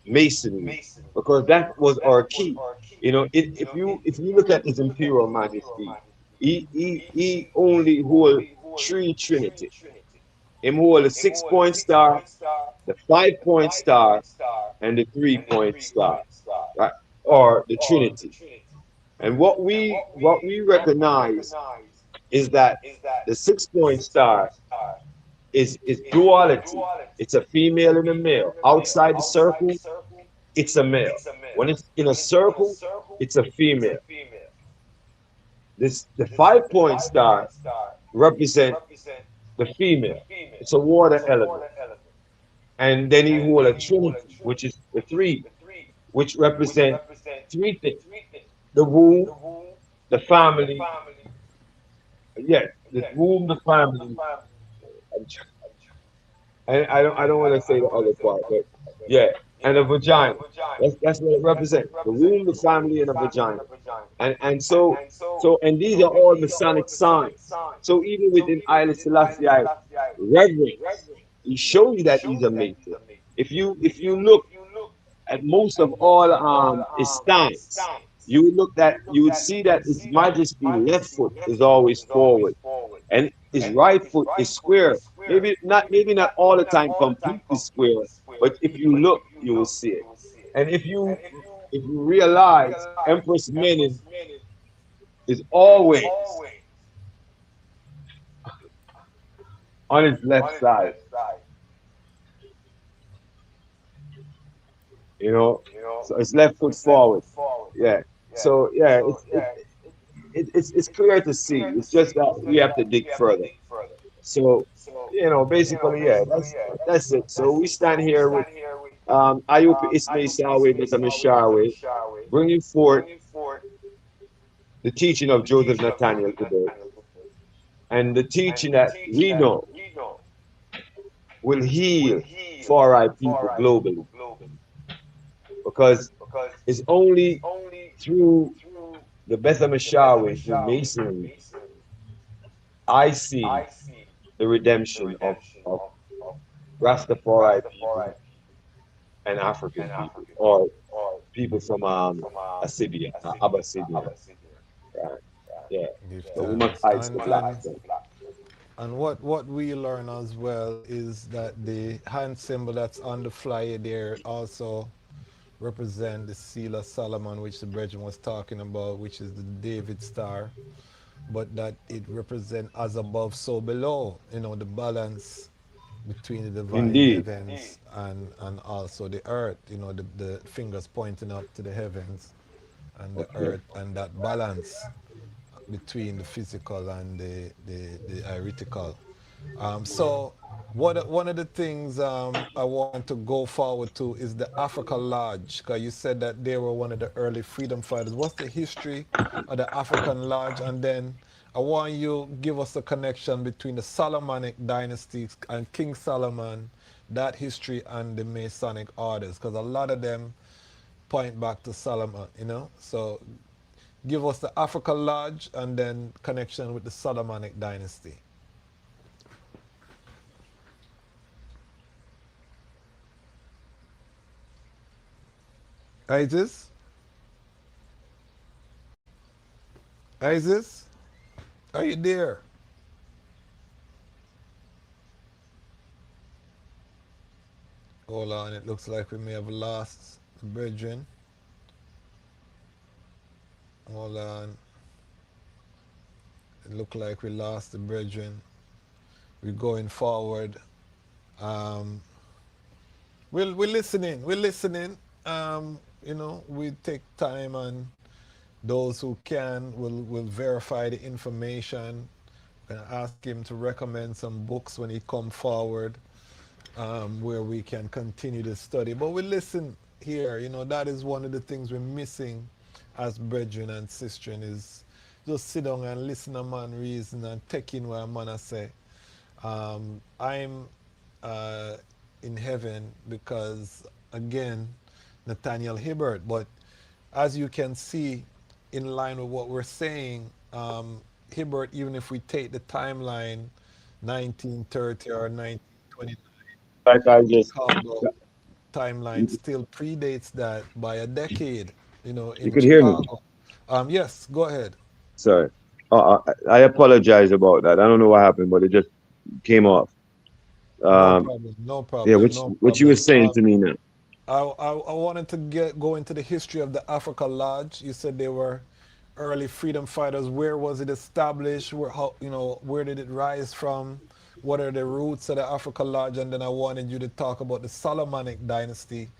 Masonry, because that was our key. If you look at His Imperial Majesty, he only hold 3 Trinity. Him hold the 6-point star, the 5-point star, and the 3-point star, right? Or the Trinity. And what we recognize is that the 6-point star is duality. It's a female and a male. Outside the circle, it's a male. When it's in a circle, it's a female. The 5-point star represent the female. It's a water element. And then he hold a trinity, which is the 3, which represent 3 things: the womb, the family. Yeah, the womb, the family. And I don't want to say the other part, but yeah, and a vagina. That's what it represents: the womb, the family, and a vagina. And so and these are all Masonic signs. So even within Haile Selassie I, reverence, he shows you that he's a Mason. If you look at most of all his stance, you would see that His Majesty left foot is always forward, and his right foot is square. Maybe not all the time completely square, but if you look, you will see it. And if you realize Empress Menen is always on his left side, you know, so it's left foot forward. Yeah. So yeah, it's clear to see. It's just that we have to dig further. So, basically, yeah, that's it. So we stand here with Ayup Ismail Sawe Betameshawe, bringing forth the teaching of Joseph Nathaniel today, and the teaching that we know will heal for our people globally, because it's only through the Betameshawe, through Masonry, I see the redemption of Rastafari people and African people, or people from Abyssinia. Right. Yeah. Give So we must thanks. ice the black. And what we learn as well is that the hand symbol that's on the flyer there also represent the seal of Solomon, which the brethren was talking about, which is the David star, but that it represents as above, so below, the balance between the divine Indeed. heavens and also the earth, the fingers pointing up to the heavens and the earth, and that balance between the physical and the heretical. So one of the things I want to go forward to is the Africa Lodge, because you said that they were one of the early freedom fighters. What's the history of the African Lodge? And then I want you to give us a connection between the Solomonic Dynasty and King Solomon, that history, and the Masonic orders, because a lot of them point back to Solomon, So give us the Africa Lodge and then connection with the Solomonic Dynasty. Isis? Isis? Are you there? Hold on, it looks like we may have lost the brethren. Hold on. It looked like we lost the brethren. We're going forward. We're listening. We're listening. We take time, and those who can will verify the information. And ask him to recommend some books when he come forward, where we can continue to study. But we listen here. That is one of the things we're missing as brethren and sistren, is just sit down and listen to man reason and take in what a man say. I'm in heaven because, again, Nathaniel Hibbert. But as you can see, in line with what we're saying, Hibbert, even if we take the timeline 1930 or 1929, Like I just, timeline still predates that by a decade, in you could hear me. Chicago. Yes, go ahead. Sorry. I apologize about that. I don't know what happened, but it just came off. No problem. Yeah, what you were saying to me now. I wanted to go into the history of the Africa Lodge. You said they were early freedom fighters. Where was it established? Where did it rise from? What are the roots of the Africa Lodge? And then I wanted you to talk about the Solomonic Dynasty,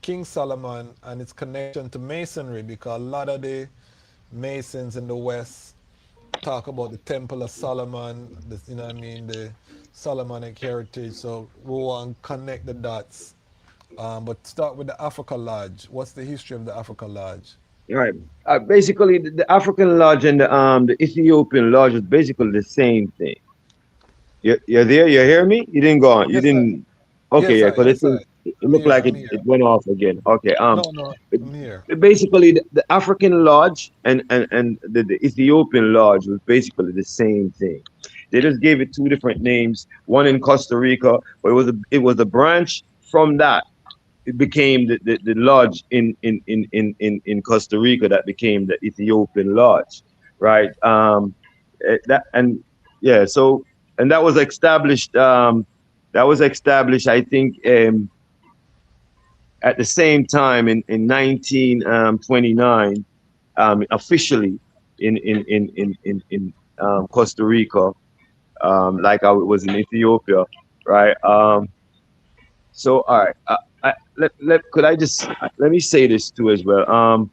King Solomon, and its connection to Masonry, because a lot of the Masons in the West talk about the Temple of Solomon, the Solomonic heritage. So we want to connect the dots. But start with the Africa Lodge. What's the history of the Africa Lodge? All right. Basically, the African Lodge and the Ethiopian Lodge is basically the same thing. You're there? You hear me? You didn't go on. You didn't. Okay, yeah, because it looked like it went off again. Okay. No, I'm here. Basically, the African Lodge and the Ethiopian Lodge was basically the same thing. They just gave it two different names. One in Costa Rica, but it was a branch from that. It became the lodge in Costa Rica that became the Ethiopian Lodge, right? yeah. So and that was established. I think, at the same time in 1929, officially in Costa Rica, like how it was in Ethiopia, right? So all right, could I just let me say this too as well.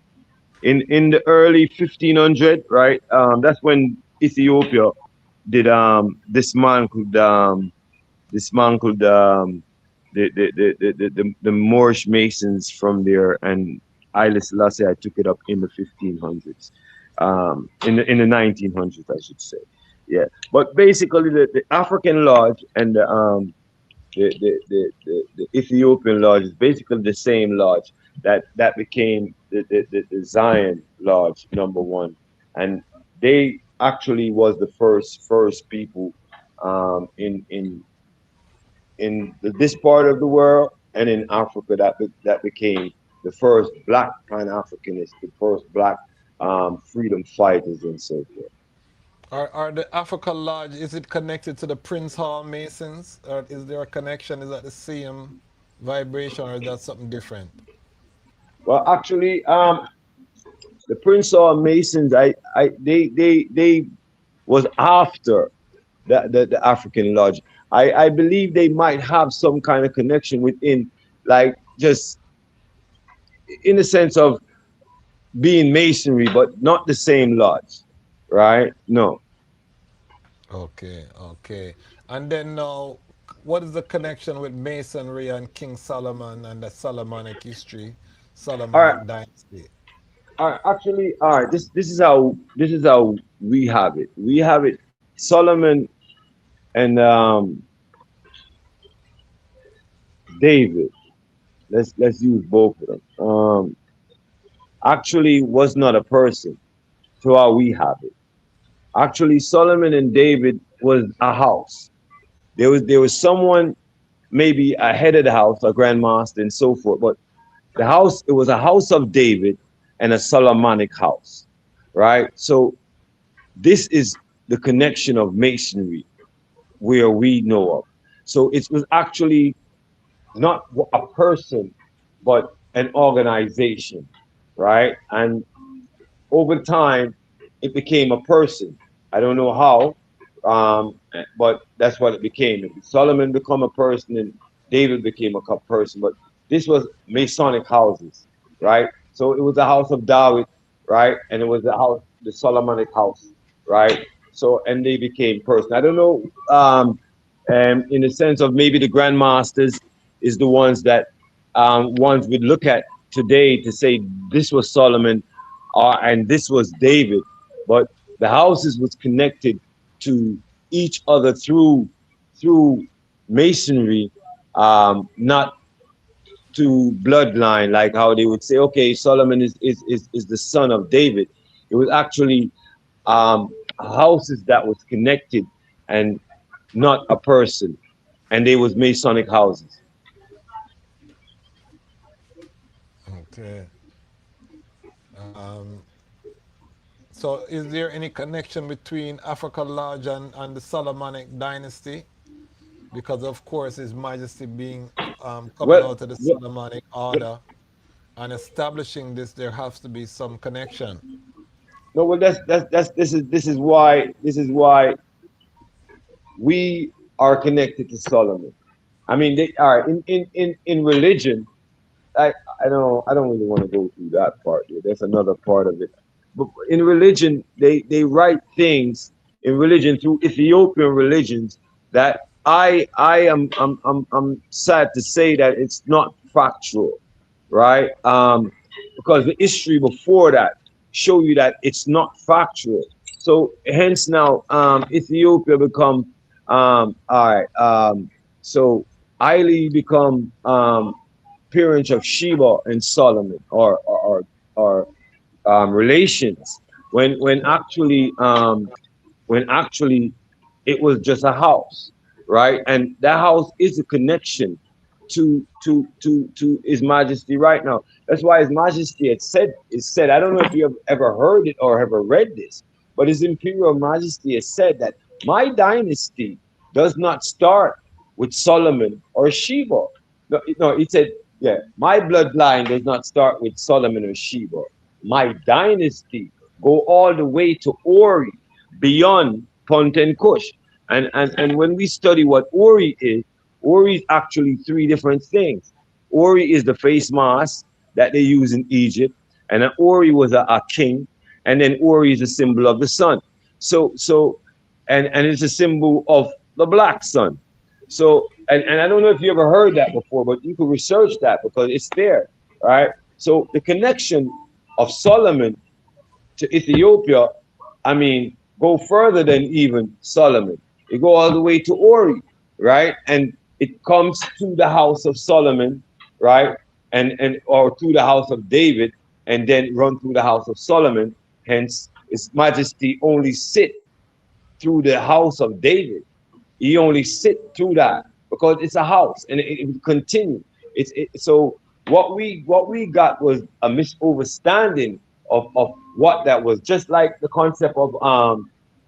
In the early 1500, right? That's when Ethiopia did dismantled the Moorish Masons from there, and Haile Selassie I took it up in the 1500s, in the 1900s, I should say. Yeah, but basically the African Lodge and the Ethiopian Lodge is basically the same lodge that became the Zion Lodge #1, and they actually was the first people, in this part of the world and in Africa that became the first black Pan-Africanists, the first black freedom fighters and so forth. Are the Africa Lodge, is it connected to the Prince Hall Masons? Or is there a connection? Is that the same vibration or is that something different? Well, actually, the Prince Hall Masons, they was after the African Lodge. I believe they might have some kind of connection within, like just in the sense of being masonry, but not the same lodge, right? No. Okay, okay. And then now, what is the connection with Masonry and King Solomon and the Solomonic history, All right. Solomonic Dynasty? All right. Actually, all right. This is how we have it. We have it. Solomon and David. Let's use both of them. Actually, was not a person. To how we have it. Actually, Solomon and David was a house. There was someone maybe ahead of the house, a grandmaster and so forth. But the house, it was a house of David and a Solomonic house, right? So this is the connection of masonry where we know of. So it was actually not a person, but an organization, right? And over time, it became a person. I don't know how, but that's what it became. Solomon became a person and David became a person. But this was Masonic houses, right? So it was the house of David, right? And it was the Solomonic house, right? So, and they became person. I don't know, in the sense of maybe the grandmasters is the ones that ones would look at today to say this was Solomon, and this was David, but the houses was connected to each other through masonry, not to bloodline, like how they would say, okay, Solomon is the son of David. It was actually houses that was connected and not a person, and they was Masonic houses. Okay. So is there any connection between Africa Lodge and the Solomonic Dynasty? Because of course His Majesty being coming out of the Solomonic order and establishing this, there has to be some connection. No, well, this is why we are connected to Solomon. I mean, they are in religion. I don't really want to go through that part here. There's another part of it. But in religion, they write things in religion through Ethiopian religions that I'm sad to say that it's not factual, right? Because the history before that show you that it's not factual. So hence now Ethiopia become all right. So Haile become parents of Sheba and Solomon, or relations, when actually it was just a house, right? And that house is a connection to His Majesty right now. That's why His Majesty had said, I don't know if you have ever heard it or ever read this, but His Imperial Majesty has said that My dynasty does not start with Solomon or Sheba. No, no, he said, yeah, my bloodline does not start with Solomon or Sheba. My dynasty go all the way to Ori, beyond Punt and Kush. And when we study what Ori is actually three different things. Ori is the face mask that they use in Egypt, and then Ori was a king, and then Ori is a symbol of the sun. And it's a symbol of the black sun. So, and I don't know if you ever heard that before, but you can research that because it's there, right? So the connection of Solomon to Ethiopia, I mean, go further than even Solomon. It go all the way to Ori, right? And it comes to the house of Solomon, right? And or through the house of David, and then run through the house of Solomon. Hence, His Majesty only sit through the house of David. He only sit through that because it's a house and it will continue. So what we got was a misunderstanding of what that was, just like the concept of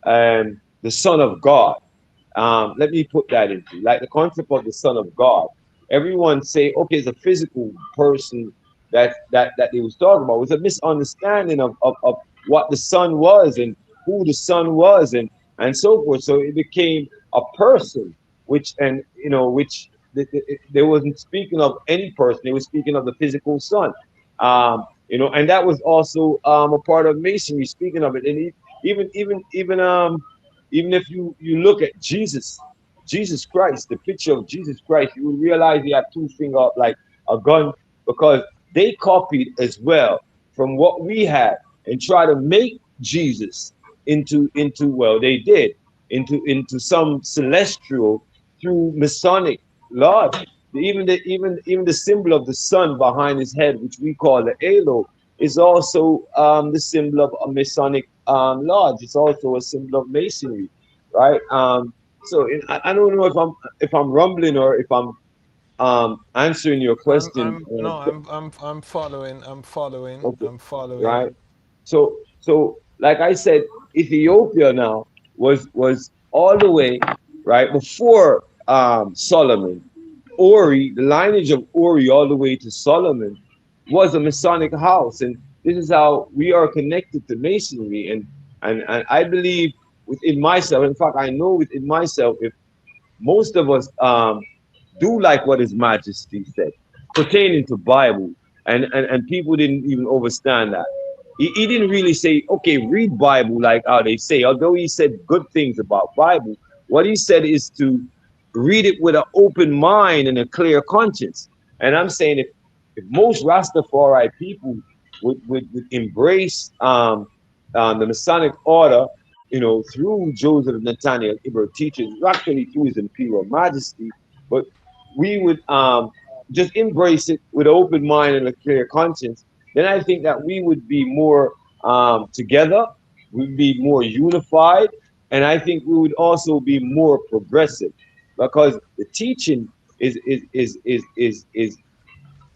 the Son of God. Let me put that into like the concept of the Son of God. Everyone say, okay, it's a physical person that they was talking about. It was a misunderstanding of what the Son was and who the Son was and so forth. So it became a person, which they wasn't speaking of any person. They were speaking of the physical Son. And that was also a part of Masonry, speaking of it. And even if you look at Jesus Christ, the picture of Jesus Christ, you will realize he had two fingers up like a gun, because they copied as well from what we had and try to make Jesus into well, they did into some celestial through Masonic lodge. Even the symbol of the sun behind his head, which we call the halo, is also the symbol of a Masonic lodge. It's also a symbol of Masonry, right? I don't know if I'm rumbling or if I'm answering your question. I'm following. Okay, I'm following. right? So like I said, Ethiopia now was all the way right before Solomon. Ori, the lineage of Ori all the way to Solomon was a Masonic house, and this is how we are connected to Masonry. And I believe within myself, in fact, I know within myself, if most of us do like what His Majesty said pertaining to Bible, and people didn't even understand that. He didn't really say, okay, read Bible like how they say, although he said good things about Bible. What he said is to read it with an open mind and a clear conscience. And I'm saying if most Rastafari people would embrace the Masonic order, through Joseph Nathaniel Ibra teachers, actually through His Imperial Majesty, but we would just embrace it with an open mind and a clear conscience, then I think that we would be more together, we'd be more unified, and I think we would also be more progressive, because the teaching is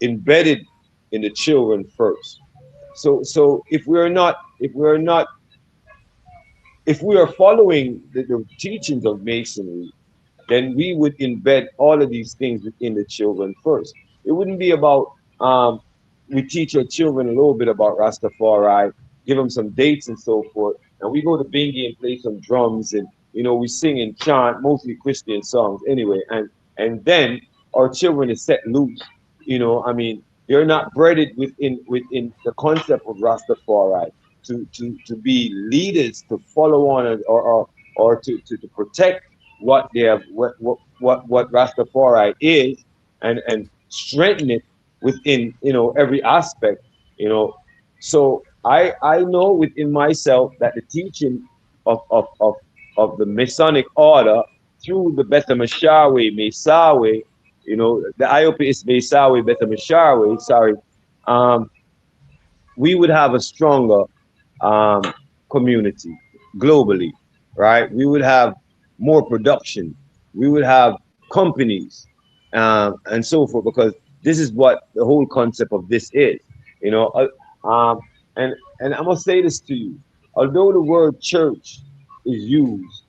embedded in the children first. So if we are following the teachings of Masonry, then we would embed all of these things within the children first. It wouldn't be about we teach our children a little bit about Rastafari, give them some dates and so forth, and we go to Bingy and play some drums, and we sing and chant, mostly Christian songs anyway, and then our children is set loose. I mean, they're not bred within the concept of Rastafari to be leaders, to follow on, or to protect what they have, what Rastafari is, and strengthen it within every aspect. So I know within myself that the teaching of the Masonic order through the Beta Mashawe, Mesawe, the IOP is Mesawe, Beta Mashawe, sorry, we would have a stronger community globally, right? We would have more production, we would have companies, and so forth, because this is what the whole concept of this is, and I'm gonna say this to you. Although the word church is used,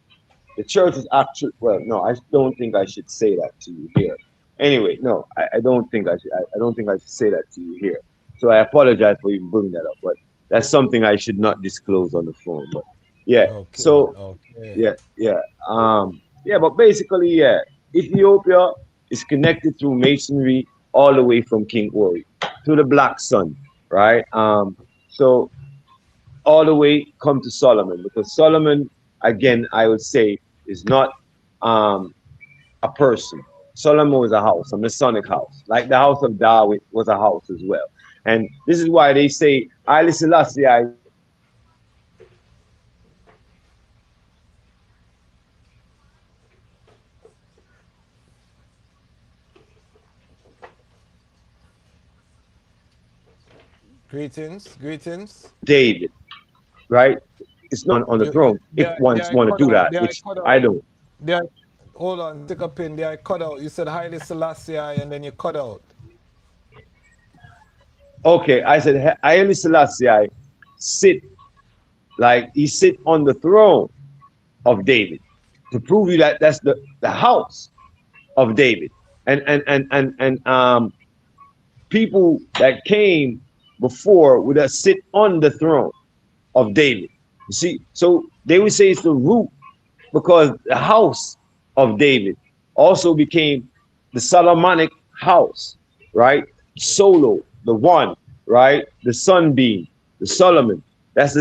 The church is actually, well, no, I don't think I should say that to you here. Anyway, no, I don't think I should. I don't think I should say that to you here. So I apologize for even bringing that up, but that's something I should not disclose on the phone. But yeah, Okay, so okay. yeah, but basically, yeah, Ethiopia is connected through masonry all the way from King Ori to the Black Sun, right? So all the way come to Solomon, because Solomon, again, I would say, is not um, a person. Solomon was a house, a Masonic house, like the house of David was a house as well. And this is why they say Haile Selassie I Greetings, greetings. David, right? It's not on the throne if one I want to cut do out. that, which I don't. Hold on, take a pin. There I cut out. You said Haile Selassie I, and then you cut out. Okay, I said Haile Selassie I sit like he sit on the throne of David to prove you that that's the house of David. And people that came before would have sit on the throne of David. You see, so they would say it's the root because the house of David also became the Solomonic house, right? Solo, the one, right? The sunbeam, the Solomon. That's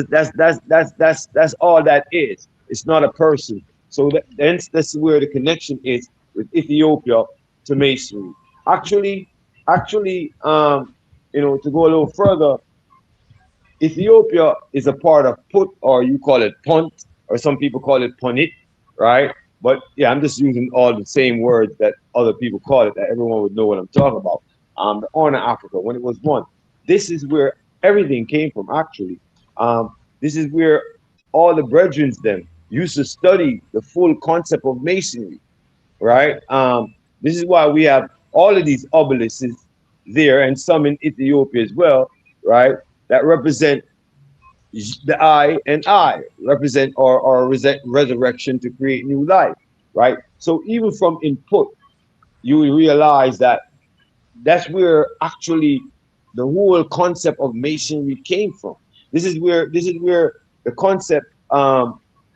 all that is. It's not a person. So that's where the connection is with Ethiopia to Masonry. Actually, to go a little further, Ethiopia is a part of Put, or you call it Punt, or some people call it Punit, right? But yeah, I'm just using all the same words that other people call it, that everyone would know what I'm talking about. The Horn of Africa, when it was one. This is where everything came from, actually. This is where all the brethren them used to study the full concept of masonry, right? This is why we have all of these obelisks there, and some in Ethiopia as well, right? That represent the I represent or resurrection to create new life, right? So even from input, you will realize that that's where actually the whole concept of masonry came from. This is where the concept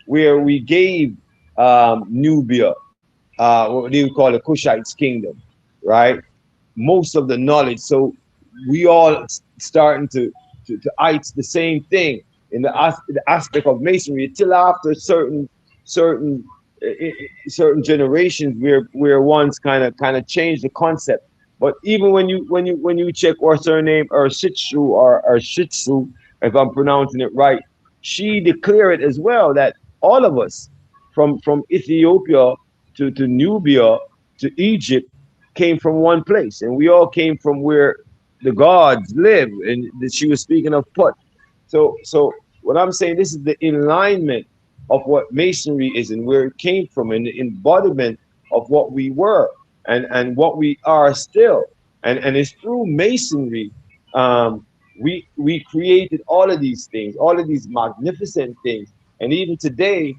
where we gave Nubia, what do you call the Kushites kingdom, right? Most of the knowledge. So we all starting to ites the same thing in the aspect of masonry until after certain generations where one's kind of changed the concept. But even when you check what's her name, or Shitsu or Shitsu, if I'm pronouncing it right, she declared as well that all of us from Ethiopia to Nubia to Egypt came from one place, and we all came from where the gods live, and that she was speaking of Put. So what I'm saying, this is the alignment of what masonry is and where it came from, and the embodiment of what we were and what we are still. And it's through masonry we created all of these things, all of these magnificent things. And even today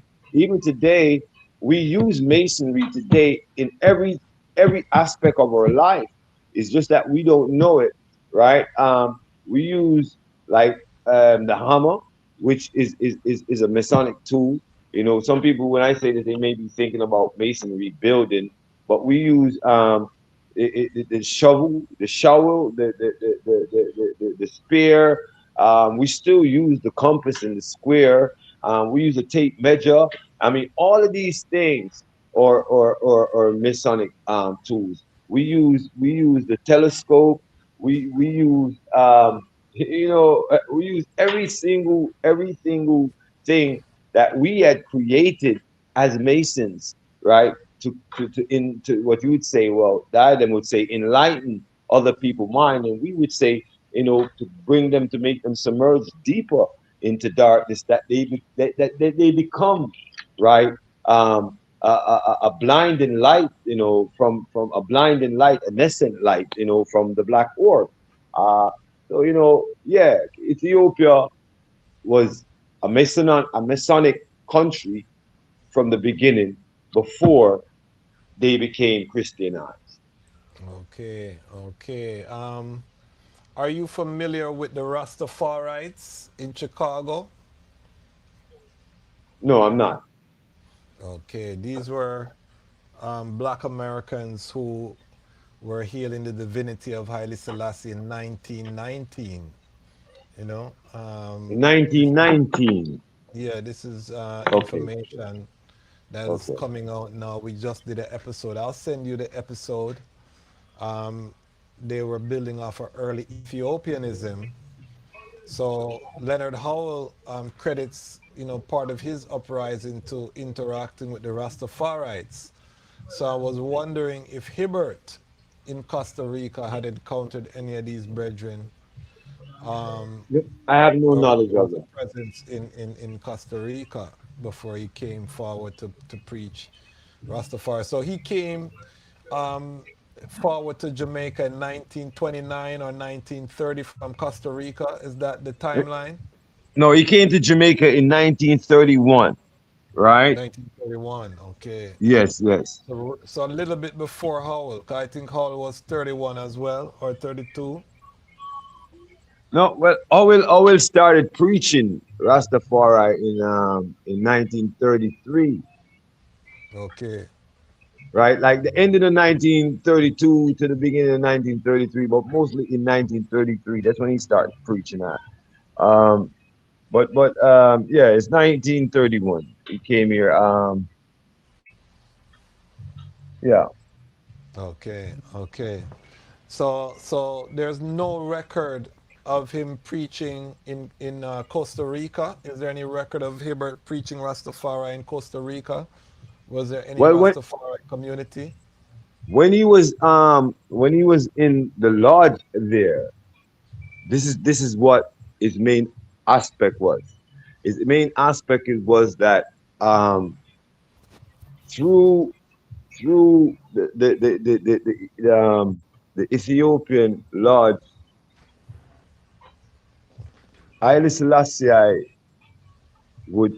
we use masonry today in every aspect of our life. It's just that we don't know it, right? We use like the hammer, which is a Masonic tool. You know, some people, when I say that, they may be thinking about masonry building, but we use the shovel, the spear. We still use the compass and the square. We use a tape measure. I mean, all of these things or Masonic tools. We use the telescope. We use we use every single thing that we had created as Masons, right? To what you would say, well, Diadem would say, enlighten other people's mind, and we would say, to bring them, to make them submerge deeper into darkness, that they become, right, a blinding light, from a blinding light, a nascent light, from the black orb. So yeah, Ethiopia was a Masonic country from the beginning before they became Christianized. Okay, okay. Are you familiar with the Rastafarites in Chicago? No, I'm not. Okay, these were black Americans who were hailing the divinity of Haile Selassie in 1919. You know, In 1919. yeah, this is Okay. information that is Okay. coming out now. We just did an episode. I'll send you the episode. Um, they were building off of early Ethiopianism. So Leonard Howell credits, part of his uprising to interacting with the Rastafarites. So I was wondering if Hibbert in Costa Rica had encountered any of these brethren, I have no or knowledge of was a that. presence in Costa Rica before he came forward to preach Rastafari. So he came um, forward to Jamaica in 1929 or 1930 from Costa Rica. Is that the timeline? No, he came to Jamaica in 1931, right? 1931. Okay. Yes, yes. So a little bit before Howell. 'Cause I think Howell was 31 as well, or 32. No, well, Owl started preaching Rastafari in 1933, Okay. right? Like the end of the 1932 to the beginning of 1933, but mostly in 1933. That's when he started preaching that. Um, but yeah, it's 1931. He came here. Yeah. Okay. Okay. So there's no record of him preaching in Costa Rica. Is there any record of Hibbert preaching Rastafari in Costa Rica? Was there any Well, Rastafari community? when he was in the lodge there, this is what his main aspect was. His main aspect was that um through the Ethiopian lodge, Haile Selassie I would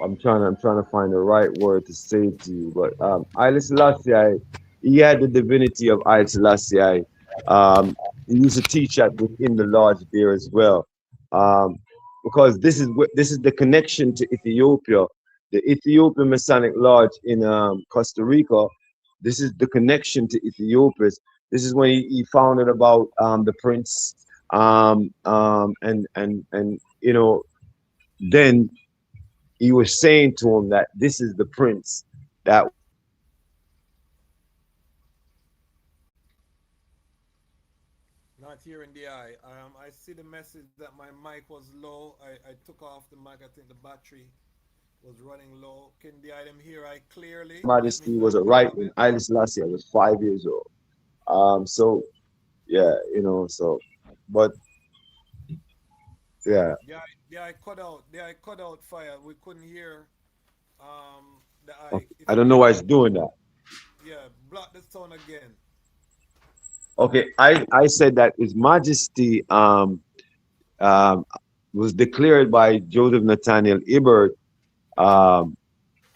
I'm trying to find the right word to say to you, but Haile Selassie I, he had the divinity of Haile Selassie I. He used to teach at within the lodge there as well, um, because this is the connection to Ethiopia, the Ethiopian Masonic Lodge in Costa Rica. This is the connection to Ethiopia. This is when he founded about the prince, and then he was saying to him that this is the prince that Not here in the eye. I see the message that my mic was low. I took off the mic. I think the battery was running low. Can the item hear I clearly? Let me Majesty know was a if you right have when it. Haile Selassie was 5 years old. So yeah, so but yeah, The eye cut out. The eye cut out fire. We couldn't hear the eye. okay. If I you don't know can, why it's doing that. yeah, block the sound again. Okay, I said that His Majesty um was declared by Joseph Nathaniel Ibert um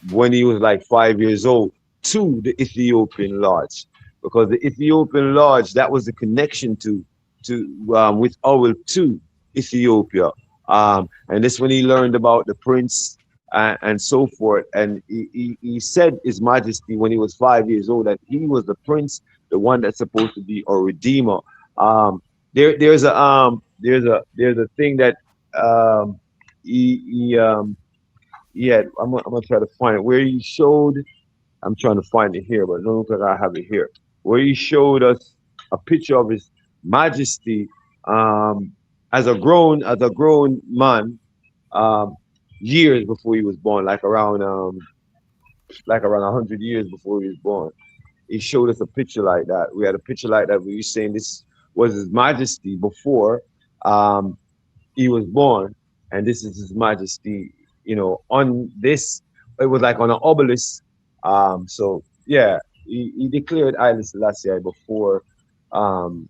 when he was like 5 years old to the Ethiopian Lodge, because the Ethiopian Lodge, that was the connection to with Owel to Ethiopia, and this when he learned about the prince and so forth, and he said His Majesty when he was 5 years old that he was the prince, the one that's supposed to be a redeemer. There's a thing that he yeah, I'm gonna try to find it where he showed. I'm trying to find it here, but I don't look like I have it here. Where he showed us a picture of His Majesty um, as a grown man, um, years before he was born, like around 100 years before he was born. He showed us a picture like that. We had a picture like that where he's saying this was His Majesty before um, he was born, and this is His Majesty. On this, it was like on an obelisk. So yeah, he declared Haile Selassie before um,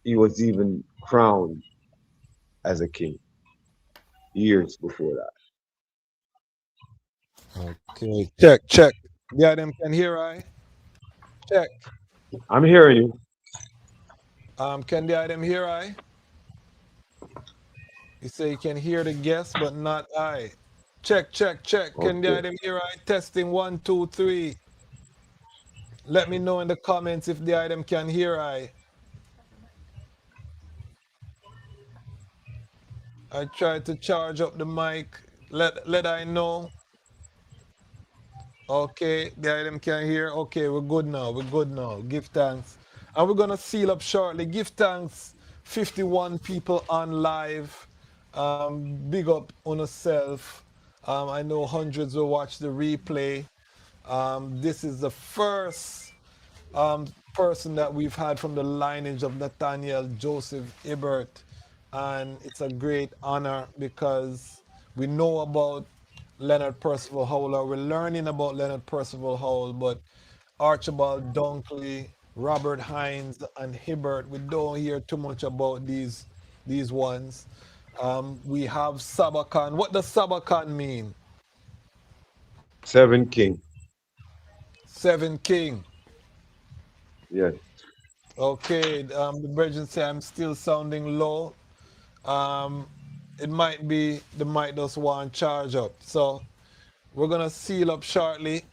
he was even crowned as a king. years before that. Okay, check. Yeah, them can hear I. Check. I'm hearing you. Can the item hear I? You say you can hear the guest, but not I. Check. Can the Okay. item hear I? Testing 1, 2, 3. Let me know in the comments if the item can hear I. I tried to charge up the mic. Let I know. Okay, the item can hear. Okay, we're good now. Give thanks. And we're gonna seal up shortly. Give thanks. 51 people on live. Big up on yourself. I know hundreds will watch the replay. This is the first person that we've had from the lineage of Nathaniel Joseph Ibert. And it's a great honor because we know about Leonard Percival Howell, or we're learning about Leonard Percival Howell, but Archibald Dunkley, Robert Hines, and Hibbert, we don't hear too much about these ones. We have Sabacan. What does Sabacan mean? Seven King. Seven King. Yes. Okay, the brethren say I'm still sounding low. It might be the mic does want charge up. So we're gonna seal up shortly.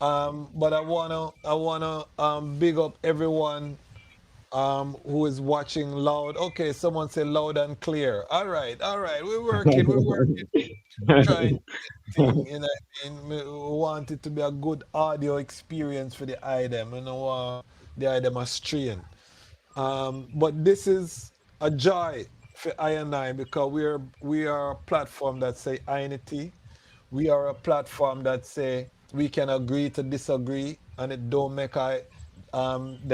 But I wanna big up everyone who is watching loud. Okay, someone say loud and clear. All right. We're working. Trying thing, you know what I mean? We want it to be a good audio experience for the item. You know, the item are strain. But this is a joy for I and I because we are a platform that say unity. We are a platform that say we can agree to disagree, and it don't make it don't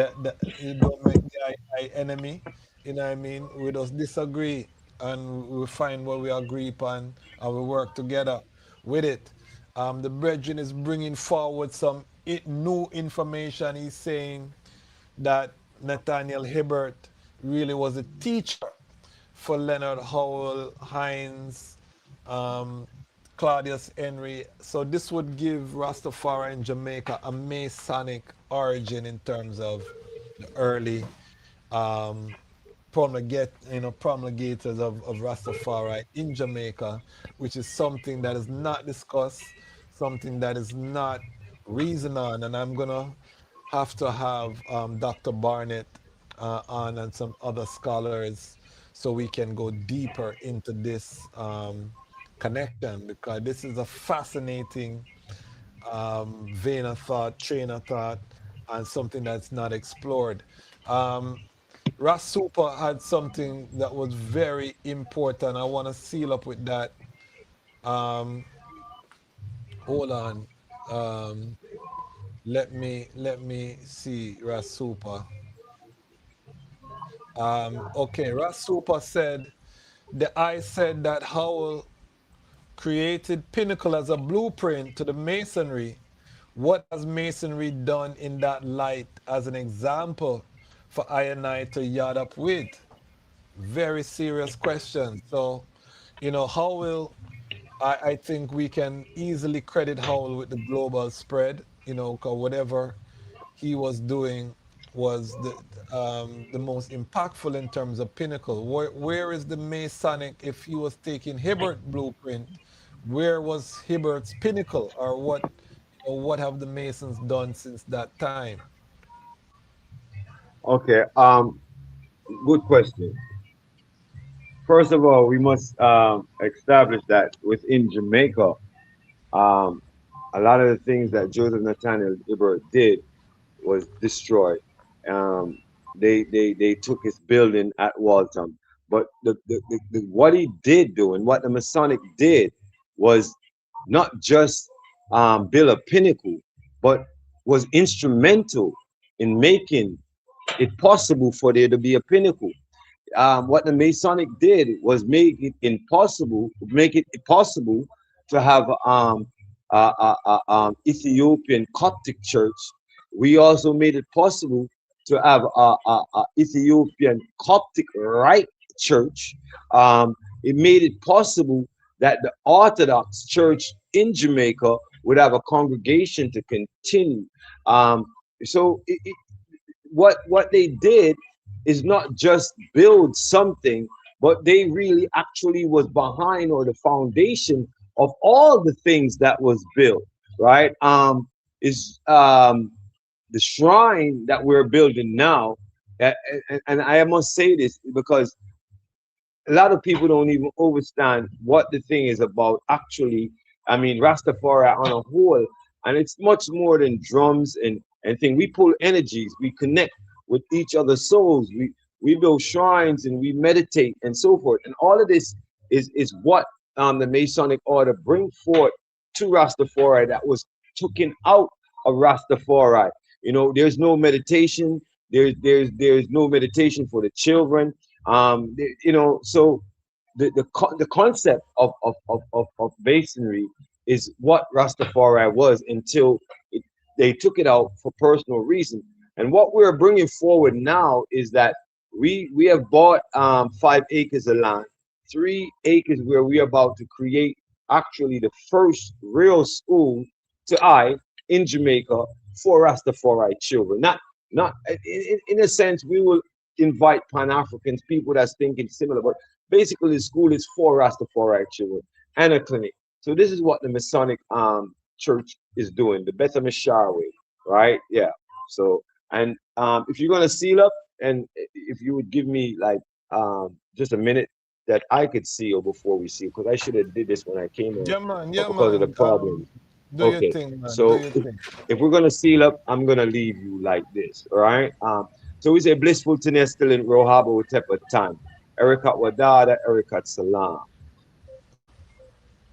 make the I enemy. You know what I mean? We just disagree and we find what we agree upon and we work together with it. The brethren is bringing forward some new information. He's saying that Nathaniel Hibbert really was a teacher for Leonard Howell, Hines, Claudius Henry. So this would give Rastafari in Jamaica a Masonic origin in terms of the early promulgators of Rastafari in Jamaica, which is something that is not discussed, something that is not reasoned on. And I'm gonna have to have Dr. Barnett on and some other scholars so we can go deeper into this connection, because this is a fascinating vein of thought, train of thought, and something that's not explored. Ras Super had something that was very important. I want to seal up with that. Hold on. Let me see Ras Super. Okay, Ras Super said I said that Howell created Pinnacle as a blueprint to the Masonry. What has Masonry done in that light as an example for I and I to yard up with? Very serious question. So, Howell, I think we can easily credit Howell with the global spread, because whatever he was doing was the most impactful in terms of Pinnacle. Where is the Masonic? If he was taking Hibbert blueprint, where was Hibbert's Pinnacle, or what have the Masons done since that time? Okay. Good question. First of all, we must establish that within Jamaica, a lot of the things that Joseph Nathaniel Ibert did was destroyed. They took his building at Waltham, but what he did do and what the Masonic did was not just build a pinnacle, but was instrumental in making it possible for there to be a pinnacle. What the Masonic did was make it possible to have Ethiopian Coptic church. We also made it possible to have a Ethiopian Coptic Rite church. It made it possible that the Orthodox Church in Jamaica would have a congregation to continue. So what they did is not just build something, but they really actually was behind or the foundation of all the things that was built, right? Is the shrine that we're building now, and I must say this because a lot of people don't even understand what the thing is about actually. I mean, Rastafari on a whole, and it's much more than drums and thing. We pull energies, we connect with each other's souls, we build shrines and we meditate and so forth. And all of this is what the Masonic order bring forth to Rastafari that was taken out of Rastafari. You know, there's no meditation, there's no meditation for the children. You know, so the concept of masonry is what Rastafari was until they took it out for personal reason. And what we're bringing forward now is that we have bought 5 acres of land, 3 acres where we're about to create actually the first real school in Jamaica for Rastafari children. Not in a sense, we will invite Pan-Africans, people that's thinking similar, but basically the school is for Rastafari children and a clinic. So this is what the Masonic church is doing, the Beth Mishar way, right? Yeah. So, and if you're gonna seal up, and if you would give me like just a minute that I could seal before we seal, because I should have did this when I came in, because of the problems. Do your thing, man. So if we're gonna seal up, I'm gonna leave you like this, all right? So we say blissful to nestle in Rohaba Utepa time. Erikat Wadada, Erikat Salam.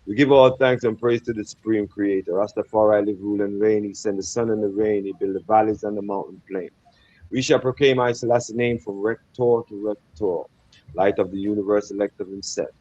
We give all thanks and praise to the Supreme Creator. Rastafari live, rule, and reign. He send the sun and the rain. He build the valleys and the mountain plain. We shall proclaim Haile Selassie name from rector to rector. Light of the universe, elect of himself.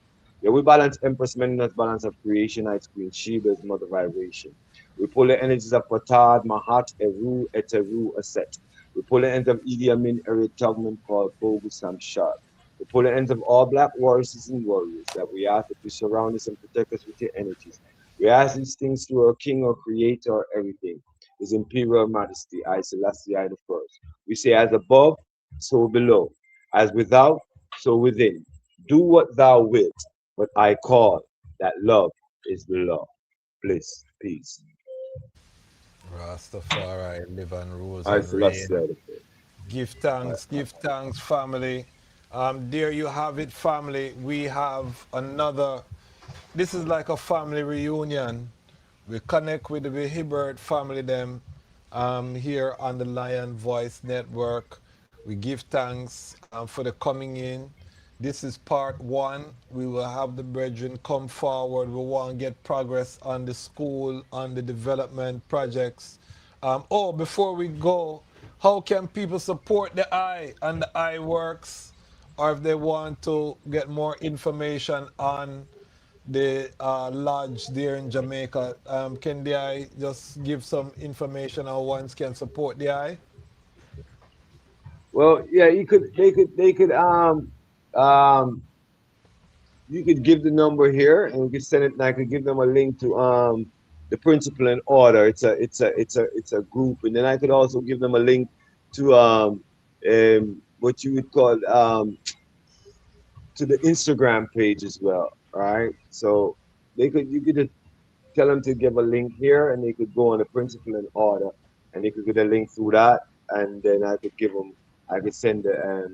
Yeah, we balance Empress Menina's balance of creation, Ice Queen Sheba's mother vibration. We pull the energies of Patad, Mahat, Eru, Eteru, Aset. We pull the ends of Idi Amin, Eri Tugman, called Bogus Samshad. We pull the ends of all black warriors and warriors that we ask that you surround us and protect us with your energies. We ask these things through our King or Creator or everything. His Imperial Majesty, Haile Selassie I the First. We say, as above, so below. As without, so within. Do what thou wilt, but I call that love is the law. Bliss, peace. Rastafari, live and rule Haile and Selassie I reign. the First. Give thanks, family. There you have it, family. We have another, this is like a family reunion. We connect with the Hibbert family them here on the Lion Voice Network. We give thanks for the coming in. This is part 1. We will have the brethren come forward. We want to get progress on the school, on the development projects. Before we go, how can people support the eye and the eye works? Or if they want to get more information on the lodge there in Jamaica, can the eye just give some information how ones can support the eye? Well, yeah, you could you could give the number here and we could send it, and I could give them a link to the principle and order. It's a group, and then I could also give them a link to what you would call to the Instagram page as well, right? So you could just tell them to give a link here, and they could go on the principle and order, and they could get a link through that, and then I could send the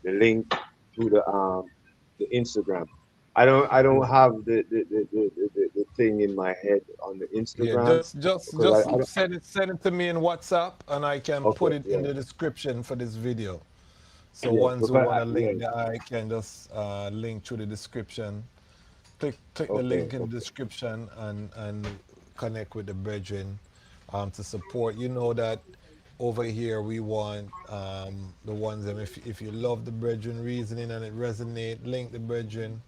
link through the Instagram. I don't have the thing in my head on the Instagram. Yeah, just send it to me in WhatsApp, and I can put it in the description for this video. So ones who want to link the eye can just link through the description. Click the link in the description and connect with the brethren to support. You know that over here we want the ones that if you love the brethren reasoning and it resonate, link the brethren,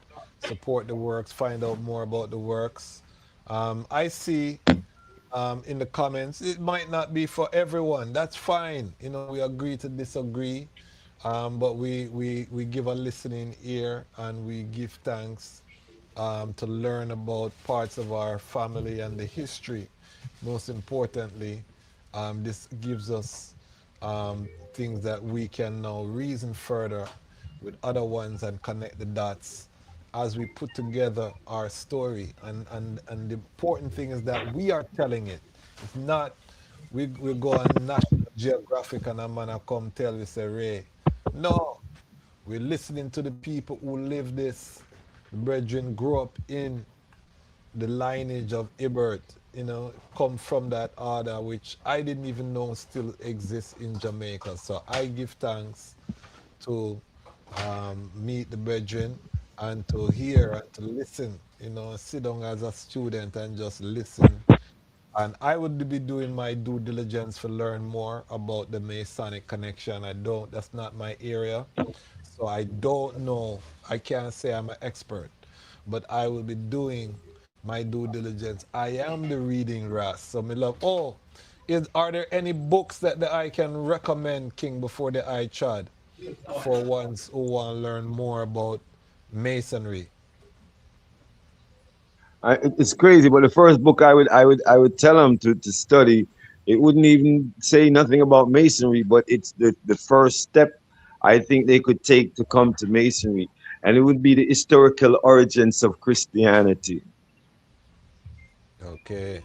support the works, find out more about the works. I see in the comments, it might not be for everyone. That's fine. You know, we agree to disagree. But we give a listening ear and we give thanks to learn about parts of our family and the history. Most importantly, this gives us things that we can now reason further with other ones and connect the dots as we put together our story. And the important thing is that we are telling it. It's not we go on National Geographic and a man a come tell you say Ray. No, we're listening to the people who live this. The brethren grew up in the lineage of Ibert, come from that order which I didn't even know still exists in Jamaica. So I give thanks to meet the brethren and to hear and to listen, sit down as a student and just listen. And I would be doing my due diligence to learn more about the Masonic connection. That's not my area. So I don't know. I can't say I'm an expert, but I will be doing my due diligence. I am the reading Ras. So me love. Are there any books that I can recommend, King, before the I chad for ones who want to learn more about Masonry? It's crazy, but the first book I would tell them to study, it wouldn't even say nothing about masonry, but it's the first step I think they could take to come to masonry, and it would be the historical origins of Christianity. Okay.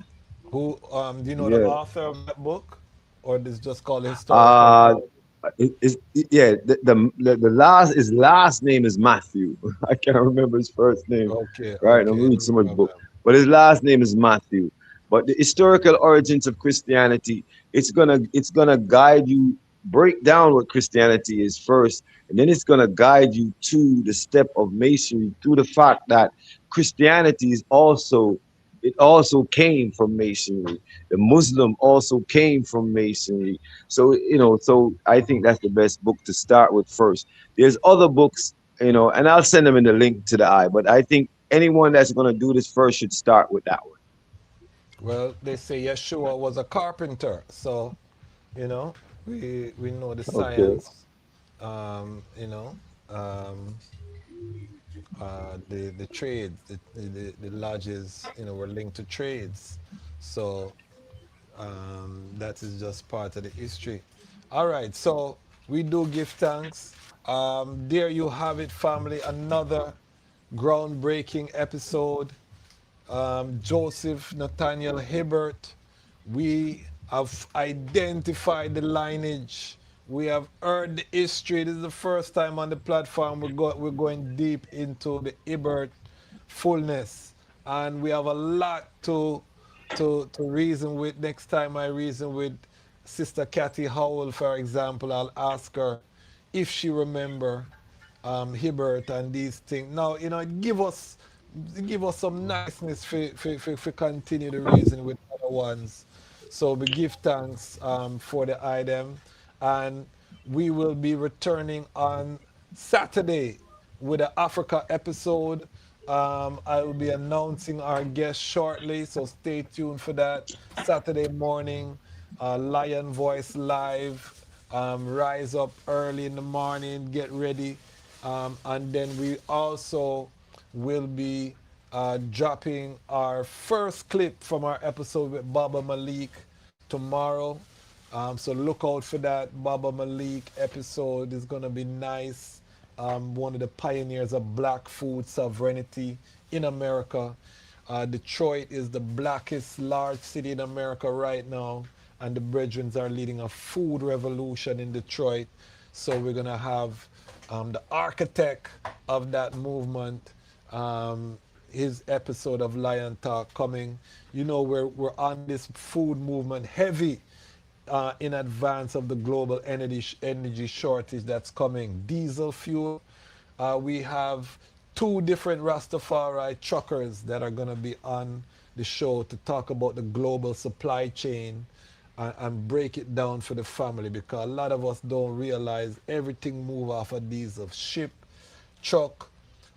Who do you know the Yeah. author of that book? Or this just called historical? Uh, yeah, the last his last name is Matthew. I can't remember his first name. Okay, Right, I'm okay, reading no so much book, problem. but his last name is Matthew. But the historical origins of Christianity, it's gonna guide you, break down what Christianity is first, and then it's gonna guide you to the step of masonry through the fact that Christianity is also it also came from masonry. The Muslim also came from masonry. So so I think that's the best book to start with first. There's other books, and I'll send them in the link to the eye. But I think anyone that's gonna do this first should start with that one. Well, they say Yeshua was a carpenter, so you know we know the Okay. science. You know, um, the trades, the lodges, were linked to trades. So that is just part of the history. All right, so we do give thanks. There you have it, family. Another groundbreaking episode. Joseph Nathaniel Hibbert. We have identified the lineage. We have heard the history. This is the first time on the platform we're going deep into the Hibbert fullness, and we have a lot to reason with. Next time I reason with Sister Kathy Howell, for example, I'll ask her if she remember Hibbert and these things. Now, give us some niceness for continue the reason with other ones. So we give thanks for the item, and we will be returning on Saturday with an Africa episode. I will be announcing our guest shortly, so stay tuned for that. Saturday morning, Lion Voice Live. Rise up early in the morning, get ready. And then we also will be dropping our first clip from our episode with Baba Malik tomorrow. So look out for that. Baba Malik episode is going to be nice. One of the pioneers of black food sovereignty in America. Detroit is the blackest large city in America right now, and the Brethrens are leading a food revolution in Detroit. So we're gonna have the architect of that movement, his episode of Lion Talk coming. We're on this food movement heavy in advance of the global energy shortage that's coming. Diesel fuel. We have two different Rastafari truckers that are going to be on the show to talk about the global supply chain and break it down for the family, because a lot of us don't realize everything move off of diesel. Ship, truck,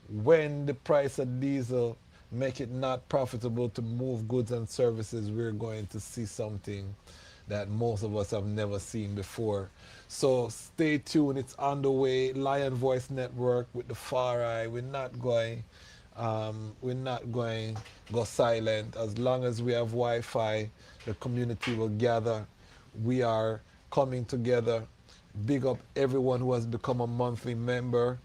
when the price of diesel make it not profitable to move goods and services, we're going to see something that most of us have never seen before. So stay tuned, it's on the way. Lion Voice Network with the Far Eye. We're not going We're not going to go silent. As long as we have Wi-Fi, the community will gather. We are coming together. Big up everyone who has become a monthly member.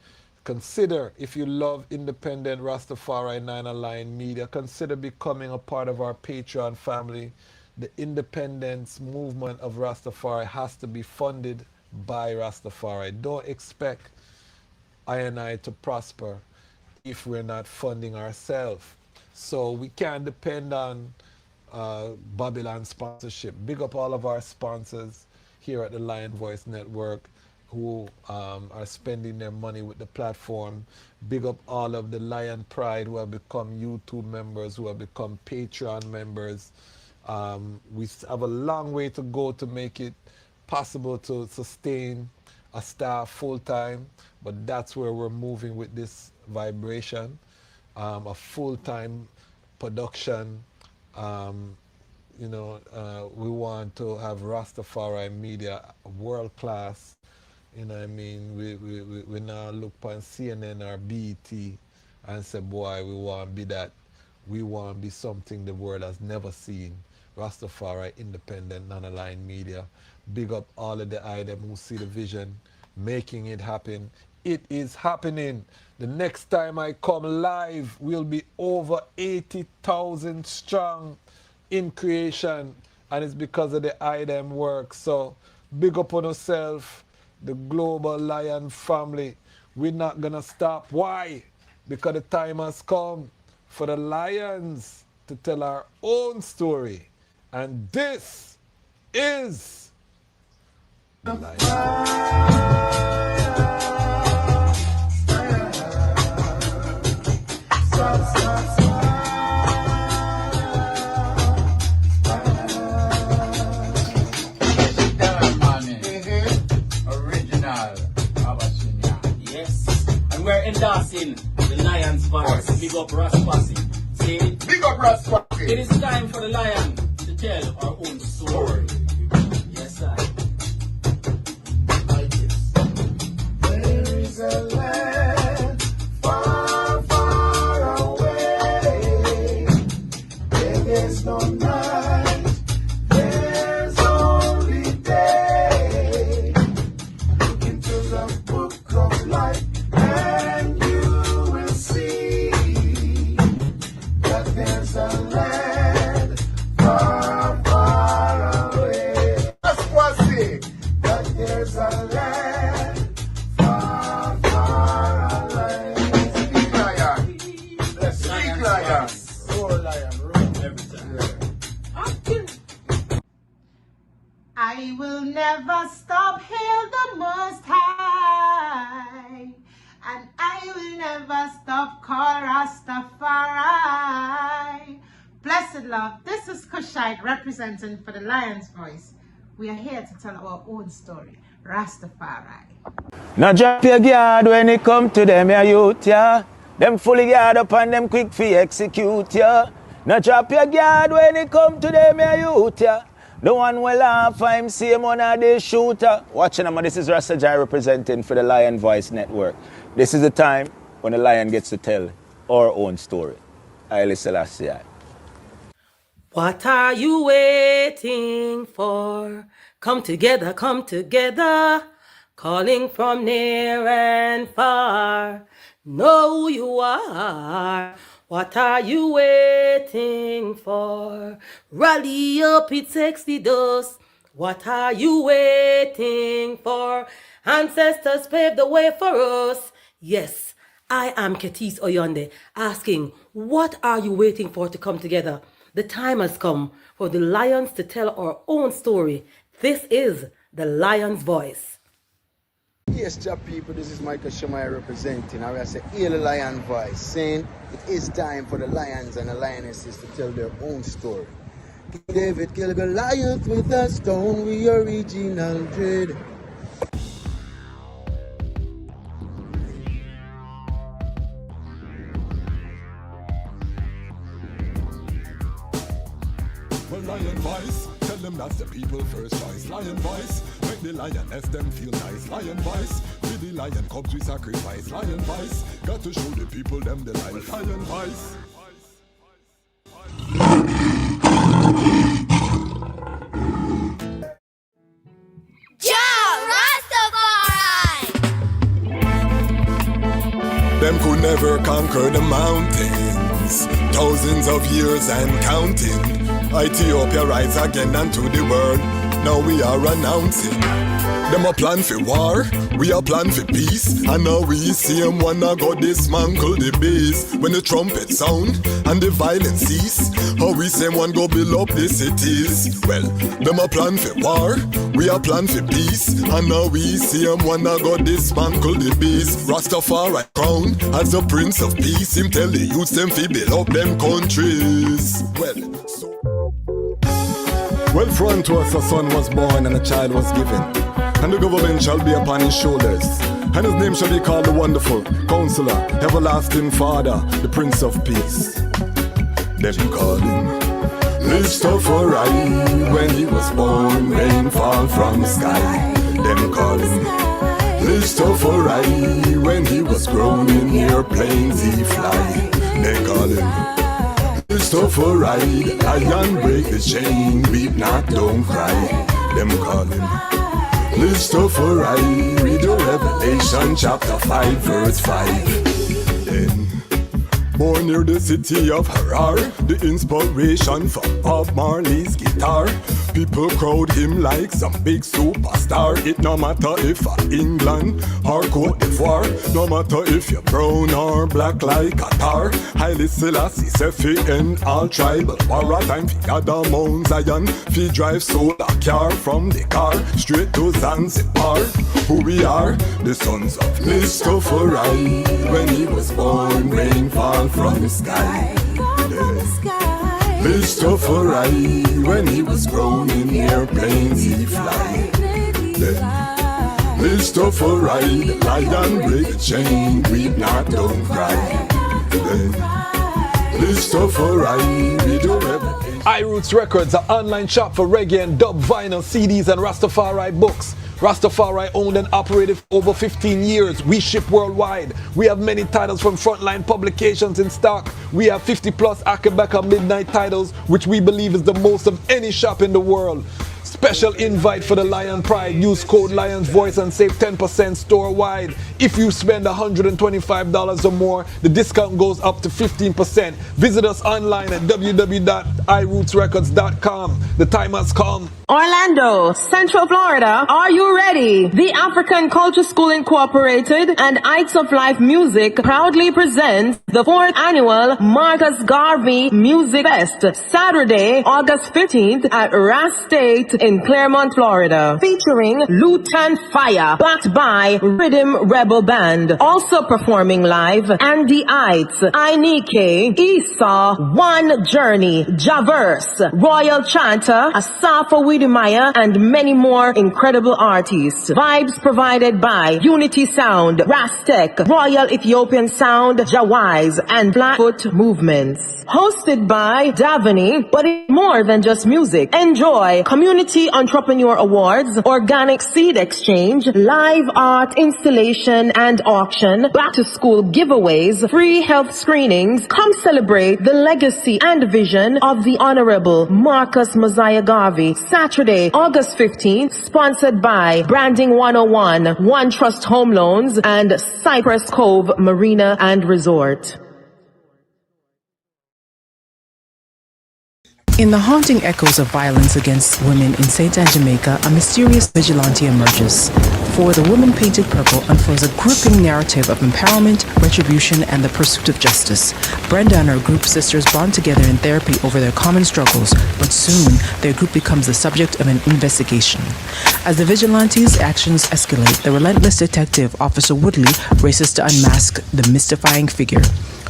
Consider, if you love independent Rastafari 9 Aligned Media, consider becoming a part of our Patreon family. The independence movement of Rastafari has to be funded by Rastafari. Don't expect I and I to prosper if we're not funding ourselves. So we can't depend on Babylon sponsorship. Big up all of our sponsors here at the Lion Voice Network who are spending their money with the platform. Big up all of the Lion Pride who have become YouTube members, who have become Patreon members. We have a long way to go to make it possible to sustain a staff full-time, but that's where we're moving with this vibration, a full-time production. We want to have Rastafari media world-class. You know what I mean? We now look on CNN or BET and say, boy, we want to be that. We want to be something the world has never seen. Rastafari, independent, non-aligned media. Big up all of the items who see the vision, making it happen. It is happening. The next time I come live, we'll be over 80,000 strong in creation. And it's because of the item work. So big up on yourself, the global Lion family. We're not going to stop. Why? Because the time has come for the Lions to tell our own story. And this is the Yes. And we're endorsing the Lion's voice. Big up Ras Sabacan. See? Big up Ras Sabacan. It is time for the Lion to tell our own story. Yes, sir. There is a land far, far away. There is no night, there's only day. Look into the book of life and you will see that there's a land far, far away. That's what I say. That there's a land far, far away. Speak lion. Let's speak lion. Roar lion, roar every time. I will never stop, hail the Most High, and I will never stop, call Rastafari. Blessed love, this is Kushite representing for the Lion's Voice. We are here to tell our own story, Rastafari. Now drop your guard when it come to them, ya youth, ya. Them fully guard up and them quick fi execute, ya. Now drop your guard when it come to them, ya youth, ya. The one will laugh, I'm same one of the shooter. Watching them, this is Ras Sabacan representing for the Lion Voice Network. This is the time when the Lion gets to tell our own story. Haile Selassie I. What are you waiting for? Come together, calling from near and far. Know who you are. What are you waiting for? Rally up, it takes the dust. What are you waiting for? Ancestors paved the way for us. Yes, I am Ketis Oyonde, asking, what are you waiting for to come together? The time has come for the Lions to tell our own story. This is the Lion's Voice. Yes, job people, this is Michael Shemai representing. I will say, hear the Lion Voice, saying it is time for the lions and the lionesses to tell their own story. King David killed Goliath with a stone, we original dread. Well, Lion Voice, tell them that's the people first choice. Lion Voice, Make the lioness them feel nice. Lion voice. With the lion cubs we sacrifice. Lion voice. Got to show the people them the life. Lion voice. Them could never conquer the mountains. Thousands of years and counting. Ethiopia rise again unto the world. Now we are announcing. Them a plan for war, we a plan for peace. And now we see them wanna go dismantle the base. When the trumpet sound and the violence cease, how we say one go build up the cities. Well, them a plan for war, we a plan for peace. And now we see them wanna go dismantle the base. Rastafari crown as the Prince of Peace. Him tell the youths them fi build up them countries. Well, for unto us a son was born and a child was given, and the government shall be upon his shoulders, and his name shall be called the Wonderful Counselor, Everlasting Father, the Prince of Peace. Them call him Rastafari. When he was born, rain fall from the sky. Them call him Rastafari. When he was grown in airplanes he fly. They call him Rastafari. Lion break the chain, weep not, don't cry. Them call him Rastafari. Read the Revelation chapter 5 verse 5. Then born near the city of Harar, the inspiration for Bob Marley's guitar. People crowd him like some big superstar. It no matter if England or Cote d'Ivoire, no matter if you're brown or black like Qatar. Haile Selassie I fi end all tribal war. A time fi gather Mount Zion, fi drive solar car from the car straight to Zanzibar. Who we are, the sons of Rastafari. When he was born, rain fall from the sky. Rastafari. When he was grown in airplanes he fly. Rastafari. The lion break the chain, weep not, don't cry. Rastafari. We do everything. iRoots Records, an online shop for reggae and dub vinyl, CDs and Rastafari books. Rastafari owned and operated for over 15 years. We ship worldwide. We have many titles from Frontline Publications in stock. We have 50 plus Akabeka Midnight titles, which we believe is the most of any shop in the world. Special invite for the Lion Pride. Use code Lion's Voice and save 10% store-wide. If you spend $125 or more, the discount goes up to 15%. Visit us online at www.irootsrecords.com. The time has come. Orlando, Central Florida, are you ready? The African Culture School Incorporated and Heights of Life Music proudly presents the 4th annual Marcus Garvey Music Fest, Saturday, August 15th at Ras State in Claremont, Florida, featuring Lutan Fire, backed by Rhythm Rebel Band. Also performing live, Andy Heights, Ainike, Esau, One Journey, Javerse, Royal Chanter, Asafa Widimaya, and many more incredible artists. Vibes provided by Unity Sound, Rastek, Royal Ethiopian Sound, Jawise, and Blackfoot Movements. Hosted by Davini, but it's more than just music. Enjoy Community Entrepreneur Awards, Organic Seed Exchange, live art installation and auction, back to school giveaways, free health screenings. Come celebrate the legacy and vision of the Honorable Marcus Mosiah Garvey. Saturday, August 15th, sponsored by Branding 101, One Trust Home Loans, and Cypress Cove Marina and Resort. In the haunting echoes of violence against women in St. Anne, Jamaica, a mysterious vigilante emerges. For the woman painted purple unfurls a gripping narrative of empowerment, retribution, and the pursuit of justice. Brenda and her group sisters bond together in therapy over their common struggles, but soon their group becomes the subject of an investigation. As the vigilante's actions escalate, the relentless detective, Officer Woodley, races to unmask the mystifying figure.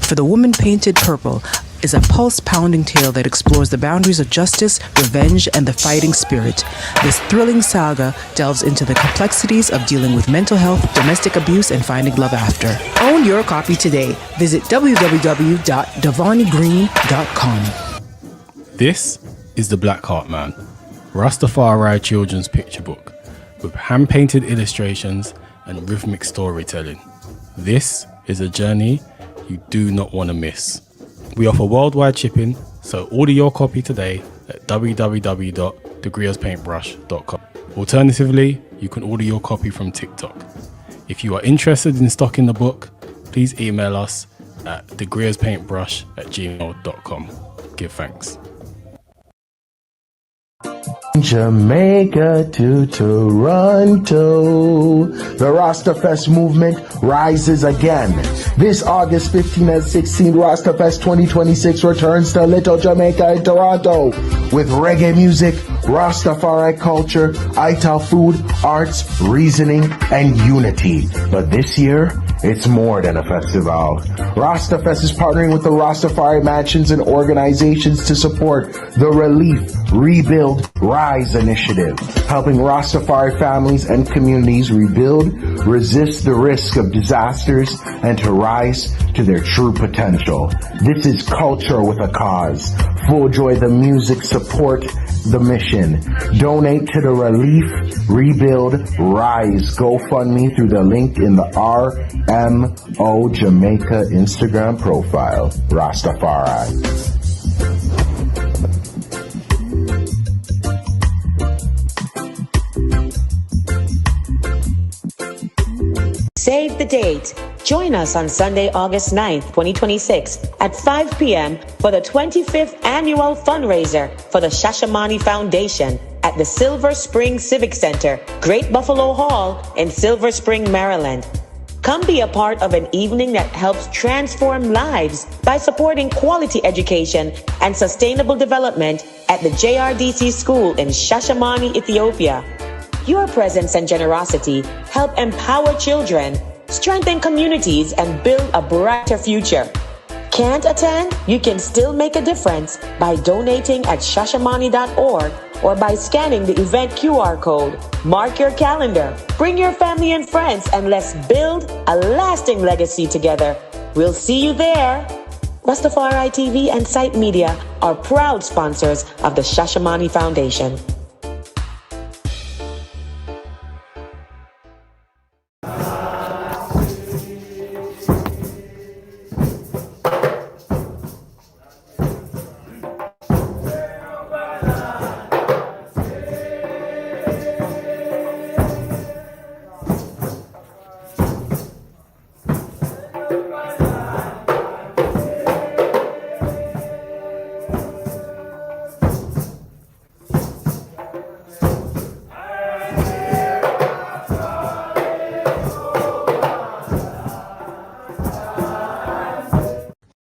For the woman painted purple is a pulse-pounding tale that explores the boundaries of justice, revenge, and the fighting spirit. This thrilling saga delves into the complexities of dealing with mental health, domestic abuse, and finding love after. Own your copy today. Visit www.devonigreen.com. This is The Black Heart Man, Rastafari Children's Picture Book, with hand-painted illustrations and rhythmic storytelling. This is a journey you do not want to miss. We offer worldwide shipping, so order your copy today at www.degreaspaintbrush.com. Alternatively, you can order your copy from TikTok. If you are interested in stocking the book, please email us at degreaspaintbrush@gmail.com. Give thanks. Jamaica to Toronto. The Rastafest movement rises again. This August 15 and 16, Rastafest 2026 returns to Little Jamaica in Toronto with reggae music, Rastafari culture, Ita food, arts, reasoning, and unity. But this year, it's more than a festival. Rastafest is partnering with the Rastafari mansions and organizations to support the Relief, Rebuild, Rise initiative, helping Rastafari families and communities rebuild, resist the risk of disasters, and to rise to their true potential. This is culture with a cause. Full joy the music, support the mission. Donate to the Relief, Rebuild, Rise GoFundMe through the link in the RMO Jamaica Instagram profile. Rastafari. Save the date. Join us on Sunday, August 9th, 2026 at 5 p.m. for the 25th annual fundraiser for the Shashamane Foundation at the Silver Spring Civic Center, Great Buffalo Hall in Silver Spring, Maryland. Come be a part of an evening that helps transform lives by supporting quality education and sustainable development at the JRDC School in Shashamane, Ethiopia. Your presence and generosity help empower children, strengthen communities, and build a brighter future. Can't attend? You can still make a difference by donating at shashamane.org or by scanning the event QR code. Mark your calendar, bring your family and friends, and let's build a lasting legacy together. We'll see you there. Rastafari TV and Site Media are proud sponsors of the Shashamane Foundation.